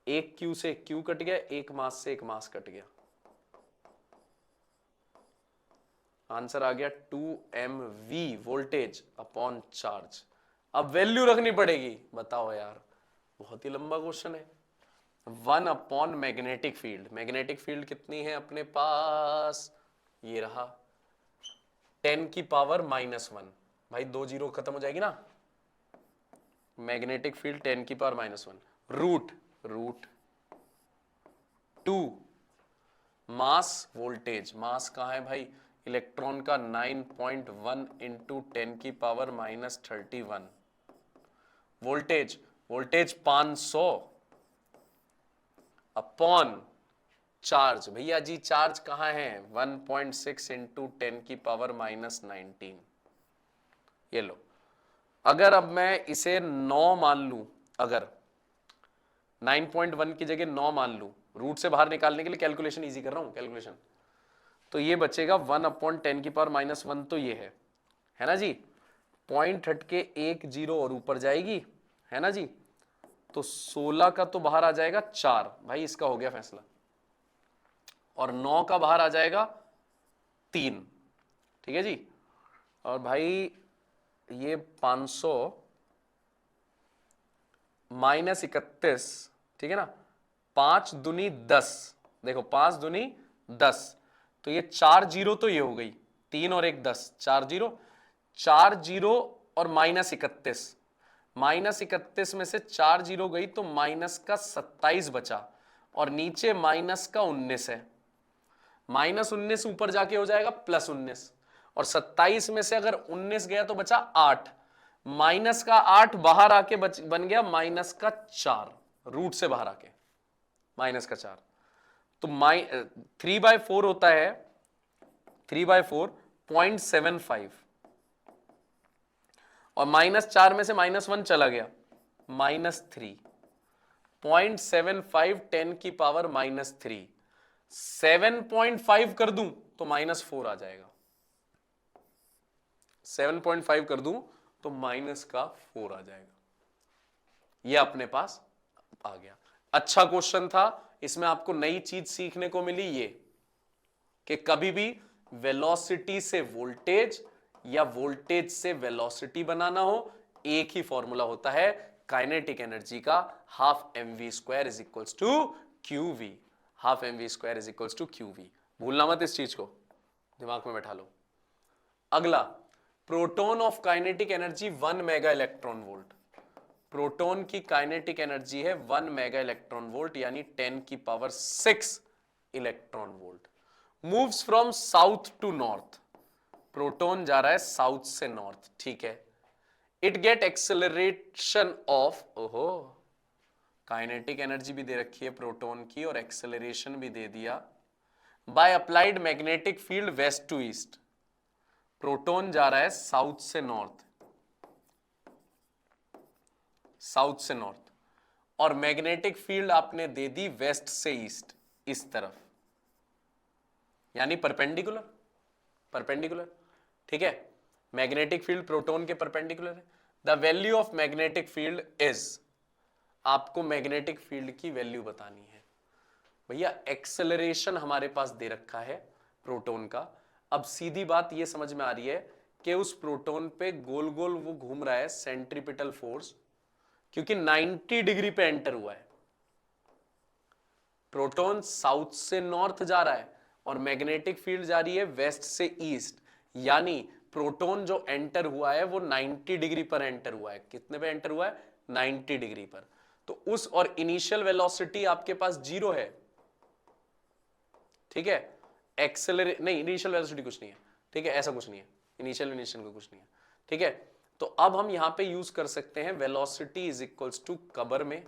एक q से q कट गया, एक मास से एक मास कट गया, आंसर आ गया 2mv वोल्टेज अपॉन चार्ज। अब वैल्यू रखनी पड़ेगी, बताओ यार, बहुत ही लंबा क्वेश्चन है। 1 upon magnetic field, magnetic field कितनी है अपने पास, ये रहा 10 की पावर -1, भाई 2 जीरो खत्म हो जाएगी ना, मैग्नेटिक फील्ड 10 की पावर -1 रूट 2 मास वोल्टेज, मास कहां है भाई, इलेक्ट्रॉन का 9.1 इंटू 10 की पावर -31, वोल्टेज 500 अपॉन चार्ज, भैया जी चार्ज कहां है 1.6 इंटू 10 की पावर -19, ये लो। अगर अब मैं इसे 9 मान लू, अगर 9.1 की जगह 9 मान लू, रूट से बाहर निकालने के लिए कैलकुलेशन इजी कर रहा हूं, कैलकुलेशन, तो ये बचेगा 1/10 की पावर -1, तो ये है ना जी, पॉइंट हट के 1 जीरो और ऊपर जाएगी, है ना जी, तो 16 का तो बाहर आ जाएगा 4, भाई इसका हो गया फैसला, और 9 का बाहर आ जाएगा 3, ठीक है जी। और भाई ये 500 -31, ठीक है ना, 5 दूनी 10, देखो 5 दूनी 10, तो ये 4 जीरो तो ये हो गई, 3 और 1 10, 4 जीरो और -31 में से 4 जीरो गई तो माइनस का 27 बचा, और नीचे माइनस का 19 है, -19 ऊपर जाके हो जाएगा +19, और 27 में से अगर 19 गया तो बचा 8, माइनस का 8 बाहर आके बन गया -4, रूट से बाहर आके -4, तो 3/4 होता है, 3/4 0.75, और -4 में से -1 चला गया, -3, 0.75 10 की पावर -3, 7.5 कर दूं तो -4 आ जाएगा, 7.5 कर दूं तो -4 आ जाएगा, ये अपने पास आ गया। अच्छा क्वेश्चन था, इसमें आपको नई चीज सीखने को मिली, ये कि कभी भी वेलोसिटी से वोल्टेज या वोल्टेज से वेलोसिटी बनाना हो, एक ही फॉर्मूला होता है काइनेटिक एनर्जी का, ½ mv² = qv, ½ mv² = qv, भूलना मत इस चीज को, दिमाग में बैठा लो। अगला, proton of kinetic energy 1 mega electron volt, proton की काइनेटिक एनर्जी है 1 मेगा इलेक्ट्रॉन वोल्ट, यानी 10 की power 6 electron volt, moves from south to north, proton जा रहा है साउथ से नॉर्थ, ठीक है, इट गेट एक्सेलरेशन ऑफ, ओहो, काइनेटिक एनर्जी भी दे रखी है प्रोटॉन की और एक्सेलरेशन भी दे दिया, by applied magnetic field west to east, proton जा रहा है साउथ से नॉर्थ, साउथ से नॉर्थ, और मैग्नेटिक फील्ड आपने दे दी वेस्ट से ईस्ट, इस तरफ, यानी परपेंडिकुलर, परपेंडिकुलर, ठीक है, मैग्नेटिक फील्ड प्रोटॉन के परपेंडिकुलर है। The value of magnetic field is, आपको मैग्नेटिक फील्ड की वैल्यू बतानी है भैया, एक्सेलरेशन हमारे पास दे रखा है प्रोटॉन का, अब सीधी बात ये समझ में आ रही है कि उस प्रोटॉन पे गोल गोल वो घूम रहा है सेंट्रीपिटल फोर्स, क्योंकि 90 डिग्री पे एंटर हुआ है, प्रोटॉन साउथ से नॉर्थ जा रहा है और मैग्नेटिक फील्ड जा रही है वेस्ट से ईस्ट, यानी प्रोटॉन जो एंटर हुआ है वो 90 डिग्री पर एंटर हुआ है। कितने पे एंटर हुआ है? 90 डिग्री पर। तो उस और इनिशियल वेलोसिटी आपके पास 0 है, ठीक है। एक्सेलरेट नहीं, इनिशियल वेलोसिटी कुछ नहीं है, ठीक है, ऐसा कुछ नहीं है, इनिशियल को कुछ नहीं है, ठीक है। तो अब हम यहां पे यूज कर सकते हैं वेलोसिटी इज इक्वल्स टू कबर में,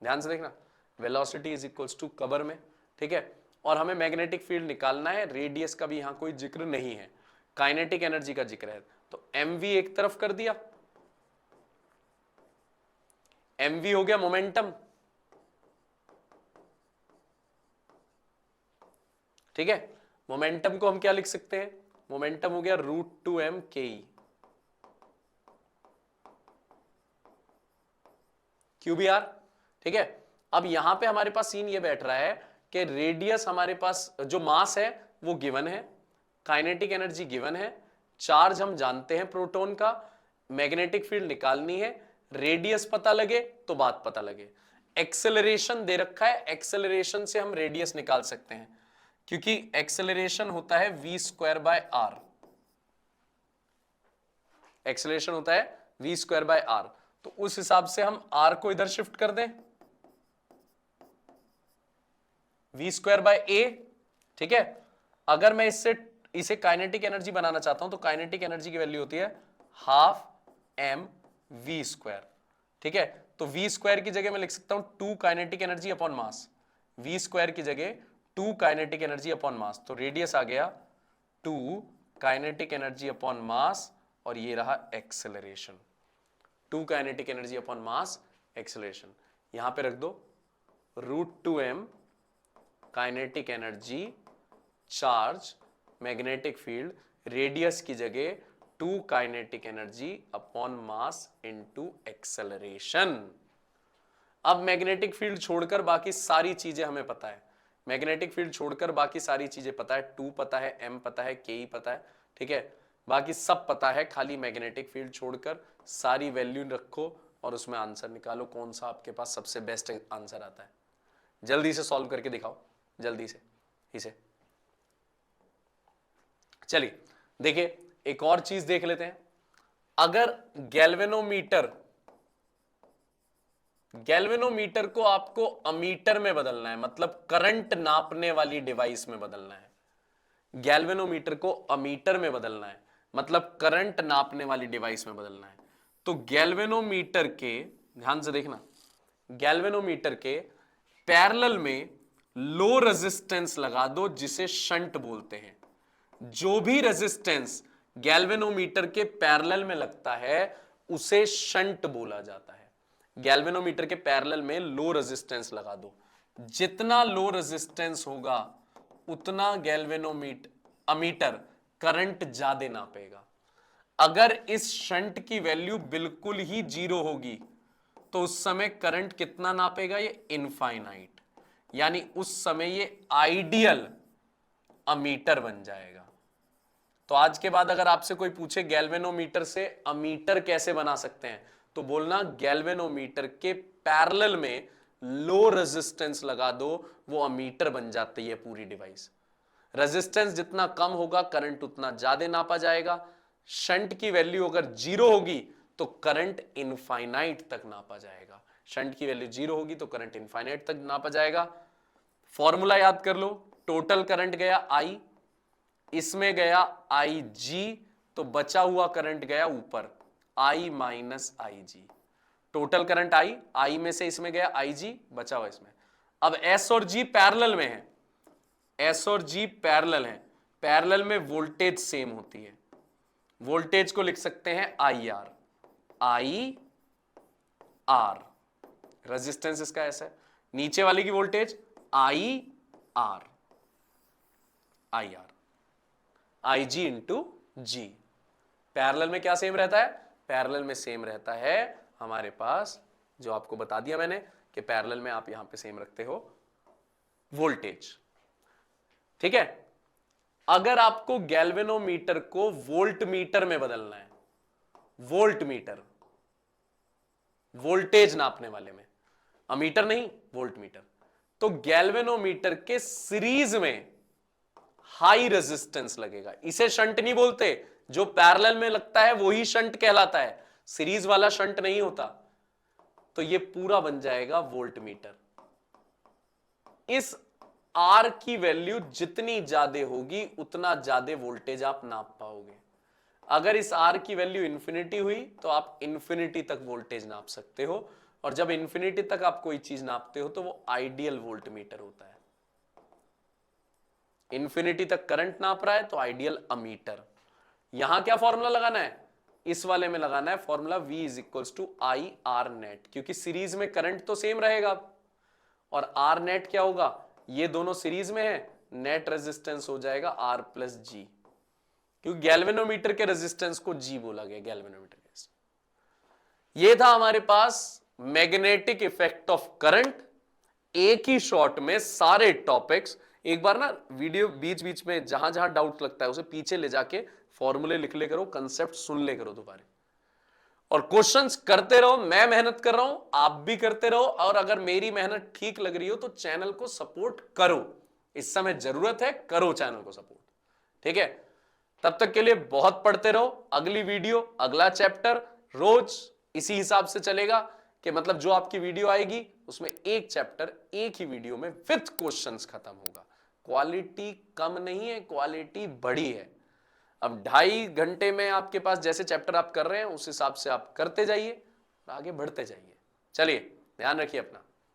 ध्यान से देखना, वेलोसिटी इज इक्वल्स टू कबर में, ठीक है। और हमें मैग्नेटिक फील्ड निकालना है, रेडियस का भी यहां कोई जिक्र नहीं है, काइनेटिक एनर्जी का जिक्र है। तो mv एक तरफ कर दिया, mv हो गया मोमेंटम, ठीक है। मोमेंटम को हम क्या लिख सकते हैं? मोमेंटम हो गया √2m ke, QBR, ठीक है। अब यहां पे हमारे पास सीन ये बैठ रहा है कि रेडियस हमारे पास, जो मास है वो गिवन है, काइनेटिक एनर्जी गिवन है, चार्ज हम जानते हैं प्रोटॉन का, मैग्नेटिक फील्ड निकालनी है, रेडियस पता लगे तो बात पता लगे। एक्सेलरेशन दे रखा है, एक्सेलरेशन से हम रेडियस निकाल सकते हैं, क्योंकि एक्सेलरेशन होता है v²/r, एक्सेलरेशन होता है v²/r। तो उस हिसाब से हम r को इधर शिफ्ट कर दें, v²/a, ठीक है। अगर मैं इसे काइनेटिक एनर्जी बनाना चाहता हूं तो काइनेटिक एनर्जी की वैल्यू होती है 12 mv², ठीक है। तो v² की जगह मैं लिख सकता हूं 2 kinetic energy upon mass, v² की जगह 2 काइनेटिक एनर्जी अपॉन मास, तो रेडियस आ गया 2 काइनेटिक एनर्जी अपॉन मास, और ये रहा acceleration, 2 kinetic energy upon mass, acceleration. यहां पे रख दो √2m kinetic energy, charge, magnetic field, radius की जगह 2 kinetic energy upon mass into acceleration. अब मैग्नेटिक फील्ड छोड़कर बाकी सारी चीजें हमें पता है, मैग्नेटिक फील्ड छोड़कर बाकी सारी चीजें पता है, 2 पता है, m पता है, ke पता है, ठीक है, बाकी सब पता है, खाली मैग्नेटिक फील्ड छोड़कर सारी वैल्यू रखो और उसमें आंसर निकालो, कौन सा आपके पास सबसे बेस्ट आंसर आता है। जल्दी से सॉल्व करके दिखाओ, जल्दी से इसे। चलिए देखिए, एक और चीज देख लेते हैं। अगर गैल्वेनोमीटर को आपको अमीटर में बदलना है, मतलब करंट नापने वाली डिवाइस में बदलना है, गैल्वेनोमीटर को अमीटर में बदलना है, मतलब करंट नापने वाली डिवाइस में बदलना है, तो गैल्वेनोमीटर के, ध्यान से देखना, गैल्वेनोमीटर के पैरेलल में लो रेजिस्टेंस लगा दो, जिसे शंट बोलते हैं। जो भी रेजिस्टेंस गैल्वेनोमीटर के पैरेलल में लगता है उसे शंट बोला जाता है। गैल्वेनोमीटर के पैरेलल में लो रेजिस्टेंस लगा दो, जितना लो रेजिस्टेंस होगा उतना अमीटर करंट ज्यादा नापेगा। अगर इस शंट की वैल्यू बिल्कुल ही 0 होगी तो उस समय करंट कितना नापेगा? ये इनफाइनाइट, यानी उस समय ये आइडियल अमीटर बन जाएगा। तो आज के बाद अगर आपसे कोई पूछे गैल्वेनोमीटर से अमीटर कैसे बना सकते हैं, तो बोलना गैल्वेनोमीटर के पैरेलल में लो रेजिस्टेंस लगा दो, वो अमीटर बन जाती है पूरी डिवाइस। रेजिस्टेंस जितना कम होगा करंट उतना ज्यादा नापा जाएगा। शंट की वैल्यू अगर 0 होगी तो करंट इनफाइनाइट तक नापा जाएगा। शंट की वैल्यू 0 होगी तो करंट इनफाइनाइट तक नापा जाएगा। फॉर्मूला याद कर लो, टोटल करंट गया I, इसमें गया IG, तो बचा हुआ करंट गया ऊपर I minus IG। Total current I में से इसमें गया IG, बचा हुआ इसमें। अब S और G पैरेलल में है, S और G पैरेलल है, पैरेलल में वोल्टेज सेम होती है, वोल्टेज को लिख सकते हैं IR, रेजिस्टेंस इसका ऐसा है, नीचे वाले की voltage IR, IG into G। Parallel में क्या सेम रहता है? पैरेलल में सेम रहता है हमारे पास, जो आपको बता दिया मैंने कि पैरेलल में आप यहां पे सेम रखते हो वोल्टेज, ठीक है। अगर आपको गैल्वेनोमीटर को वोल्ट मीटर में बदलना है, वोल्ट मीटर, वोल्टेज नापने वाले में, अमीटर नहीं वोल्ट मीटर, तो गैल्वेनोमीटर के सीरीज में हाई रेजिस्टेंस लगेगा। इसे शंट नहीं बोलते, जो पैरेलल में लगता है वही शंट कहलाता है, सीरीज वाला शंट नहीं होता। तो ये पूरा बन जाएगा वोल्ट मीटर। इस आर की वैल्यू जितनी ज्यादा होगी उतना ज्यादा वोल्टेज आप नाप पाओगे। अगर इस आर की वैल्यू इंफिनिटी हुई तो आप इंफिनिटी तक वोल्टेज नाप सकते हो, और जब इंफिनिटी तक आप कोई चीज नापते हो तो वो आइडियल वोल्ट मीटर होता है। इंफिनिटी तक करंट नाप रहा है तो आइडियल अमीटर। यहां क्या फॉर्मूला लगाना है, इस वाले में लगाना है formula V is equals to I R net, क्योंकि सीरीज में करंट तो सेम रहेगा, और आर नेट क्या होगा, ये दोनों सीरीज में है, नेट रेजिस्टेंस हो जाएगा आर प्लस जी, क्योंकि गैल्वेनोमीटर के रेजिस्टेंस को जी बोला गया, गैल्वेनोमीटर के। ये था हमारे पास मैग्नेटिक इफेक्ट ऑफ करंट। एक ही शॉट में सारे टॉपिक्स। एक बार ना वीडियो बीच बीच में जहां जहां डाउट लगता है उसे पीछे ले जाके फॉर्मूले लिख ले करो, कंसेप्ट सुन ले करो दोबारा, और क्वेश्चंस करते रहो। मैं मेहनत कर रहा हूं, आप भी करते रहो, और अगर मेरी मेहनत ठीक लग रही हो तो चैनल को सपोर्ट करो। इस समय जरूरत है, करो चैनल को सपोर्ट, ठीक है। तब तक के लिए बहुत पढ़ते रहो। अगली वीडियो, अगला चैप्टर रोज इसी हिसाब से चलेगा कि मतलब जो आपकी वीडियो आएगी उसमें एक चैप्टर एक ही वीडियो में विथ क्वेश्चंस खत्म होगा। क्वालिटी कम नहीं है, क्वालिटी बड़ी है। अब 2.5 घंटे में आपके पास जैसे चैप्टर आप कर रहे हैं उस हिसाब से आप करते जाइए, आगे बढ़ते जाइए। चलिए, ध्यान रखिए अपना।